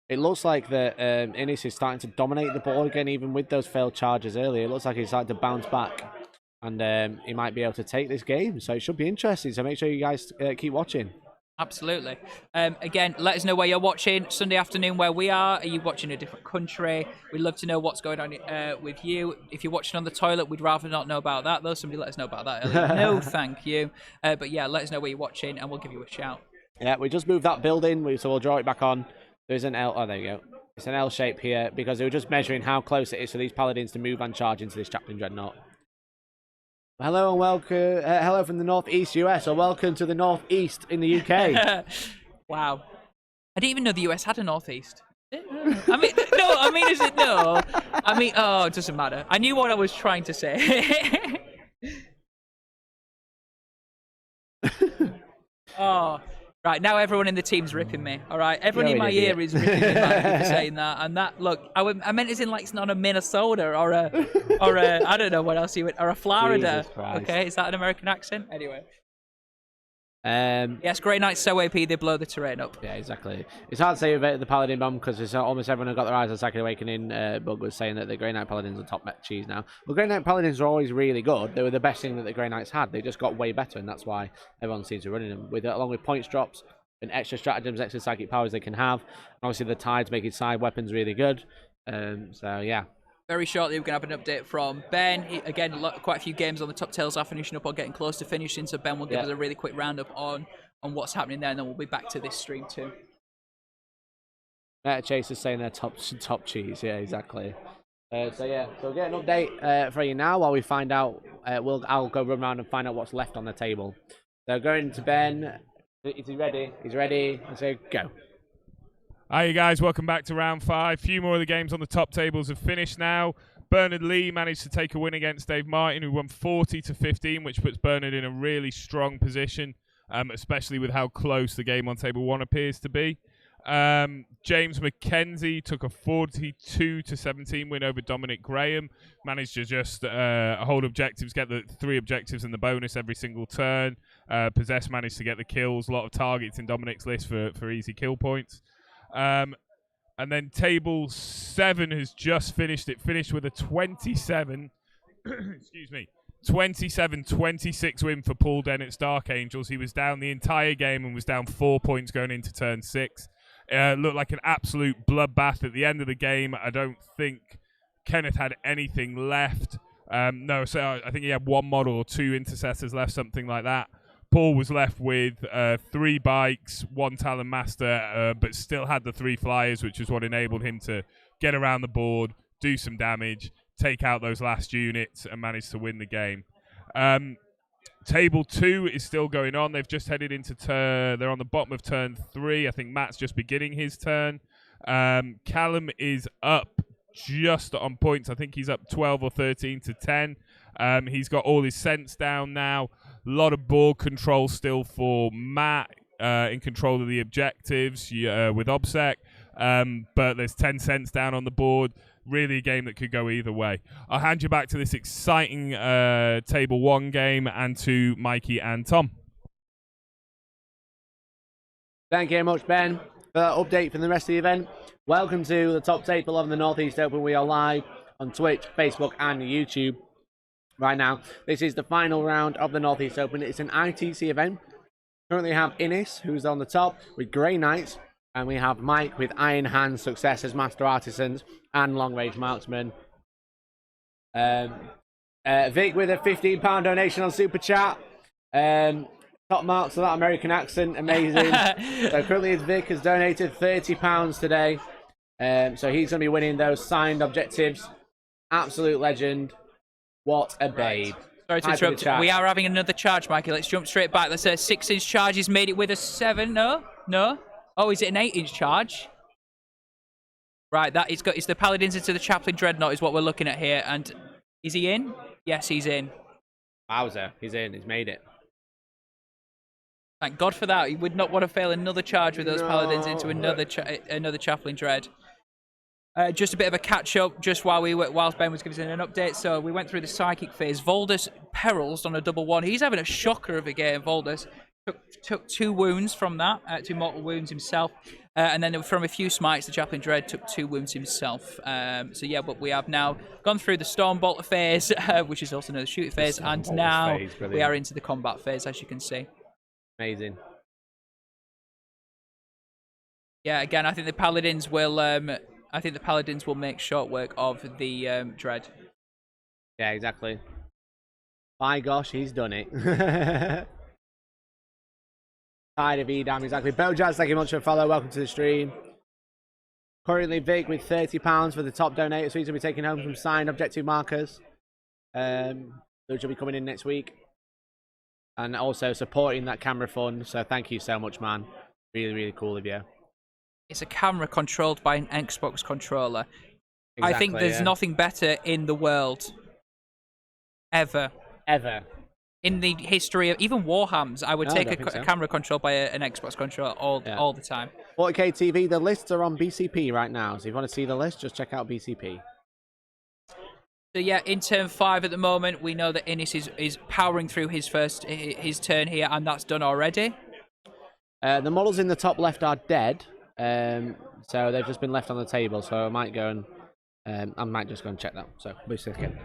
It looks like that Innis is starting to dominate the board again, even with those failed charges earlier. It looks like he's starting to bounce back, and he might be able to take this game. So it should be interesting. So make sure you guys keep watching. Absolutely. Again, let us know where you're watching. Sunday afternoon where we are you watching a different country? We'd love to know what's going on with you. If you're watching on the toilet, we'd rather not know about that, though. Somebody let us know about that earlier. No, thank you. But yeah, let us know where you're watching, and we'll give you a shout. Yeah, we just moved that building, so we'll draw it back on. There's an L. Oh, there you go. It's an L shape here, because they were just measuring how close it is for these Paladins to move and charge into this Chaplain Dreadnought. Hello and welcome. Hello from the Northeast US, or welcome to the Northeast in the UK. Wow. I didn't even know the US had a northeast. I mean, no. I mean, is it no? I mean, oh, it doesn't matter. I knew what I was trying to say. Oh, right. Now everyone in the team's ripping me. All right, everyone in my ear is ripping me man, for saying that. And that, look, I meant as in like it's not a Minnesota or a I don't know what else you would, or a Florida. Okay, is that an American accent? Anyway. Yes, Grey Knights so AP they blow the terrain up. Yeah, exactly. It's hard to say about the Paladin bomb because almost everyone who got their eyes on Second Awakening. Bug was saying that the Grey Knight Paladins are top cheese now. Well, Grey Knight Paladins are always really good. They were the best thing that the Grey Knights had. They just got way better, and that's why everyone seems to be running them. Along with points drops and extra stratagems, extra psychic powers they can have. And obviously, the tides making side weapons really good. So yeah. Very shortly, we're going to have an update from Ben. Again, quite a few games on the top tails are finishing up or getting close to finishing, so Ben will give us a really quick roundup on what's happening there, and then we'll be back to this stream too. Chase is saying they're top cheese. Yeah, exactly. So we'll get an update for you now while we find out. I'll go run around and find out what's left on the table. So going to Ben. Is he ready? He's ready. So go. Hi, you guys. Welcome back to round 5. Few more of the games on the top tables have finished now. Bernard Lee managed to take a win against Dave Martin, who won 40-15, which puts Bernard in a really strong position, especially with how close the game on table 1 appears to be. James McKenzie took a 42-17 win over Dominic Graham. Managed to just hold objectives, get the 3 objectives and the bonus every single turn. Possess managed to get the kills. A lot of targets in Dominic's list for easy kill points. And then table 7 has just finished. It finished with a 27-26 win for Paul Dennett's Dark Angels. He was down the entire game and was down 4 points going into turn 6. Looked like an absolute bloodbath at the end of the game. I don't think Kenneth had anything left. No, so I think he had 1 model or 2 intercessors left, something like that. Paul was left with 3 bikes, 1 Talon Master, but still had the 3 flyers, which is what enabled him to get around the board, do some damage, take out those last units, and manage to win the game. Table 2 is still going on. They've just headed into they're on the bottom of turn 3. I think Matt's just beginning his turn. Callum is up just on points. I think he's up 12 or 13 to 10. He's got all his cents down now. A lot of board control still for Matt in control of the objectives with OBSEC. But there's 10 cents down on the board. Really a game that could go either way. I'll hand you back to this exciting Table 1 game and to Mikey and Tom. Thank you very much, Ben, for that update from the rest of the event. Welcome to the top table of the Northeast Open. We are live on Twitch, Facebook, and YouTube right now. This is the final round of the Northeast Open. It's an ITC event. Currently have Innis, who's on the top, with Grey Knights, and we have Mike with Iron Hands, Successors, Master Artisans, and Long Range Marksmen. Vic with a £15 donation on Super Chat. Top marks for that American accent, amazing. So currently Vic has donated £30 today. So he's going to be winning those signed objectives. Absolute legend. What a babe. Sorry to interrupt. We are having another charge, Mikey. Let's jump straight back. Let's say 6-inch charge. He's made it with a 7. No. Oh, is it an 8-inch charge? Right, it's the Paladins into the Chaplain Dreadnought is what we're looking at here. And is he in? Yes, he's in. Wowzer, he's in. He's made it. Thank God for that. He would not want to fail another charge with those Paladins into another Chaplain Dread. Just a bit of a catch-up just whilst Ben was giving us an update. So we went through the Psychic phase. Voldus Perils on a double 1. He's having a shocker of a game, Voldus. Took 2 wounds from that, 2 mortal wounds himself. And then from a few smites, the Chaplain Dread took 2 wounds himself. So yeah, but we have now gone through the Stormbolt phase, which is also known as Shooting phase, and now we are into the combat phase, as you can see. Amazing. Yeah, again, I think the Paladins will make short work of the Dread. Yeah, exactly. By gosh, he's done it. Side of Edam, exactly. Bojaz, thank you much for a follow. Welcome to the stream. Currently, Vic with £30 for the top donator, so he's going to be taking home some signed objective markers. Which will be coming in next week. And also supporting that camera fund, so thank you so much, man. Really, really cool of you. It's a camera controlled by an Xbox controller. Exactly, I think there's nothing better in the world ever. In the history of even Warhams, I would take a camera controlled by an Xbox controller all the time. 40K TV, the lists are on BCP right now, so if you want to see the list, just check out BCP. So yeah, in turn 5 at the moment, we know that Innis is powering through his turn here, and that's done already. The models in the top left are dead, so they've just been left on the table. So I might go and I might just go and check that. So be a second.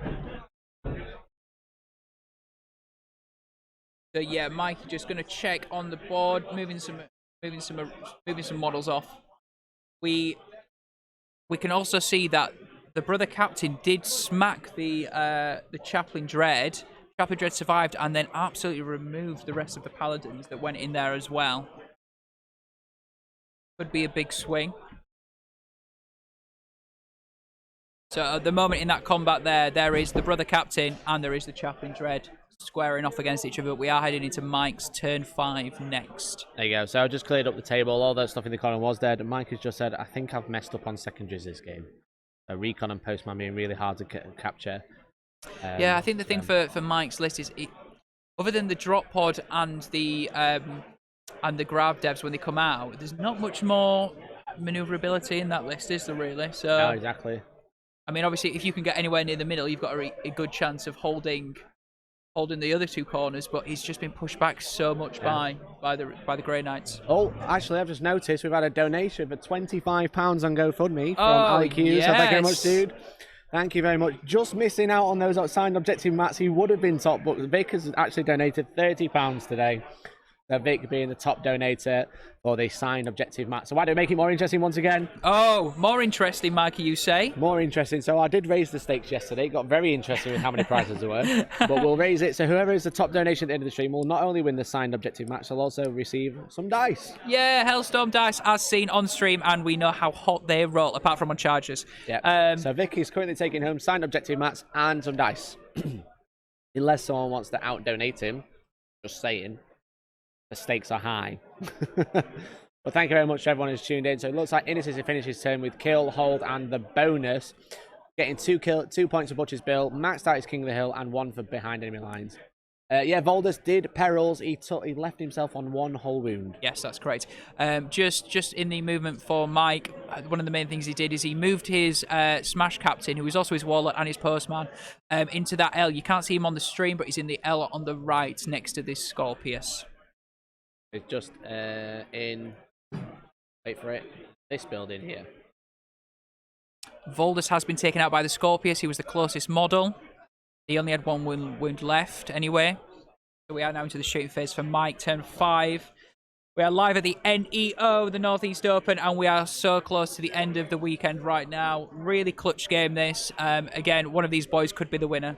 So yeah, Mike just going to check on the board, moving some models off. We can also see that the brother captain did smack the Chaplain Dread. Chaplain Dread survived and then absolutely removed the rest of the paladins that went in there as well. Could be a big swing. So at the moment in that combat there is the brother captain and there is the Chaplain Dread squaring off against each other. We are heading into Mike's turn 5 next. There you go. So I just cleared up the table. All that stuff in the corner was dead. Mike has just said, I think I've messed up on secondaries this game. So Recon and Postman being really hard to capture. Yeah, I think the thing for Mike's list is, other than the drop pod and the grab devs when they come out, there's not much more maneuverability in that list, is there really? So no, exactly. I mean, obviously, if you can get anywhere near the middle, you've got a good chance of holding the other two corners. But he's just been pushed back so much by the Grey Knights. Oh, actually, I've just noticed we've had a donation for £25 on GoFundMe from Ali Q. Yes. So thank you very much, dude. Thank you very much. Just missing out on those signed objective mats. He would have been top, but Vic has actually donated £30 today. Vic being the top donator for the signed objective match. So why don't we make it more interesting once again? Oh, more interesting, Mikey, you say? More interesting. So I did raise the stakes yesterday. Got very interesting with how many prizes there were. But we'll raise it. So whoever is the top donation at the end of the stream will not only win the signed objective match, they'll also receive some dice. Yeah, Hellstorm dice as seen on stream, and we know how hot they roll, apart from on chargers. Yeah. So Vic is currently taking home signed objective mats and some dice. Unless someone wants to out-donate him. Just saying. The stakes are high. But thank you very much to everyone who's tuned in. So it looks like Innis is to finish his turn with kill, hold, and the bonus. Getting 2 points for Butcher's Bill, maxed out his King of the Hill, and 1 for behind enemy lines. Yeah, Voldus did perils. He left himself on 1 whole wound. Yes, that's correct. Just in the movement for Mike, one of the main things he did is he moved his Smash Captain, who is also his Warlord and his Postman, into that L. You can't see him on the stream, but he's in the L on the right next to this Scorpius. It's just in, wait for it, this building here. Voldus has been taken out by the Scorpius. He was the closest model. He only had 1 wound left anyway. So we are now into the shooting phase for Mike, turn 5. We are live at the NEO, the Northeast Open, and we are so close to the end of the weekend right now. Really clutch game this. Again, one of these boys could be the winner.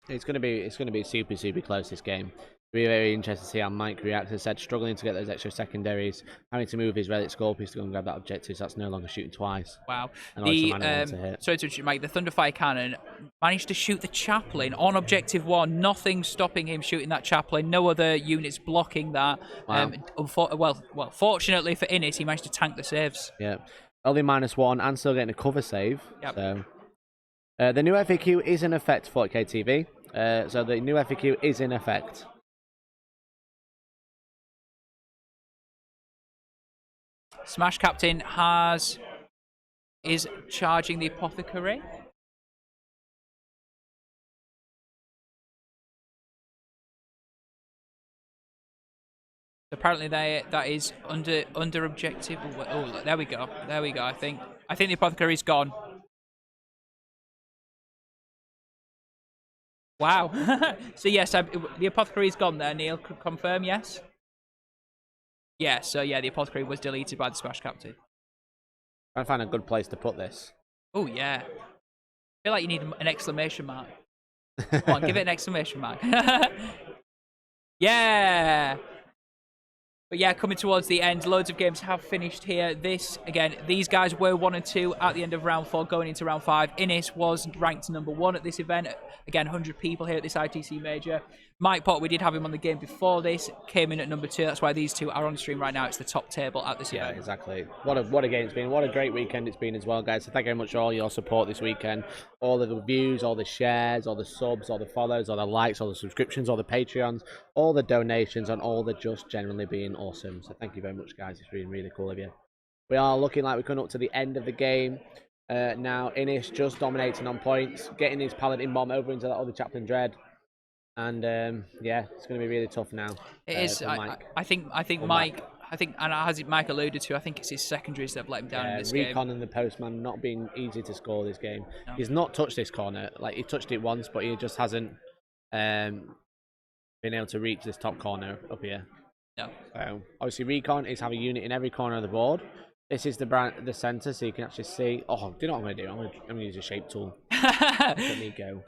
It's gonna be super close, this game. It'll be very interesting to see how Mike reacts. As I said, struggling to get those extra secondaries, having to move his Relic Scorpius to go and grab that objective, so that's no longer shooting twice. Wow. Sorry to Mike, the Thunderfire Cannon managed to shoot the Chaplain on objective 1, nothing stopping him shooting that Chaplain, no other units blocking that. Wow. Fortunately for Innis, he managed to tank the saves. Yeah. Only -1 and still getting a cover save. Yep. So the new FAQ is in effect for 40K TV. So the new FAQ is in effect. Smash Captain is charging the Apothecary. Apparently that is under objective. Oh, there we go. I think the Apothecary's gone. Wow. So yes, the Apothecary's gone there. Neil could confirm, yes? Yeah, so yeah, the Apothecary was deleted by the Smash Captain. Trying to find a good place to put this. Oh, yeah. I feel like you need an exclamation mark. Come on, give it an exclamation mark. Yeah! But yeah, coming towards the end, loads of games have finished here. These guys were 1 and 2 at the end of round 4, going into round 5. Innis was ranked number 1 at this event. Again, 100 people here at this ITC major. Mike Pot, we did have him on the game before this, came in at number 2. That's why these two are on stream right now. It's the top table at this Yeah, event. exactly. What a game it's been. What a great weekend it's been as well, guys. So thank you very much for all your support this weekend. All the views, all the shares, all the subs, all the follows, all the likes, all the subscriptions, all the Patreons, all the donations, and all the just generally being awesome. So thank you very much, guys. It's been really cool of you. We are looking like we're coming up to the end of the game. Now, Innis just dominating on points, getting his Paladin bomb over into that other Chaplain Dread. And yeah, it's going to be really tough now. It is. I think Mike. I think, and as Mike alluded to, I think it's his secondaries that have let him down in this game. Recon and the Postman not being easy to score this game. No. He's not touched this corner. Like, he touched it once, but he just hasn't been able to reach this top corner up here. No. So obviously, Recon is have a unit in every corner of the board. This is the center, so you can actually see. Oh, do you know what I'm going to do? I'm going to use a shape tool. Let me go.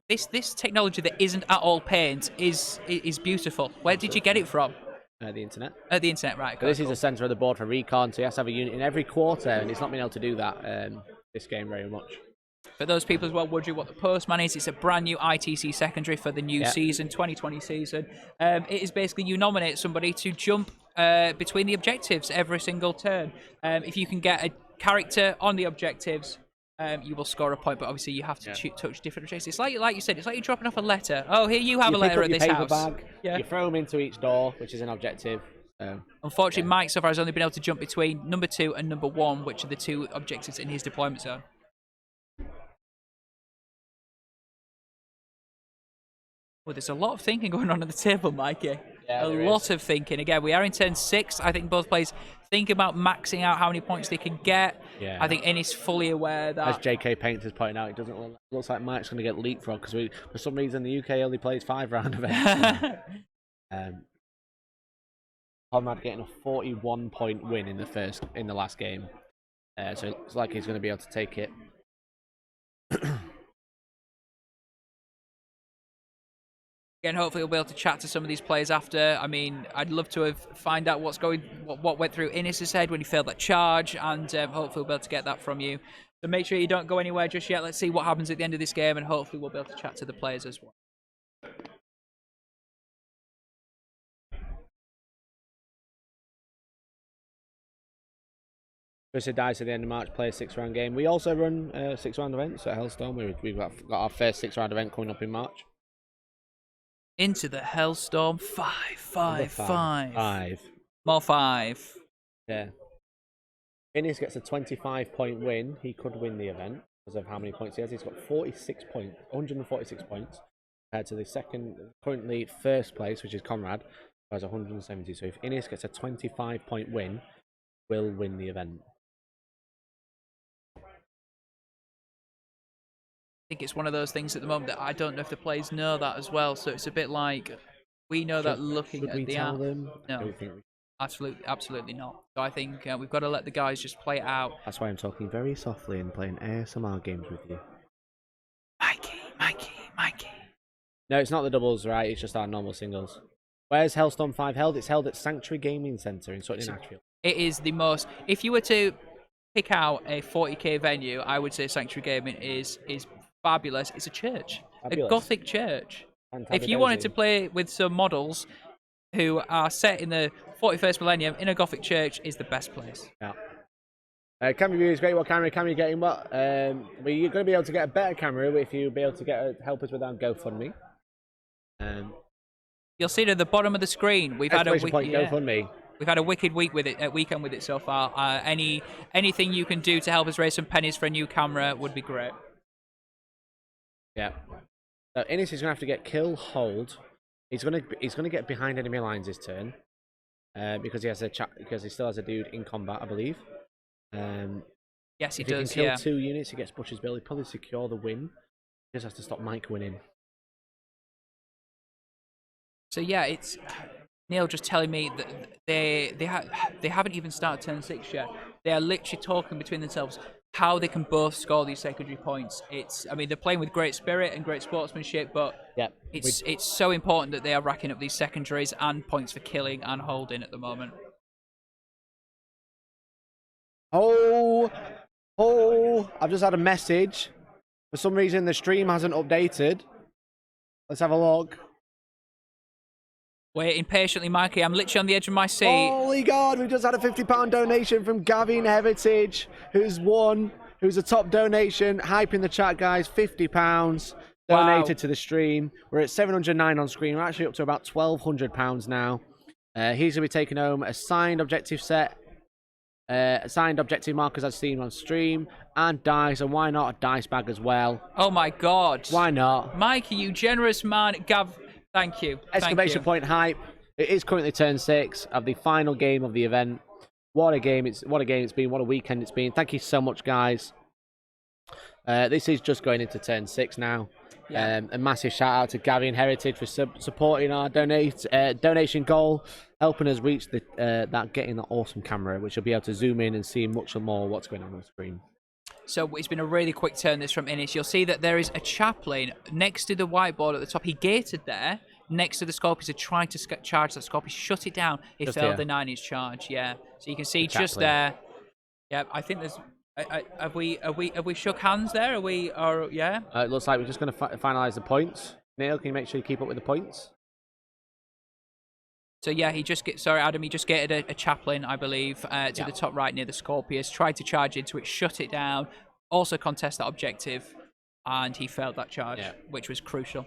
This technology that isn't at all paint is beautiful. Where did you get it from? The internet. The internet, right. So this is the center of the board for Recon, so he has to have a unit in every quarter, and he's not been able to do that this game very much. For those people as well wondering what the Postman is, it's a brand new ITC secondary for the new season, 2020 season. It is basically you nominate somebody to jump between the objectives every single turn. If you can get a character on the objectives, you will score a point, but obviously you have to touch different objectives. It's like you said, it's like you're dropping off a letter. Oh, here you have a letter at this house. Bag, you throw them into each door, which is an objective. Unfortunately, Mike so far has only been able to jump between number 2 and number 1, which are the 2 objectives in his deployment zone. Well, there's a lot of thinking going on at the table, Mikey. Yeah, a lot of thinking. Again, we are in turn 6. I think both players think about maxing out how many points they can get. Yeah. I think Innis fully aware that. As JK Painter's pointing out, it doesn't looks like Mike's going to get leapfrog because for some reason the UK only plays 5-round events. Conrad getting a 41-point win in the last game, so it looks like he's going to be able to take it. Again, hopefully we'll be able to chat to some of these players after. I mean, I'd love to find out what went through Innis's head when he failed that charge, and hopefully we'll be able to get that from you. So make sure you don't go anywhere just yet. Let's see what happens at the end of this game, and hopefully we'll be able to chat to the players as well. Chris dies at the end of March, play a 6-round game. We also run 6-round events at Hellstorm. We've got our first 6-round event coming up in March. Into the Hellstorm 5. More 5. Yeah. Innis gets a 25-point win. He could win the event because of how many points he has. He's got 146 points compared to the currently first place, which is Conrad, who has 170. So if Innis gets a 25-point win, will win the event. I think it's one of those things at the moment that I don't know if the players know that as well. So it's a bit like we know that looking at the app. No, absolutely not. So I think we've got to let the guys just play it out. That's why I'm talking very softly and playing ASMR games with you. Mikey. No, it's not the doubles, right? It's just our normal singles. Where's Hellstorm 5 held? It's held at Sanctuary Gaming Centre in Sutton, Ashfield. It is the most. If you were to pick out a 40k venue, I would say Sanctuary Gaming is fabulous. It's a church, a Gothic church. If you wanted to play with some models who are set in the 41st millennium in a Gothic church, is the best place. Yeah. Camera view is great. What camera are you getting? What? You're going to be able to get a better camera if you be able to help us with our GoFundMe. You'll see it at the bottom of the screen. We've had a GoFundMe. We've had a wicked weekend with it so far. Anything you can do to help us raise some pennies for a new camera would be great. Yeah. So Innis is going to have to get kill hold. He's going to get behind enemy lines this turn, because he still has a dude in combat, I believe. Yes, he does. If he can kill 2 units, he gets Butcher's Bill. He'll probably secure the win. He just has to stop Mike winning. So yeah, it's Neil just telling me that they haven't even started turn 6 yet. They are literally talking between themselves how they can both score these secondary points. I mean, they're playing with great spirit and great sportsmanship, but it's so important that they are racking up these secondaries and points for killing and holding at the moment. Oh, I've just had a message. For some reason, the stream hasn't updated. Let's have a look. Waiting patiently, Mikey. I'm literally on the edge of my seat. Holy God, we've just had a £50 donation from Gavin Heritage, who's a top donation. Hype in the chat, guys. £50 donated to the stream. We're at 709 on screen. We're actually up to about £1,200 now. He's going to be taking home a signed objective set, signed objective markers I've seen on stream, and dice, and why not a dice bag as well? Oh my God. Why not? Mikey, you generous man. Gav, thank you. Exclamation point hype. It is currently turn 6 of the final game of the event. What a game it's been. What a weekend it's been. Thank you so much, guys. This is just going into turn 6 now. Yeah. A massive shout out to Gavin Heritage for supporting our donation goal, helping us reach getting that awesome camera, which will be able to zoom in and see much more what's going on the screen. So it's been a really quick turn this from Innis. You'll see that there is a chaplain next to the whiteboard at the top. He gated there next to the Scorpius to try to charge that Scorpius. Shut it down. He failed the 9-inch charge. Yeah. So you can see just there. Yeah, I think there's. Have we shook hands there? Yeah. It looks like we're just going to finalise the points. Neil, can you make sure you keep up with the points? So yeah, he just gated a chaplain, I believe, to the top right near the Scorpius. Tried to charge into it, shut it down. Also contest that objective, and he failed that charge, which was crucial.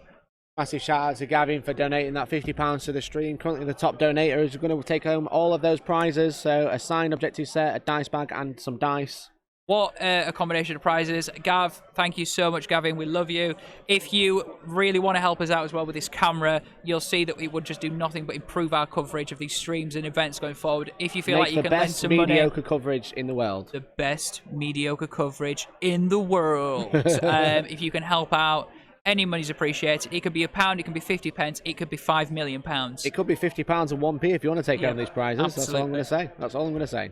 Massive shout out to Gavin for donating that £50 to the stream. Currently the top donator is going to take home all of those prizes. So a signed objective set, a dice bag, and some dice. What a combination of prizes. Gav, thank you so much, Gavin. We love you. If you really want to help us out as well with this camera, you'll see that we would just do nothing but improve our coverage of these streams and events going forward. If you feel like you can lend some money... the best mediocre coverage in the world. The best mediocre coverage in the world. If you can help out, any money's appreciated. It could be £1, it can be 50 pence, it could be £5 million. It could be £50 and 1p if you want to take home these prizes. Absolutely. That's all I'm going to say. That's all I'm going to say.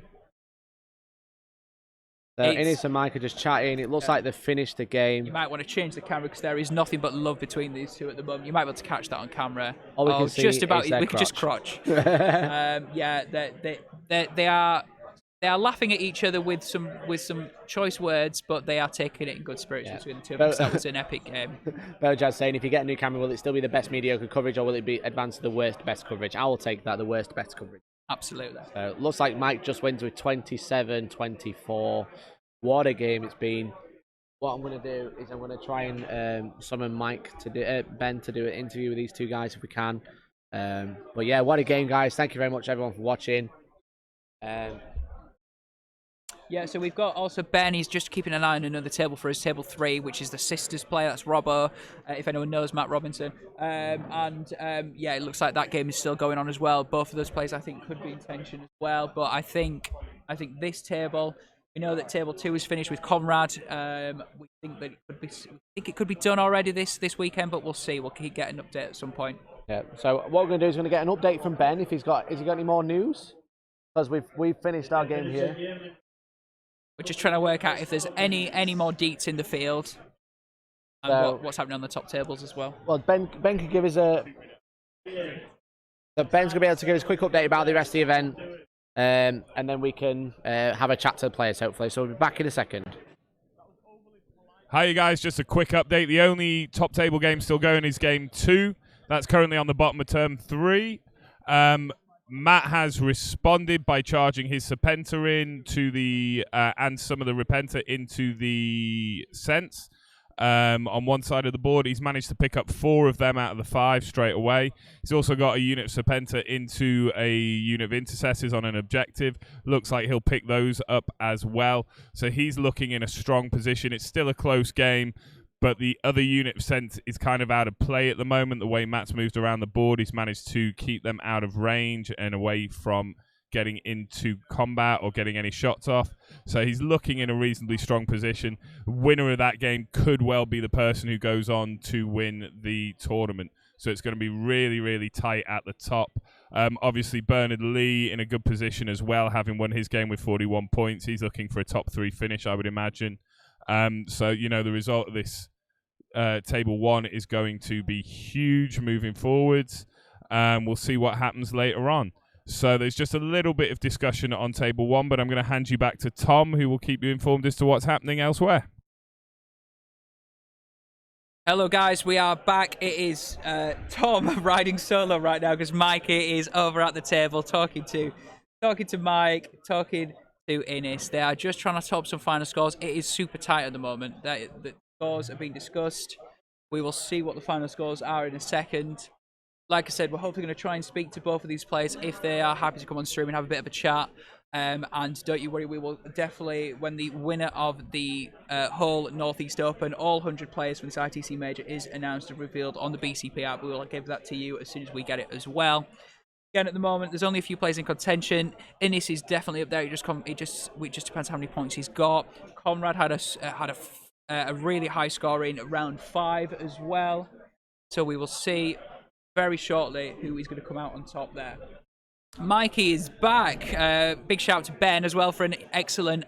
So Innis and Mike are just chatting. It looks like they've finished the game. You might want to change the camera because there is nothing but love between these two at the moment. You might be able to catch that on camera. All we can see just about is their we could just crotch. Yeah, they are laughing at each other with some choice words, but they are taking it in good spirits between the two of them. That was an epic game. Bojad's saying, if you get a new camera, will it still be the best mediocre coverage, or will it be advanced to the worst best coverage? I will take that, the worst best coverage. Absolutely. Looks like Mike just wins with 27-24. What a game it's been. What I'm going to do is I'm going to try and summon Mike to do Ben to do an interview with these two guys if we can. But yeah, what a game, guys. Thank you very much, everyone, for watching. Yeah, so we've got also Ben. He's just keeping an eye on another table for his table 3, which is the sisters play. That's Robbo, if anyone knows Matt Robinson. Yeah, it looks like that game is still going on as well. Both of those plays, I think, could be in tension as well. But I think this table, we know that table 2 is finished with Conrad. We think that it could be done already this weekend, but we'll see. We'll keep getting an update at some point. Yeah. So what we're going to do is we're going to get an update from Ben if has he got any more news? Because we've finished our game here. We're just trying to work out if there's any more deets in the field and what's happening on the top tables as well. Well, Ben could give us a... So Ben's going to be able to give us a quick update about the rest of the event, and then we can have a chat to the players, hopefully. So we'll be back in a second. Hi, you guys. Just a quick update. The only top table game still going is game 2. That's currently on the bottom of term 3. Matt has responded by charging his Serpenter into the and some of the Repenter into the Sense on one side of the board. He's managed to pick up 4 of them out of the 5 straight away. He's also got a unit of Serpenter into a unit of Intercessors on an objective. Looks like he'll pick those up as well. So he's looking in a strong position. It's still a close game, but the other unit sent is kind of out of play at the moment. The way Matt's moved around the board, he's managed to keep them out of range and away from getting into combat or getting any shots off. So he's looking in a reasonably strong position. Winner of that game could well be the person who goes on to win the tournament. So it's going to be really, really tight at the top. Obviously, Bernard Lee in a good position as well, having won his game with 41 points. He's looking for a top 3 finish, I would imagine. So, you know, the result of this table 1 is going to be huge moving forwards. We'll see what happens later on. So there's just a little bit of discussion on table 1, but I'm going to hand you back to Tom, who will keep you informed as to what's happening elsewhere. Hello guys, we are back. It is Tom riding solo right now because Mikey is over at the table talking to Mike, talking to Innis. They are just trying to top some final scores. It is super tight at the moment. The scores are being discussed. We will see what the final scores are in a second. Like I said, we're hopefully going to try and speak to both of these players if they are happy to come on stream and have a bit of a chat. And don't you worry, we will definitely, when the winner of the whole Northeast Open, all 100 players from this ITC major is announced and revealed on the BCP app, we will give that to you as soon as we get it as well. Again, at the moment, there's only a few players in contention. Innis is definitely up there. It just depends how many points he's got. Conrad had a really high score in round 5 as well. So we will see very shortly who is going to come out on top there. Mikey is back. Big shout out to Ben as well for an excellent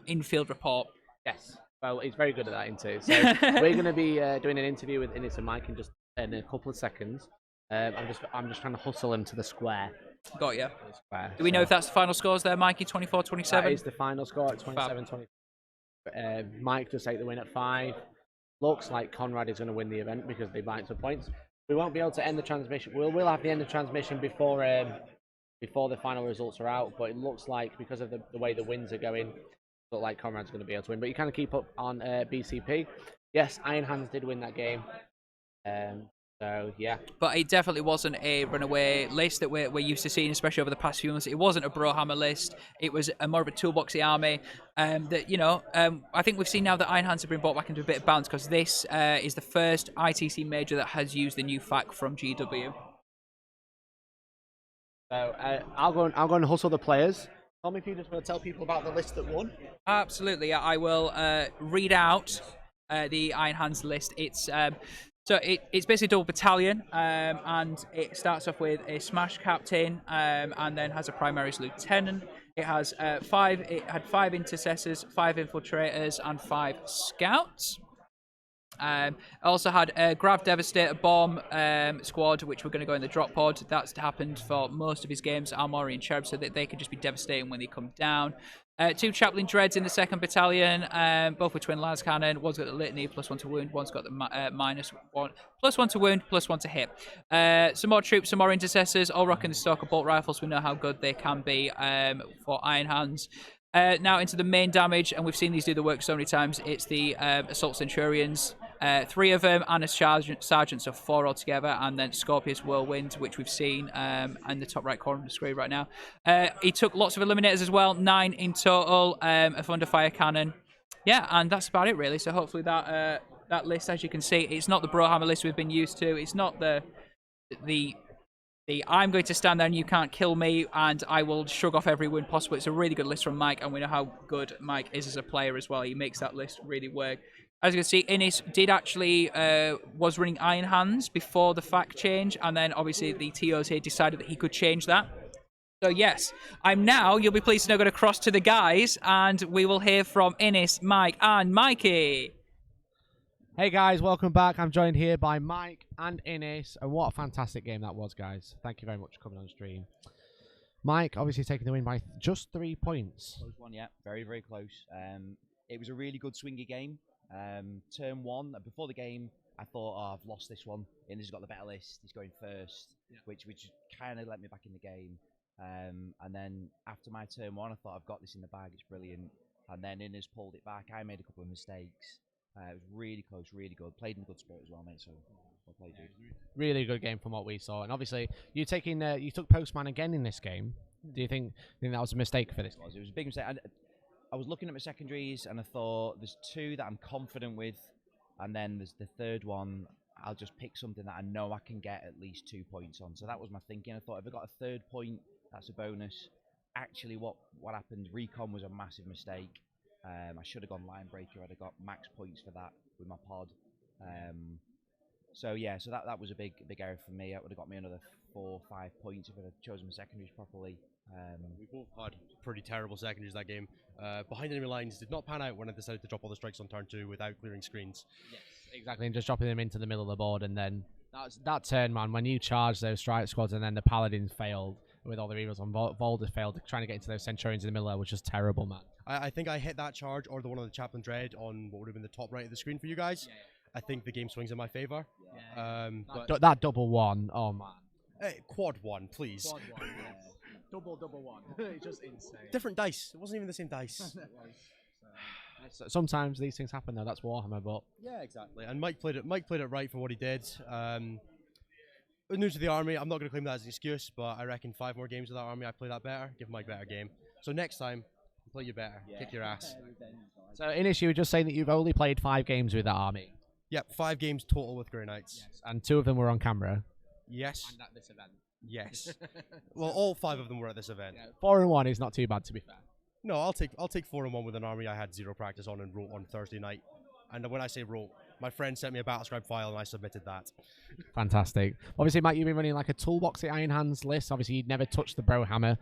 infield report. Yes. Well, he's very good at that, isn't he? So we're going to be doing an interview with Innis and Mike in a couple of seconds. I'm just trying to hustle him to the square. Got you. Square, Do we know if that's the final scores there, Mikey? 24-27? That is the final score at 27-20. Mike just take the win at 5. Looks like Conrad is going to win the event because they bind some points. We won't be able to end the transmission. We'll have the end of transmission before the final results are out, but it looks like because of the way the wins are going, look like Conrad's going to be able to win. But you kind of keep up on BCP. Yes, Iron Hands did win that game. So yeah, but it definitely wasn't a runaway list that we're used to seeing, especially over the past few months. It wasn't a Brohammer list. It was more of a toolboxy army. I think we've seen now that Iron Hands have been brought back into a bit of balance because this is the first ITC major that has used the new FAQ from GW. So I'll go and hustle the players. Tom, if you just want to tell people about the list that won. Absolutely, yeah, I will read out the Iron Hands list. It's it's basically double battalion, and it starts off with a smash captain, and then has a primaries lieutenant. It has 5. It had 5 intercessors, 5 infiltrators, and 5 scouts. It also had a Grav Devastator bomb squad, which we're going to go in the drop pod. That's happened for most of his games, Armory and Cherub, so that they can just be devastating when they come down. 2 Chaplain Dreads in the 2nd Battalion, both with twin las cannon. One's got the litany, +1 to wound. One's got the -1, +1 to wound, +1 to hit. Some more troops, some more intercessors, all rocking the Stalker bolt rifles. We know how good they can be for Iron Hands. Now into the main damage, and we've seen these do the work so many times. It's the Assault Centurions, 3 of them, and a Sergeant, so 4 altogether, and then Scorpius Whirlwind, which we've seen in the top right corner of the screen right now. He took lots of Eliminators as well, 9 in total, a Thunderfire Cannon. Yeah, and that's about it really, so hopefully that list, as you can see, it's not the Brohammer list we've been used to. It's not the I'm going to stand there and you can't kill me and I will shrug off every win possible. It's a really good list from Mike, and we know how good Mike is as a player as well. He makes that list really work. As you can see, Innis did actually was running Iron Hands before the FAQ change, and then obviously the TOs here decided that he could change that. So yes, you'll be pleased to know, going to cross to the guys, and we will hear from Innis, Mike, and Mikey. Hey guys, welcome back. I'm joined here by Mike and Innis, and what a fantastic game that was, guys. Thank you very much for coming on stream. Mike, obviously taking the win by just 3 points. Close one, yeah. Very, very close. It was a really good swingy game. Turn 1, before the game, I thought, I've lost this one. Innis has got the better list. He's going first, yeah. which kind of let me back in the game. And then after my turn 1, I thought, I've got this in the bag. It's brilliant. And then Innis pulled it back. I made a couple of mistakes. It was really close, really good. Played in a good spirit as well, mate. So, well played, dude. Really good game from what we saw. And obviously, you took Postman again in this game. Do you think that was a mistake for this? It was a big mistake. I was looking at my secondaries and I thought there's 2 that I'm confident with, and then there's the 3rd one. I'll just pick something that I know I can get at least 2 points on. So that was my thinking. I thought if I got a 3rd point, that's a bonus. Actually, what happened? Recon was a massive mistake. I should have gone Line Breaker. I'd have got max points for that with my pod. So yeah, so that was a big error for me. It would have got me another 4 or 5 points if I'd have chosen my secondaries properly. We both had pretty terrible secondaries that game. Behind enemy lines did not pan out when I decided to drop all the strikes on turn 2 without clearing screens. Yes, exactly, and just dropping them into the middle of the board, and then that turn, man, when you charged those strike squads and then the Paladins failed with all the revels on Volder failed, trying to get into those Centurions in the middle there was just terrible, man. I think I hit that charge or the one on the Chaplain Dread on what would have been the top right of the screen for you guys. I think the game swings in my favour. But that double one, oh man. Hey, quad 1, please. Quad one, yeah. Double one. It's just insane. Different dice. It wasn't even the same dice. Sometimes these things happen though. That's Warhammer, but yeah, exactly. And Mike played it right for what he did. New to the army, I'm not going to claim that as an excuse, but I reckon 5 more games with that army, I play that better. Give Mike a better game. So next time, play you better. Kick your ass. So Inish, you were just saying that you've only played 5 games with that army. Yep, 5 games total with Grey Knights. Yes. And 2 of them were on camera. Yes. And at this event. Yes. Well, all 5 of them were at this event. Yeah, 4-1 is not too bad, to be fair. No, I'll take 4-1 with an army I had 0 practice on and wrote on Thursday night. And when I say wrote, my friend sent me a Battlescribe file and I submitted that. Fantastic. Obviously, Mike, you've been running like a toolboxy Iron Hands list. Obviously, you'd never touched the Brohammer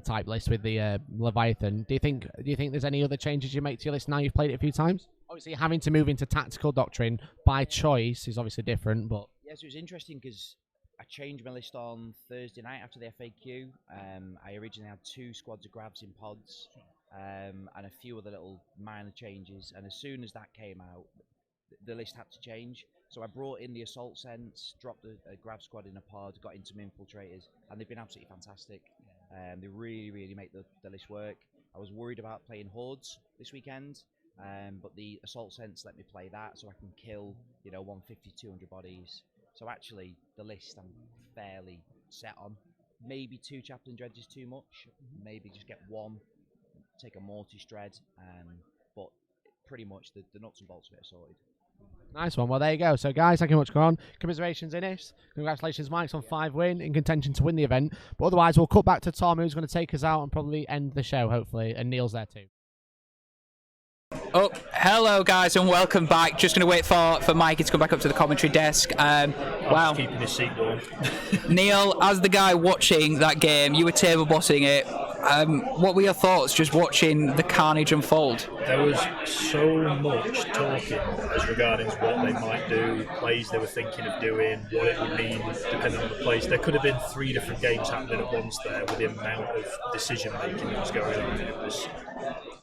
type list with the Leviathan. Do you think there's any other changes you make to your list now you've played it a few times? Obviously, having to move into tactical doctrine by choice is obviously different, but yeah, so it was interesting because I changed my list on Thursday night after the FAQ. I originally had 2 squads of grabs in pods and a few other little minor changes. And as soon as that came out, the list had to change. So I brought in the assault sense, dropped a grab squad in a pod, got into some infiltrators, and they've been absolutely fantastic. They really make the list work. I was worried about playing hordes this weekend, but the assault sense let me play that, so I can kill 150, 200 bodies. So actually, the list I'm fairly set on. Maybe 2 chaplain dreads is too much. Maybe just get 1, take a mortis dread, but pretty much the nuts and bolts of it are sorted. Nice one. Well, there you go. So, guys, thank you much for coming on. Commiserations, Inish. Congratulations, Mike's on 5 win, in contention to win the event. But otherwise, we'll cut back to Tom, who's going to take us out and probably end the show, hopefully. And Neil's there too. Oh, hello guys and welcome back. Just going to wait for Mikey to come back up to the commentary desk. Wow. Keeping his seat warm. Neil, as the guy watching that game, you were table bossing it. What were your thoughts just watching the carnage unfold? There was so much talking as regarding what they might do, plays they were thinking of doing, what it would mean depending on the place. There could have been 3 different games happening at once there with the amount of decision making that was going on. It was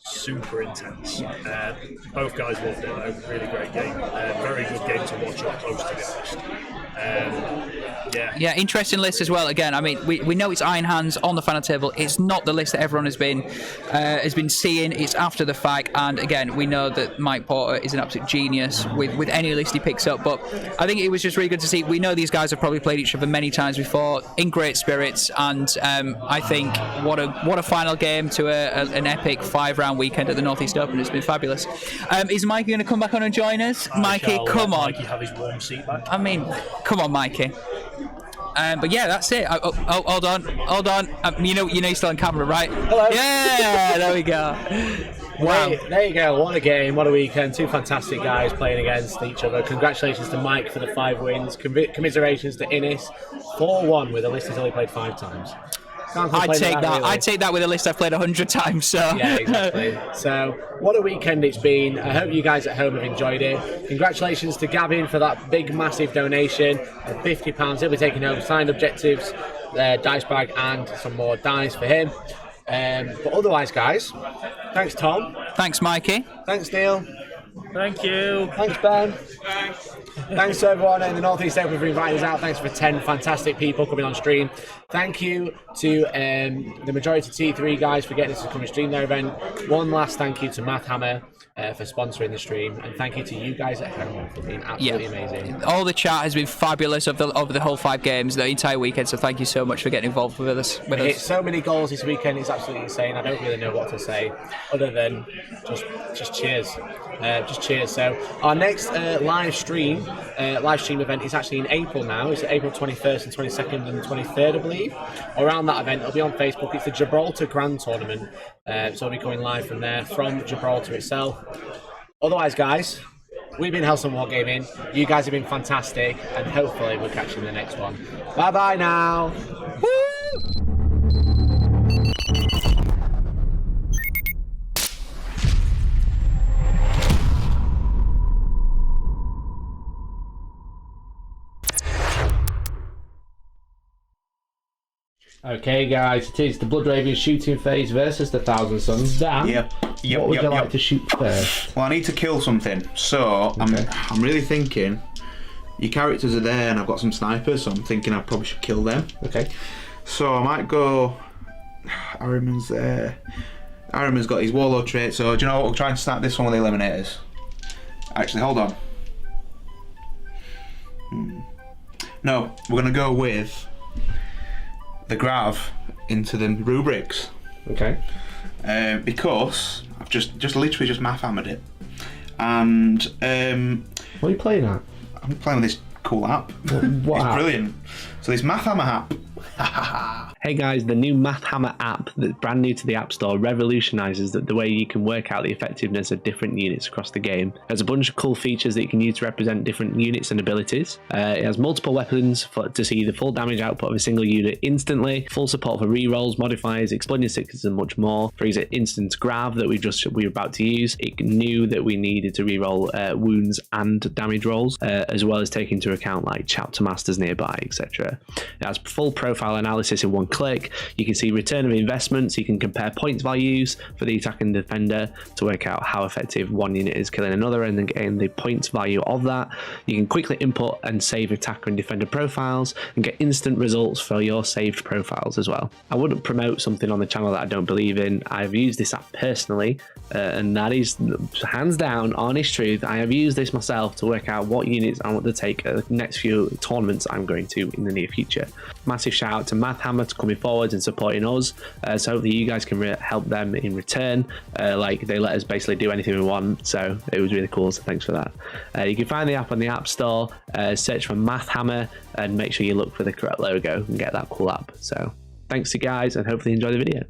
super intense. Both guys loved it though. Really great game. Very good game to watch up close, to be honest. Yeah, interesting list as well. Again, I mean, we know it's Iron Hands on the final table. It's not the list that everyone has been seeing. It's after the fact, and again, we know that Mike Porter is an absolute genius with any list he picks up. But I think it was just really good to see. We know these guys have probably played each other many times before, in great spirits, and I think what a final game to an epic 5-round weekend at the Northeast Open. It's been fabulous. Is Mikey going to come back on and join us? Mikey, come on. Mikey have his warm seat back. I mean, come on, Mikey. But yeah, that's it. Hold on. You know you're still on camera, right? Hello. Yeah, there we go. Wow. There you go. What a game. What a weekend. 2 fantastic guys playing against each other. Congratulations to Mike for the 5 wins. Commiserations to Innis. 4-1 with a list he's only played 5 times. I'd take that. Really. I'd take that with a list I've played 100 times. So yeah, exactly. So what a weekend it's been. I hope you guys at home have enjoyed it. Congratulations to Gavin for that big, massive donation of £50. He'll be taking home signed objectives, dice bag, and some more dice for him. But otherwise, guys, thanks Tom. Thanks Mikey. Thanks Neil. Thank you. Thanks Ben. Thanks to everyone in the Northeast Open for inviting us out. Thanks for 10 fantastic people coming on stream. Thank you to the majority T3 guys for getting us to come and stream their event. One last thank you to Math Hammer for sponsoring the stream, and thank you to you guys at home for being absolutely amazing. All the chat has been fabulous over the whole 5 games, the entire weekend, so thank you so much for getting involved with us. We hit so many goals this weekend, it's absolutely insane. I don't really know what to say other than just cheers. Just cheers. So our next live stream event is actually in April now. It's April 21st and 22nd and 23rd, I believe. Around that event, it'll be on Facebook. It's the Gibraltar Grand Tournament. So I'll be going live from there, from Gibraltar itself. Otherwise, guys, we've been Hellstormwargaming. You guys have been fantastic, and hopefully we'll catch you in the next one. Bye-bye now. Woo! Okay, guys, it is the Blood Raven shooting phase versus the Thousand Suns. Dan, what would you like to shoot first? Well, I need to kill something, so I'm really thinking. Your characters are there, and I've got some snipers, so I'm thinking I probably should kill them. Okay. So I might go. Ahriman's there. Ahriman's got his warlord trait, so do you know what? We'll try and start this one with the eliminators. Actually, hold on. No, we're gonna go with the grav into the rubrics. Okay. Because I've just literally math hammered it, and what are you playing at? I'm playing with this cool app. What it's app? Brilliant. So this math hammer app. Hey guys, the new Math Hammer app that's brand new to the App Store revolutionizes the way you can work out the effectiveness of different units across the game. There's a bunch of cool features that you can use to represent different units and abilities. It has multiple weapons to see the full damage output of a single unit instantly, full support for rerolls, modifiers, exploding sixes, and much more. For example, instant grav that we were about to use, it knew that we needed to reroll wounds and damage rolls, as well as take into account like chapter masters nearby, etc. It has full profile analysis in one click. You can see return of investments. You can compare points values for the attack and defender to work out how effective one unit is killing another and then gain the points value of that. You can quickly input and save attacker and defender profiles and get instant results for your saved profiles as well. I wouldn't promote something on the channel that I don't believe in. I've used this app personally, and that is hands down honest truth. I have used this myself to work out what units I want to take at the next few tournaments I'm going to in the near future. Massive shout out to Math Hammer for coming forward and supporting us, so hopefully you guys can help them in return. Like they let us basically do anything we want, so it was really cool, so thanks for that. You can find the app on the App Store, search for Math Hammer and make sure you look for the correct logo and get that cool app. So thanks to you guys, and hopefully you enjoy the video.